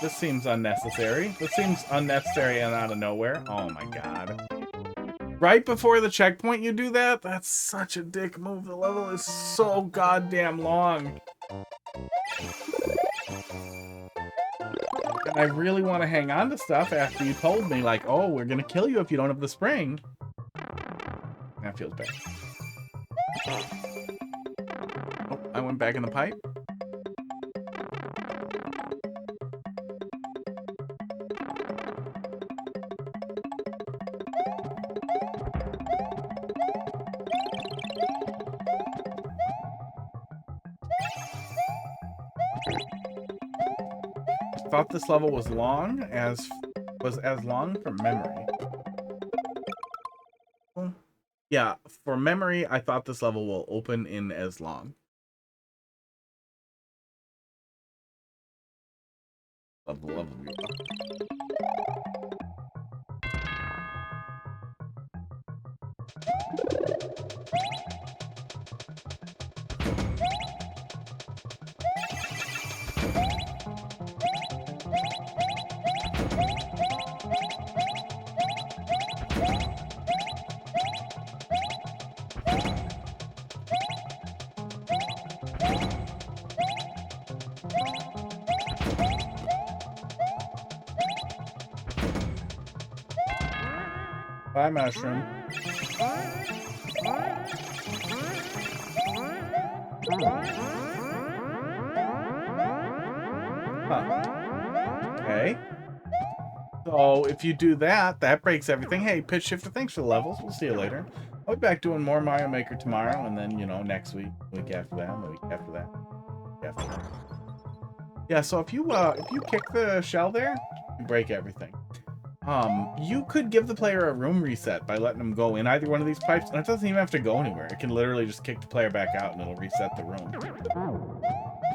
This seems unnecessary. This seems unnecessary and out of nowhere. Oh my god. Right before the checkpoint you do that? That's such a dick move. The level is so goddamn long. And I really want to hang on to stuff after you told me, like, oh, we're gonna kill you if you don't have the spring. That feels bad. Oh, I went back in the pipe. I thought this level was long as long from memory. Yeah, for memory, I thought this level will open in as long. Level. Bye, mushroom. Huh. Okay. So if you do that, that breaks everything. Hey, Pitch Shifter, thanks for the levels. We'll see you later. I'll be back doing more Mario Maker tomorrow, and then, you know, next week, the week after that, and the week after that, the week after that. Yeah, so if you kick the shell there, you break everything. You could give the player a room reset by letting them go in either one of these pipes, and it doesn't even have to go anywhere. It can literally just kick the player back out and it'll reset the room.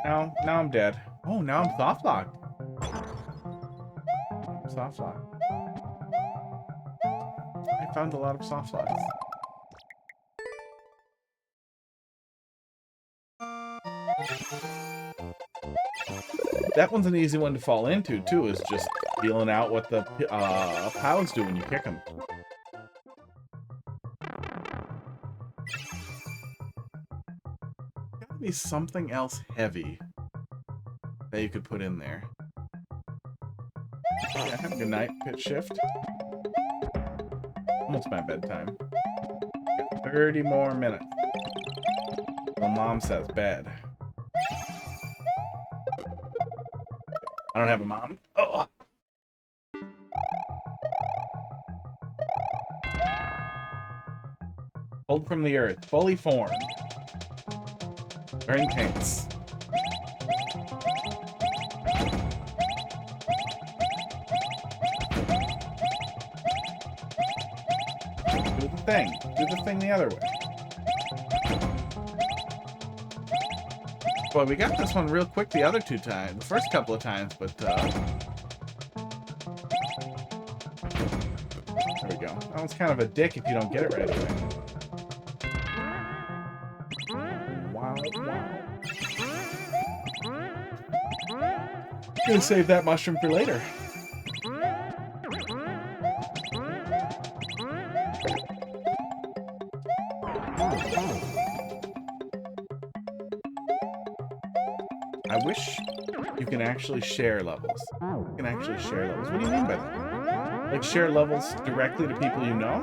Now I'm dead. Oh, now I'm soft locked. Soft lock. I found a lot of soft locks. That one's an easy one to fall into, too, is just feeling out what the POWs do when you kick them. Gotta be something else heavy that you could put in there. Yeah, have a good night, pitch shift. Almost my bedtime. Got 30 more minutes. Well, Mom says bed. I don't have a mom. Oh. Pulled from the earth, fully formed. Very intense. Do the thing. Do the thing the other way. Boy, we got this one real quick the other two times. The first couple of times, but there we go. That one's kind of a dick if you don't get it right away. Wow, wow. Gonna save that mushroom for later. I wish you can actually share levels. You can actually share levels. What do you mean by that? Like share levels directly to people you know?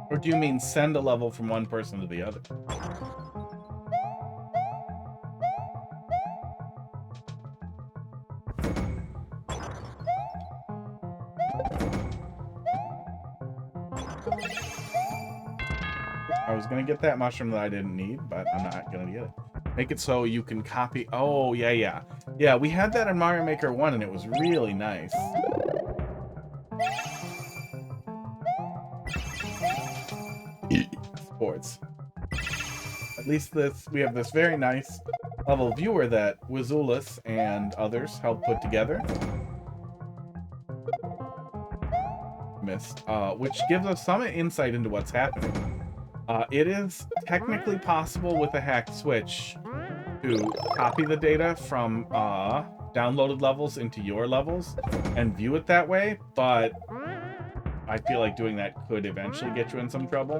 Or do you mean send a level from one person to the other? I was gonna get that mushroom that I didn't need, but I'm not gonna get it. Make it so you can copy. Oh, yeah. Yeah, we had that in Mario Maker 1 and it was really nice. Sports. At least we have this very nice level viewer that Ocelou and others helped put together. Missed. Which gives us some insight into what's happening. It is technically possible with a hacked switch to copy the data from downloaded levels into your levels and view it that way, but I feel like doing that could eventually get you in some trouble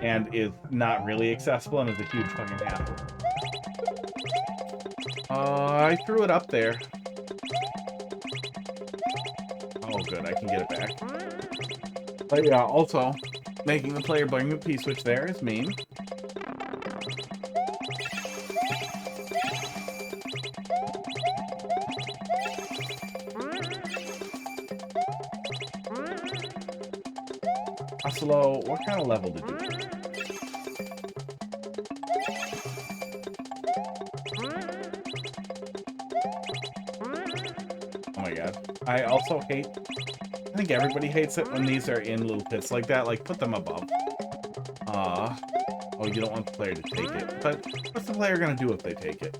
and is not really accessible and is a huge fucking hassle. I threw it up there. Oh good, I can get it back. But yeah, also, making the player bring the P-switch there is mean. Ocelou, what kind of level did you do? Oh my god. I also hate... I think everybody hates it when these are in little pits like that. Like, put them above. Oh, you don't want the player to take it. But what's the player gonna do if they take it?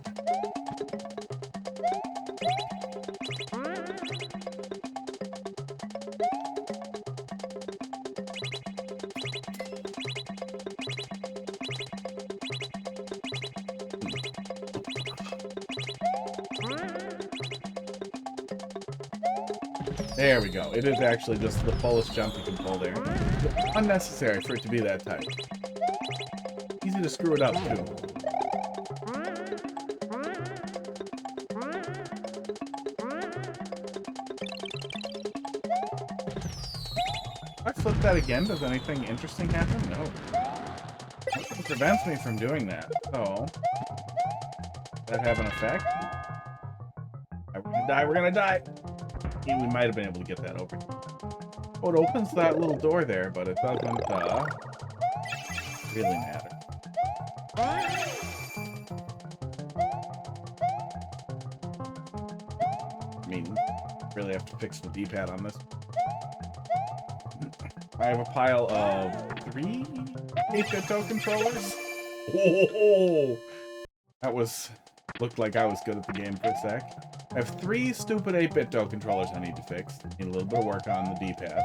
There we go. It is actually just the fullest jump you can pull there. Unnecessary for it to be that tight. Easy to screw it up, too. If I flip that again, does anything interesting happen? No. It prevents me from doing that. So, does that have an effect? We're gonna die, we're gonna die! We might have been able to get that open. Oh, it opens that little door there, but it doesn't really matter. really have to fix the D-pad on this. I have a pile of 3 8-bit toe controllers. Oh, that looked like I was good at the game for a sec. I have 3 stupid 8-bit toe controllers I need to fix. Need a little bit of work on the D-pad.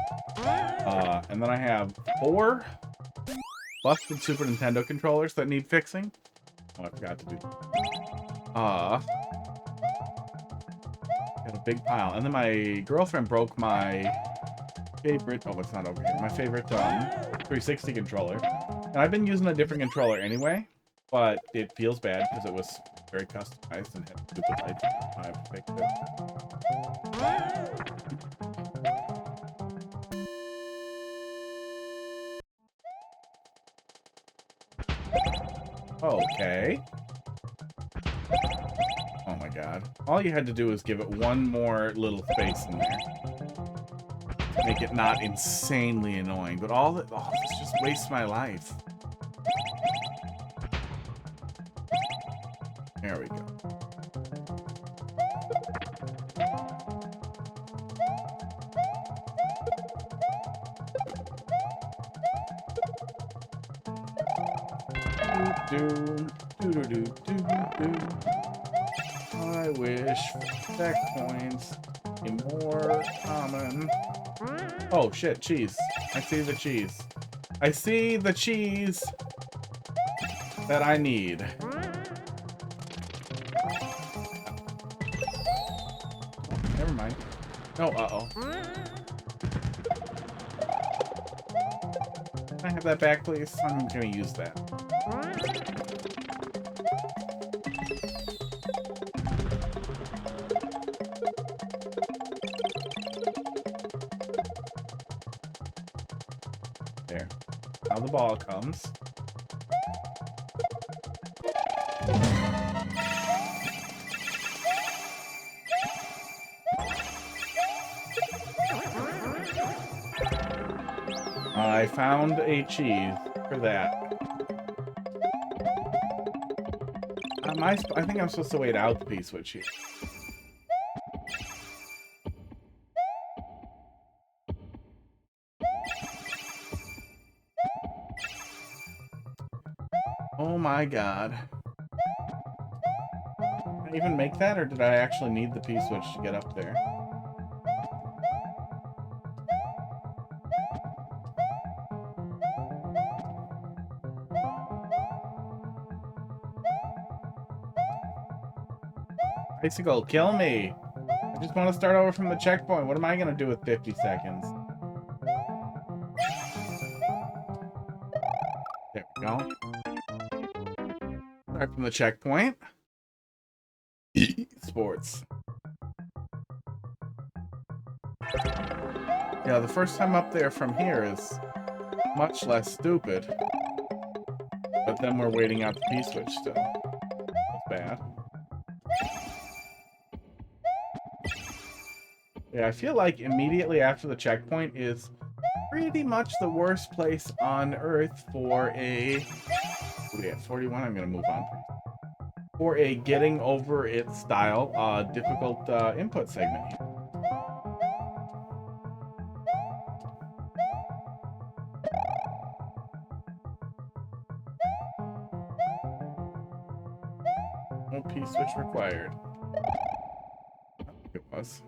And then I have 4 busted Super Nintendo controllers that need fixing. Oh, I forgot to do that. Got a big pile. And then my girlfriend broke my favorite... Oh, it's not over here. My favorite 360 controller. And I've been using a different controller anyway, but it feels bad because it was very customized and had stupid lights. I have to fix it. Okay. Oh my god. All you had to do is give it one more little space in there. Make it not insanely annoying, but all this just wastes my life. There we go. I wish spec points be more common. Oh shit, cheese. I see the cheese. I see the cheese that I need. Never mind. No, uh-oh. Can I have that back, please? I'm gonna use that. There. Now the ball comes. I found a cheese for that. I think I'm supposed to wait out the piece with cheese. Oh my god. Did I even make that, or did I actually need the P-switch to get up there? Bicycle, kill me! I just want to start over from the checkpoint. What am I going to do with 50 seconds? There we go. Start from the checkpoint. Sports. Yeah, the first time up there from here is much less stupid. But then we're waiting out the P-switch still. That's bad. Yeah, I feel like immediately after the checkpoint is pretty much the worst place on Earth for a... What do we have? 41? I'm going to move on. For a getting over it style, difficult input segment here. No P-switch required. It was.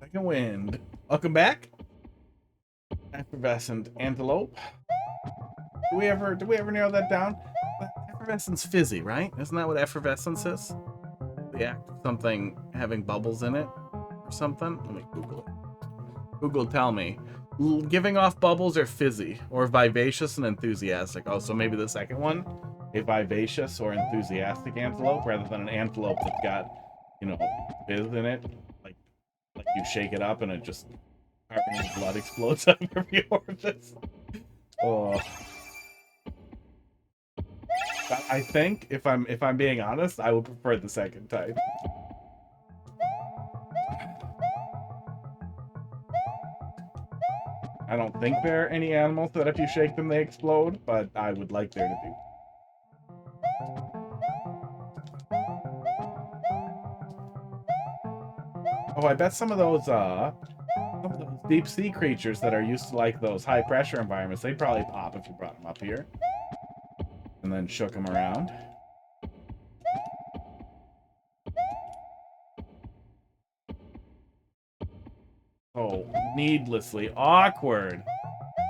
Second wind. Welcome back. Effervescent antelope. Do we ever narrow that down? Effervescence fizzy, right? Isn't that what effervescence is? The act of something having bubbles in it or something? Let me Google it. Google, tell me. Giving off bubbles or fizzy? Or vivacious and enthusiastic? Oh, so maybe the second one? A vivacious or enthusiastic antelope rather than an antelope that's got, you know, fizz in it. Like you shake it up and it just blood explodes out of every orifice. Oh. But I think if I'm being honest, I would prefer the second type. I don't think there are any animals that if you shake them they explode, but I would like there to be. Oh, I bet some of those deep sea creatures that are used to like those high pressure environments, they'd probably pop if you brought them up here. And then shook them around. Oh, needlessly awkward.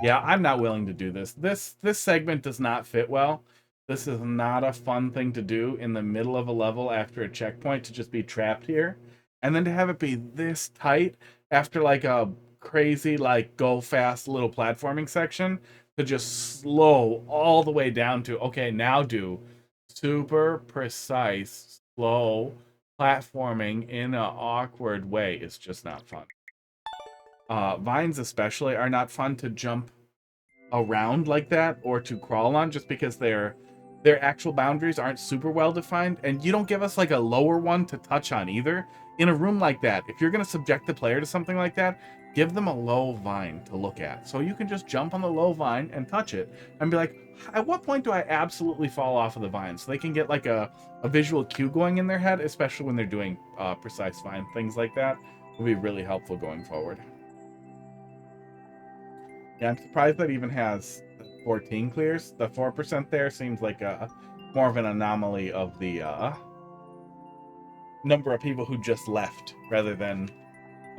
Yeah, I'm not willing to do this. This segment does not fit well. This is not a fun thing to do in the middle of a level after a checkpoint, to just be trapped here. And then to have it be this tight after like a crazy, like, go fast little platforming section, to just slow all the way down to, okay, now do super precise, slow platforming in an awkward way. It's just not fun. Vines especially are not fun to jump around like that or to crawl on, just because their actual boundaries aren't super well defined, and you don't give us like a lower one to touch on either. In a room like that, if you're going to subject the player to something like that, give them a low vine to look at, so you can just jump on the low vine and touch it and be like, at what point do I absolutely fall off of the vine? So they can get like a visual cue going in their head, especially when they're doing precise vine things like that. Will be really helpful going forward. Yeah, I'm surprised that even has 14 clears. The 4% there seems like more of an anomaly of the number of people who just left, rather than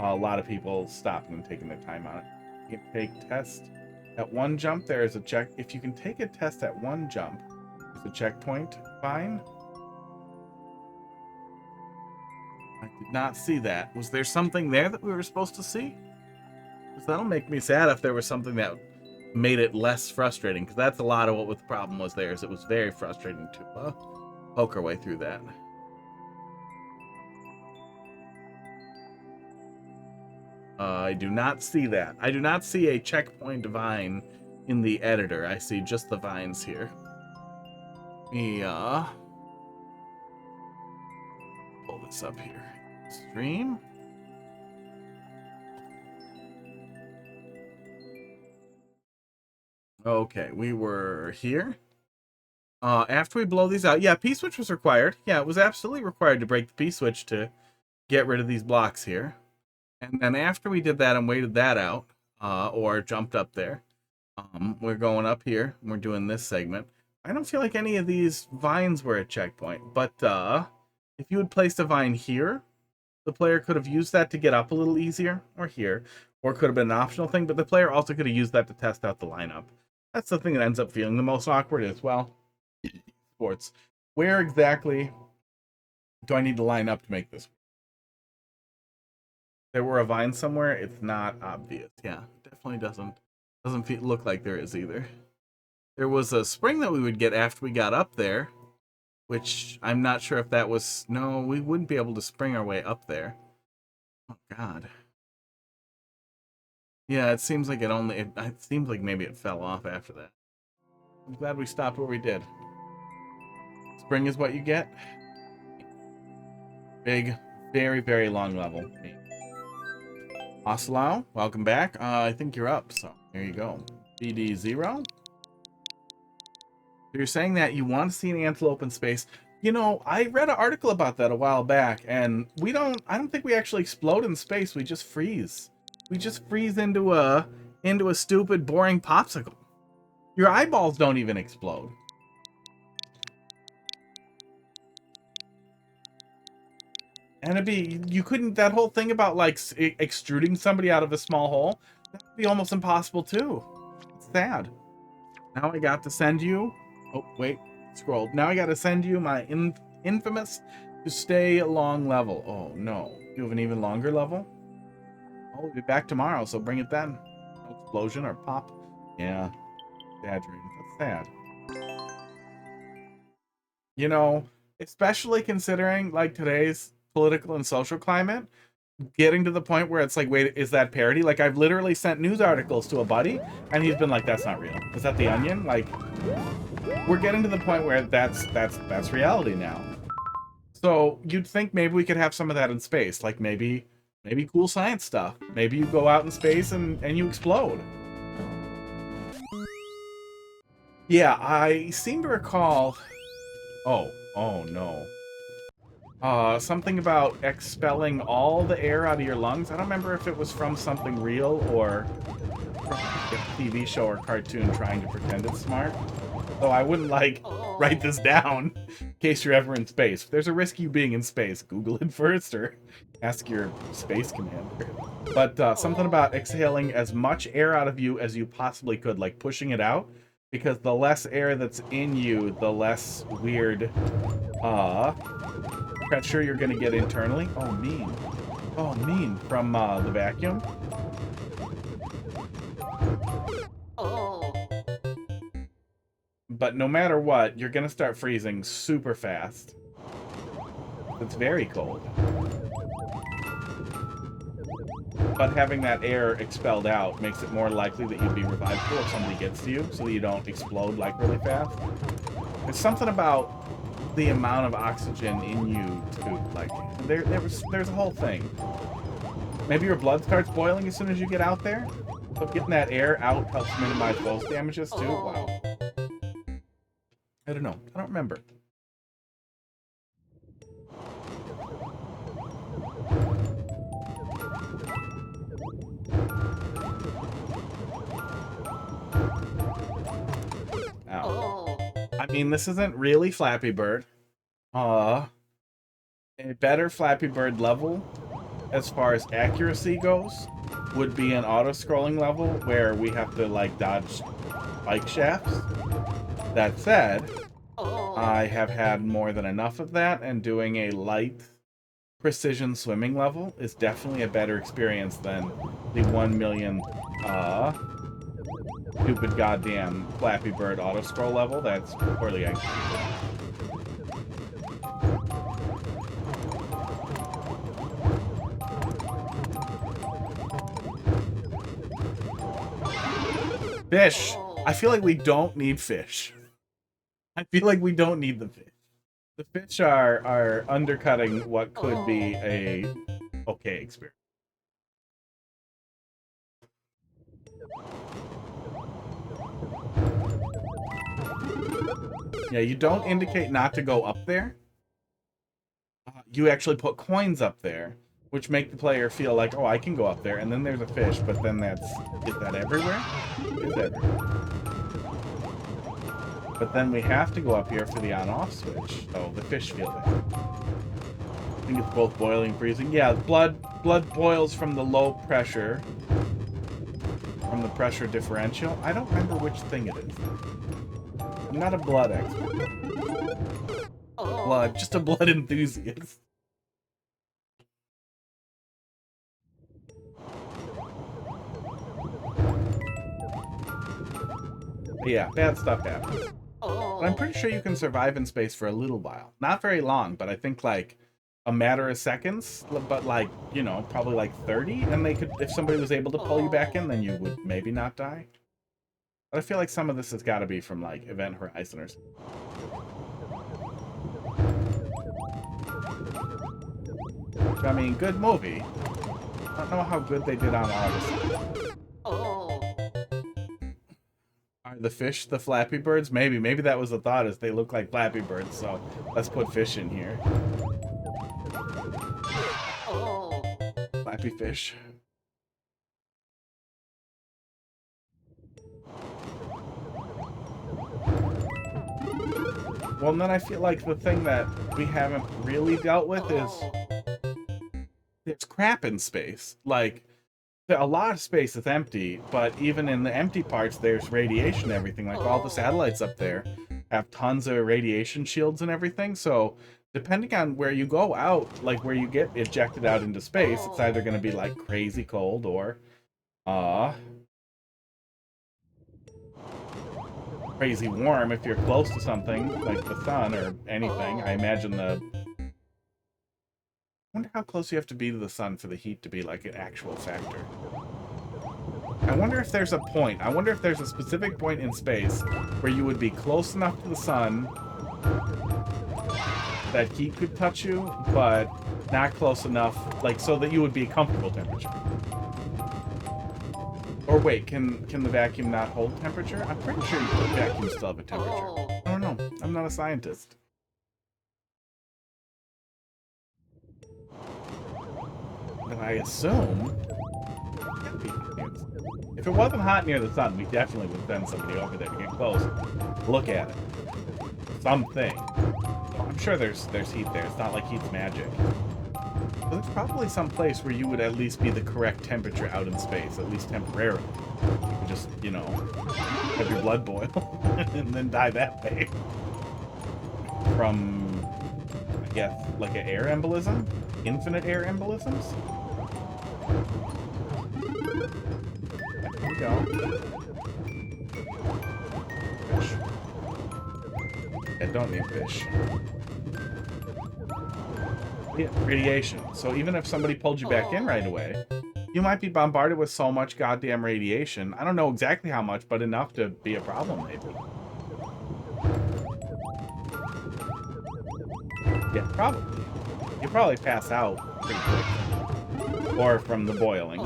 a lot of people stopping and taking their time on it. You can take test at one jump. There is a check. If you can take a test at one jump, there's a checkpoint. Fine. I did not see that. Was there something there that we were supposed to see? Because that'll make me sad if there was something that made it less frustrating, because that's a lot of what the problem was there, is it was very frustrating to poke our way through that. I do not see that. I do not see a checkpoint vine in the editor. I see just the vines here. Yeah. Pull this up here. Stream. Okay, we were here. After we blow these out, yeah, P-switch was required. Yeah, it was absolutely required to break the P-switch to get rid of these blocks here. And then after we did that and waited that out, or jumped up there, we're going up here, and we're doing this segment. I don't feel like any of these vines were a checkpoint, but if you had placed a vine here, the player could have used that to get up a little easier, or here, or it could have been an optional thing, but the player also could have used that to test out the lineup. That's the thing that ends up feeling the most awkward as well. Sports. Where exactly do I need to line up to make this work? There were a vine somewhere. It's not obvious. Yeah, definitely doesn't look like there is either. There was a spring that we would get after we got up there, which I'm not sure if that was... No, we wouldn't be able to spring our way up there. Oh, God. Yeah, it seems like it seems like maybe it fell off after that. I'm glad we stopped where we did. Spring is what you get. Big, very, very long level. Ocelou, welcome back. I think you're up, so there you go. BD0. So you're saying that you want to see an antelope in space. You know, I read an article about that a while back, and I don't think we actually explode in space. We just freeze. We just freeze into a stupid, boring popsicle. Your eyeballs don't even explode. And you couldn't, that whole thing about like extruding somebody out of a small hole, that would be almost impossible too. It's sad. Now I got to send you, oh wait, scrolled. Now I got to send you my infamous to stay long level. Oh no, you have an even longer level? I'll be back tomorrow, so bring it then. No explosion or pop. Yeah, exaggerated. That's sad. You know, especially considering like today's political and social climate, getting to the point where it's like, wait, is that parody? Like, I've literally sent news articles to a buddy, and he's been like, that's not real. Is that The Onion? Like, we're getting to the point where that's reality now. So you'd think maybe we could have some of that in space, like maybe cool science stuff. Maybe you go out in space and you explode. Yeah, I seem to recall. Oh no. Something about expelling all the air out of your lungs. I don't remember if it was from something real or from a TV show or cartoon trying to pretend it's smart. So I wouldn't, like, write this down in case you're ever in space. If there's a risk you being in space, Google it first or ask your space commander. But something about exhaling as much air out of you as you possibly could, like pushing it out, because the less air that's in you, the less weird pressure you're gonna get internally. Oh, mean. Oh, mean. From the vacuum. But no matter what, you're gonna start freezing super fast. It's very cold. But having that air expelled out makes it more likely that you'd be revivable if somebody gets to you, so that you don't explode like really fast. There's something about the amount of oxygen in you too. Like there's a whole thing. Maybe your blood starts boiling as soon as you get out there. So getting that air out helps minimize those damages too. Wow. I don't know. I don't remember. Ow. I mean, this isn't really Flappy Bird. A better Flappy Bird level, as far as accuracy goes, would be an auto-scrolling level where we have to, like, dodge bike shafts. That said, I have had more than enough of that, and doing a light precision swimming level is definitely a better experience than the 1 million stupid goddamn Flappy Bird auto-scroll level that's poorly executed. Fish! I feel like we don't need fish. I feel like we don't need the fish. The fish are undercutting what could be a okay experience. Yeah, you don't indicate not to go up there. You actually put coins up there, which make the player feel like, oh, I can go up there, and then there's a fish, but then is that everywhere? It is everywhere. But then we have to go up here for the on-off switch, so the fish feel that. I think it's both boiling and freezing. Yeah, blood boils from the low pressure, from the pressure differential. I don't remember which thing it is. I'm not a blood expert. Just a blood enthusiast. But yeah, bad stuff happens. But I'm pretty sure you can survive in space for a little while. Not very long, but I think like a matter of seconds, but like, you know, probably like 30, and they could, if somebody was able to pull you back in, then you would maybe not die. But I feel like some of this has got to be from like Event Horizon or something. Which, I mean, good movie. I don't know how good they did on all this. Are the fish the Flappy Birds? Maybe that was the thought, is they look like Flappy Birds, so let's put fish in here. Flappy fish. Well, and then I feel like the thing that we haven't really dealt with is there's crap in space. Like, a lot of space is empty, but even in the empty parts, there's radiation and everything. Like, all the satellites up there have tons of radiation shields and everything, so depending on where you go out, like where you get ejected out into space, it's either going to be like crazy cold or crazy warm if you're close to something like the sun or anything. I imagine I wonder how close you have to be to the sun for the heat to be like an actual factor. I wonder if there's a point. I wonder if there's a specific point in space where you would be close enough to the sun that heat could touch you, but not close enough, like, so that you would be a comfortable temperature. Or wait, can the vacuum not hold temperature? I'm pretty sure vacuums still have a temperature. I don't know. I'm not a scientist. But I assume... If it wasn't hot near the sun, we definitely would send somebody over there to get close. Look at it. Something. I'm sure there's heat there. It's not like heat's magic. But there's probably some place where you would at least be the correct temperature out in space, at least temporarily. You could just, you know, have your blood boil and then die that way. From, I guess, like an air embolism? Infinite air embolisms? There we go. Fish. Yeah, don't need fish. Yeah, radiation. So even if somebody pulled you back in right away, you might be bombarded with so much goddamn radiation. I don't know exactly how much, but enough to be a problem, maybe. Yeah, probably. You probably pass out pretty quick. Or from the boiling.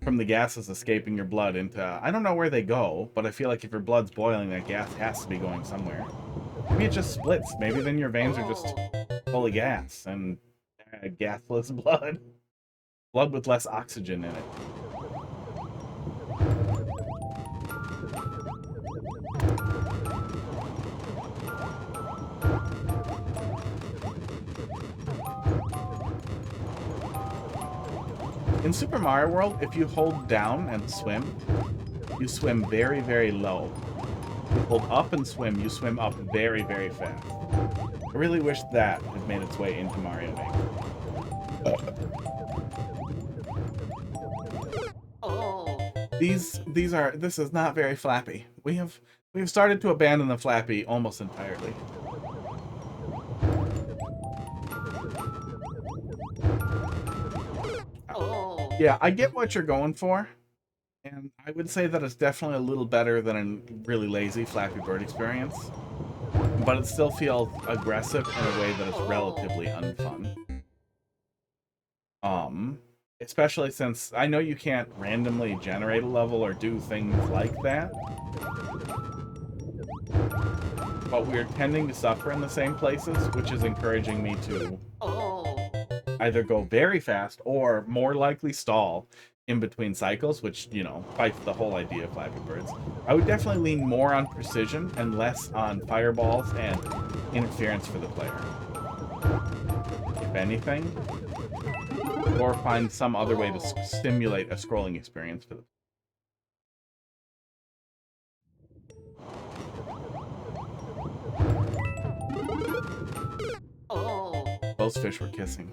From the gases escaping your blood into... I don't know where they go, but I feel like if your blood's boiling, that gas has to be going somewhere. Maybe it just splits. Maybe then your veins are just full of gas and gasless blood. Blood with less oxygen in it. In Super Mario World, if you hold down and swim, you swim very, very low. If you hold up and swim, you swim up very, very fast. I really wish that had made its way into Mario Maker. This is not very Flappy. We have started to abandon the Flappy almost entirely. Yeah, I get what you're going for, and I would say that it's definitely a little better than a really lazy Flappy Bird experience, but it still feels aggressive in a way that is relatively unfun. Especially since I know you can't randomly generate a level or do things like that, but we're tending to suffer in the same places, which is encouraging me to either go very fast or more likely stall in between cycles, which, you know, fights the whole idea of Flappy Birds. I would definitely lean more on precision and less on fireballs and interference for the player, if anything, or find some other way to stimulate a scrolling experience for the Those fish were kissing.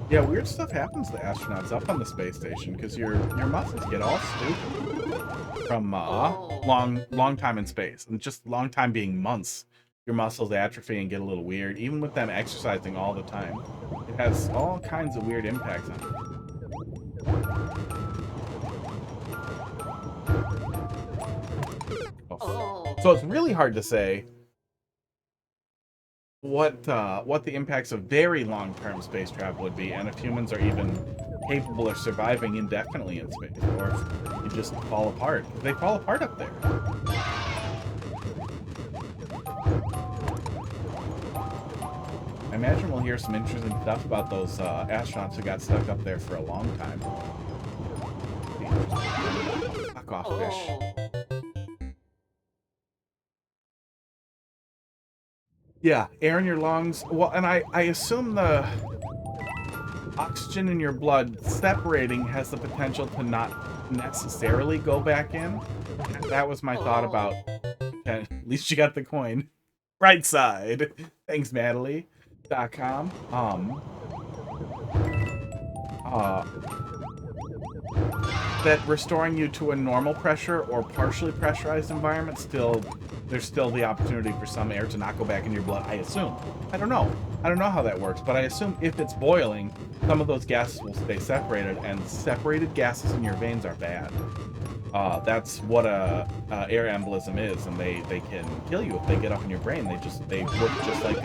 Yeah, weird stuff happens to astronauts up on the space station because your muscles get all stupid from long time in space, and just long time being months. Your muscles atrophy and get a little weird, even with them exercising all the time. It has all kinds of weird impacts on it. So it's really hard to say what the impacts of very long-term space travel would be, and if humans are even capable of surviving indefinitely in space, or if you just fall apart. They fall apart up there. I imagine we'll hear some interesting stuff about those astronauts who got stuck up there for a long time. Fuck off, fish. Yeah, air in your lungs. Well, and I assume the oxygen in your blood separating has the potential to not necessarily go back in. That was my thought about, at least you got the coin. Right side. Thanks, Madelie.com. that restoring you to a normal pressure or partially pressurized environment there's still the opportunity for some air to not go back in your blood, I assume. I don't know. I don't know how that works, but I assume if it's boiling, some of those gases will stay separated, and separated gases in your veins are bad. That's what a air embolism is, and they can kill you if they get up in your brain. They work just like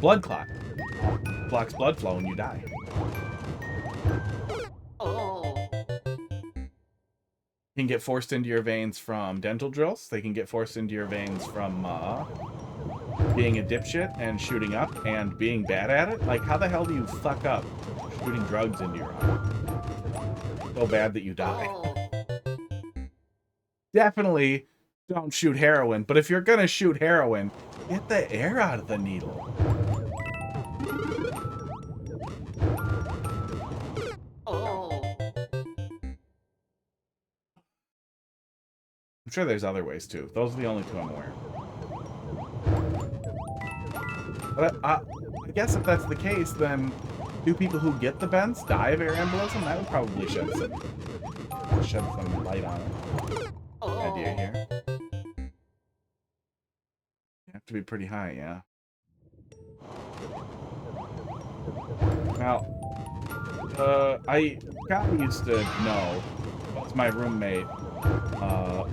blood clot. Blocks blood flow and you die. Can get forced into your veins from dental drills. They can get forced into your veins from being a dipshit and shooting up and being bad at it. Like, how the hell do you fuck up shooting drugs into your eye? So bad that you die. Definitely don't shoot heroin, but if you're gonna shoot heroin, get the air out of the needle. I'm sure there's other ways too. Those are the only two I'm aware of. But I guess if that's the case, then do people who get the bends die of air embolism? That would probably shed some light on it. Idea here. You have to be pretty high, yeah. Now, I got used to know. That's my roommate.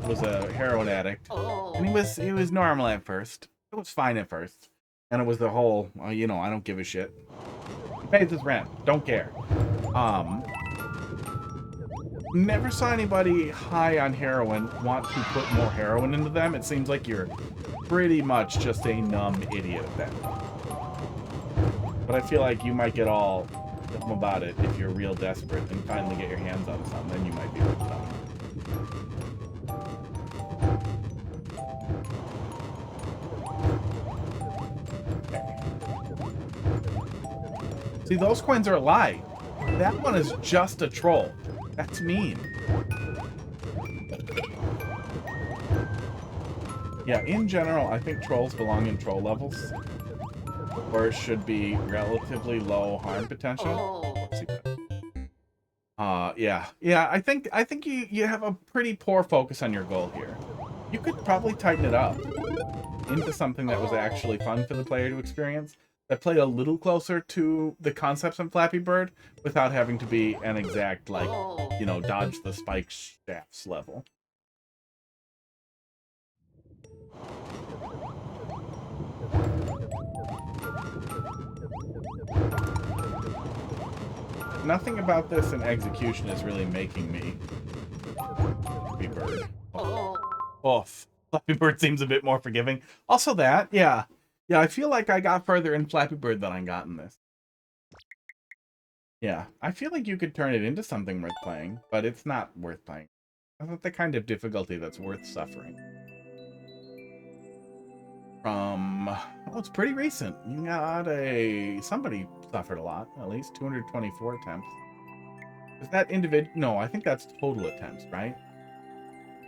Was a heroin addict, and he was normal at first. It was fine at first, and it was the whole, you know, I don't give a shit. He pays his rent, don't care. Never saw anybody high on heroin want to put more heroin into them. It seems like you're pretty much just a numb idiot at that point. But I feel like you might get all dumb about it if you're real desperate and finally get your hands on something. Then you might be able to tell. See, those coins are a lie. That one is just a troll. That's mean. Yeah, in general, I think trolls belong in troll levels, or should be relatively low harm potential. Yeah. I think you have a pretty poor focus on your goal here. You could probably tighten it up into something that was actually fun for the player to experience, that played a little closer to the concepts of Flappy Bird without having to be an exact, like, you know, dodge the spike shafts level. Nothing about this in execution is really making me Flappy Bird. Oh, Flappy Bird seems a bit more forgiving. Also that, yeah. Yeah, I feel like I got further in Flappy Bird than I got in this. Yeah, I feel like you could turn it into something worth playing, but it's not worth playing. That's not the kind of difficulty that's worth suffering. Oh, it's pretty recent. You got somebody suffered a lot, at least 224 attempts. Is that individual? No, I think that's total attempts, right?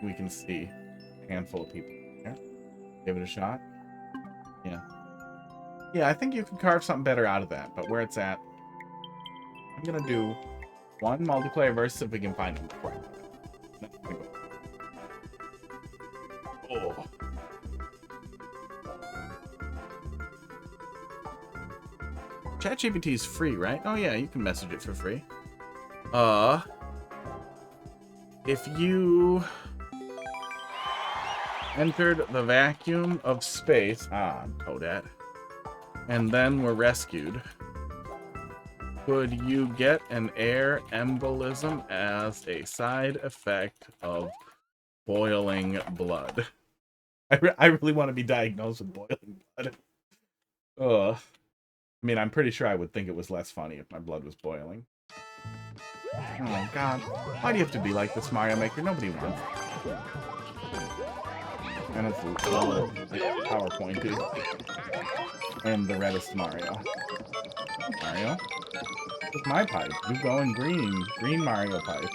We can see a handful of people here. Give it a shot. Yeah. Yeah, I think you can carve something better out of that, but where it's at, I'm gonna do one multiplayer versus if we can find them before I do that. Oh. ChatGPT is free, right? Oh yeah, you can message it for free. If you entered the vacuum of space, I'm Toadette, and then were rescued, could you get an air embolism as a side effect of boiling blood? I really want to be diagnosed with boiling blood. Ugh. I mean, I'm pretty sure I would think it was less funny if my blood was boiling. Oh, God. Why do you have to be like this, Mario Maker? Nobody wants it. And it's PowerPointed. And the reddest Mario. Mario? With my pipe. You go in green. Green Mario pipe.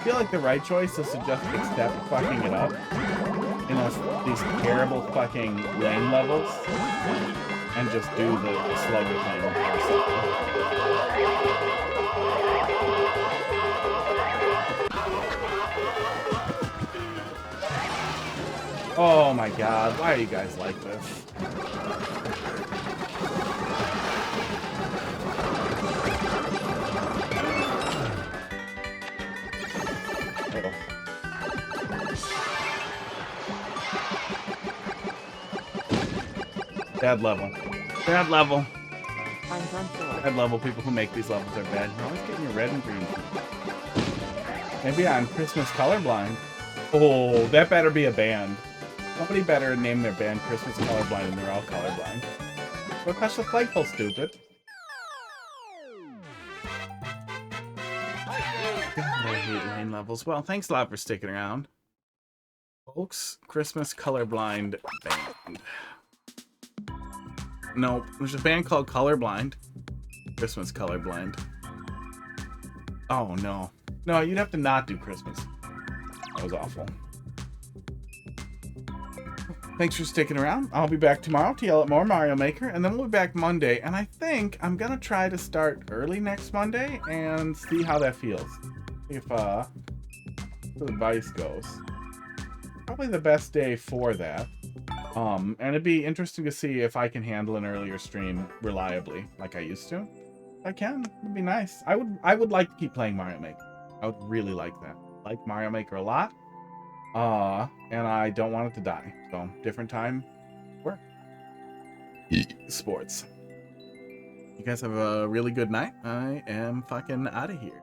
feel like the right choice is to just accept fucking it up in these terrible fucking lane levels and just do the slugger thing. Oh my god, why are you guys like this? Bad level. Bad level. Bad level. People who make these levels are bad. You're always getting your red and green. Maybe I'm Christmas colorblind. Oh, that better be a band. Somebody better name their band Christmas Colorblind and they're all colorblind. Go catch the flagpole, stupid. I hate lane levels. Well, thanks a lot for sticking around. Folks, Christmas Colorblind band. Nope, there's a band called Colorblind. Christmas Colorblind. Oh, no. No, you'd have to not do Christmas. That was awful. Thanks for sticking around. I'll be back tomorrow to yell at more Mario Maker, and then we'll be back Monday. And I think I'm going to try to start early next Monday and see how that feels. If the advice goes. Probably the best day for that. And it'd be interesting to see if I can handle an earlier stream reliably, like I used to. If I can, it'd be nice. I would like to keep playing Mario Maker. I would really like that. I like Mario Maker a lot. And I don't want it to die. So, different time, work. Sports. You guys have a really good night. I am fucking out of here.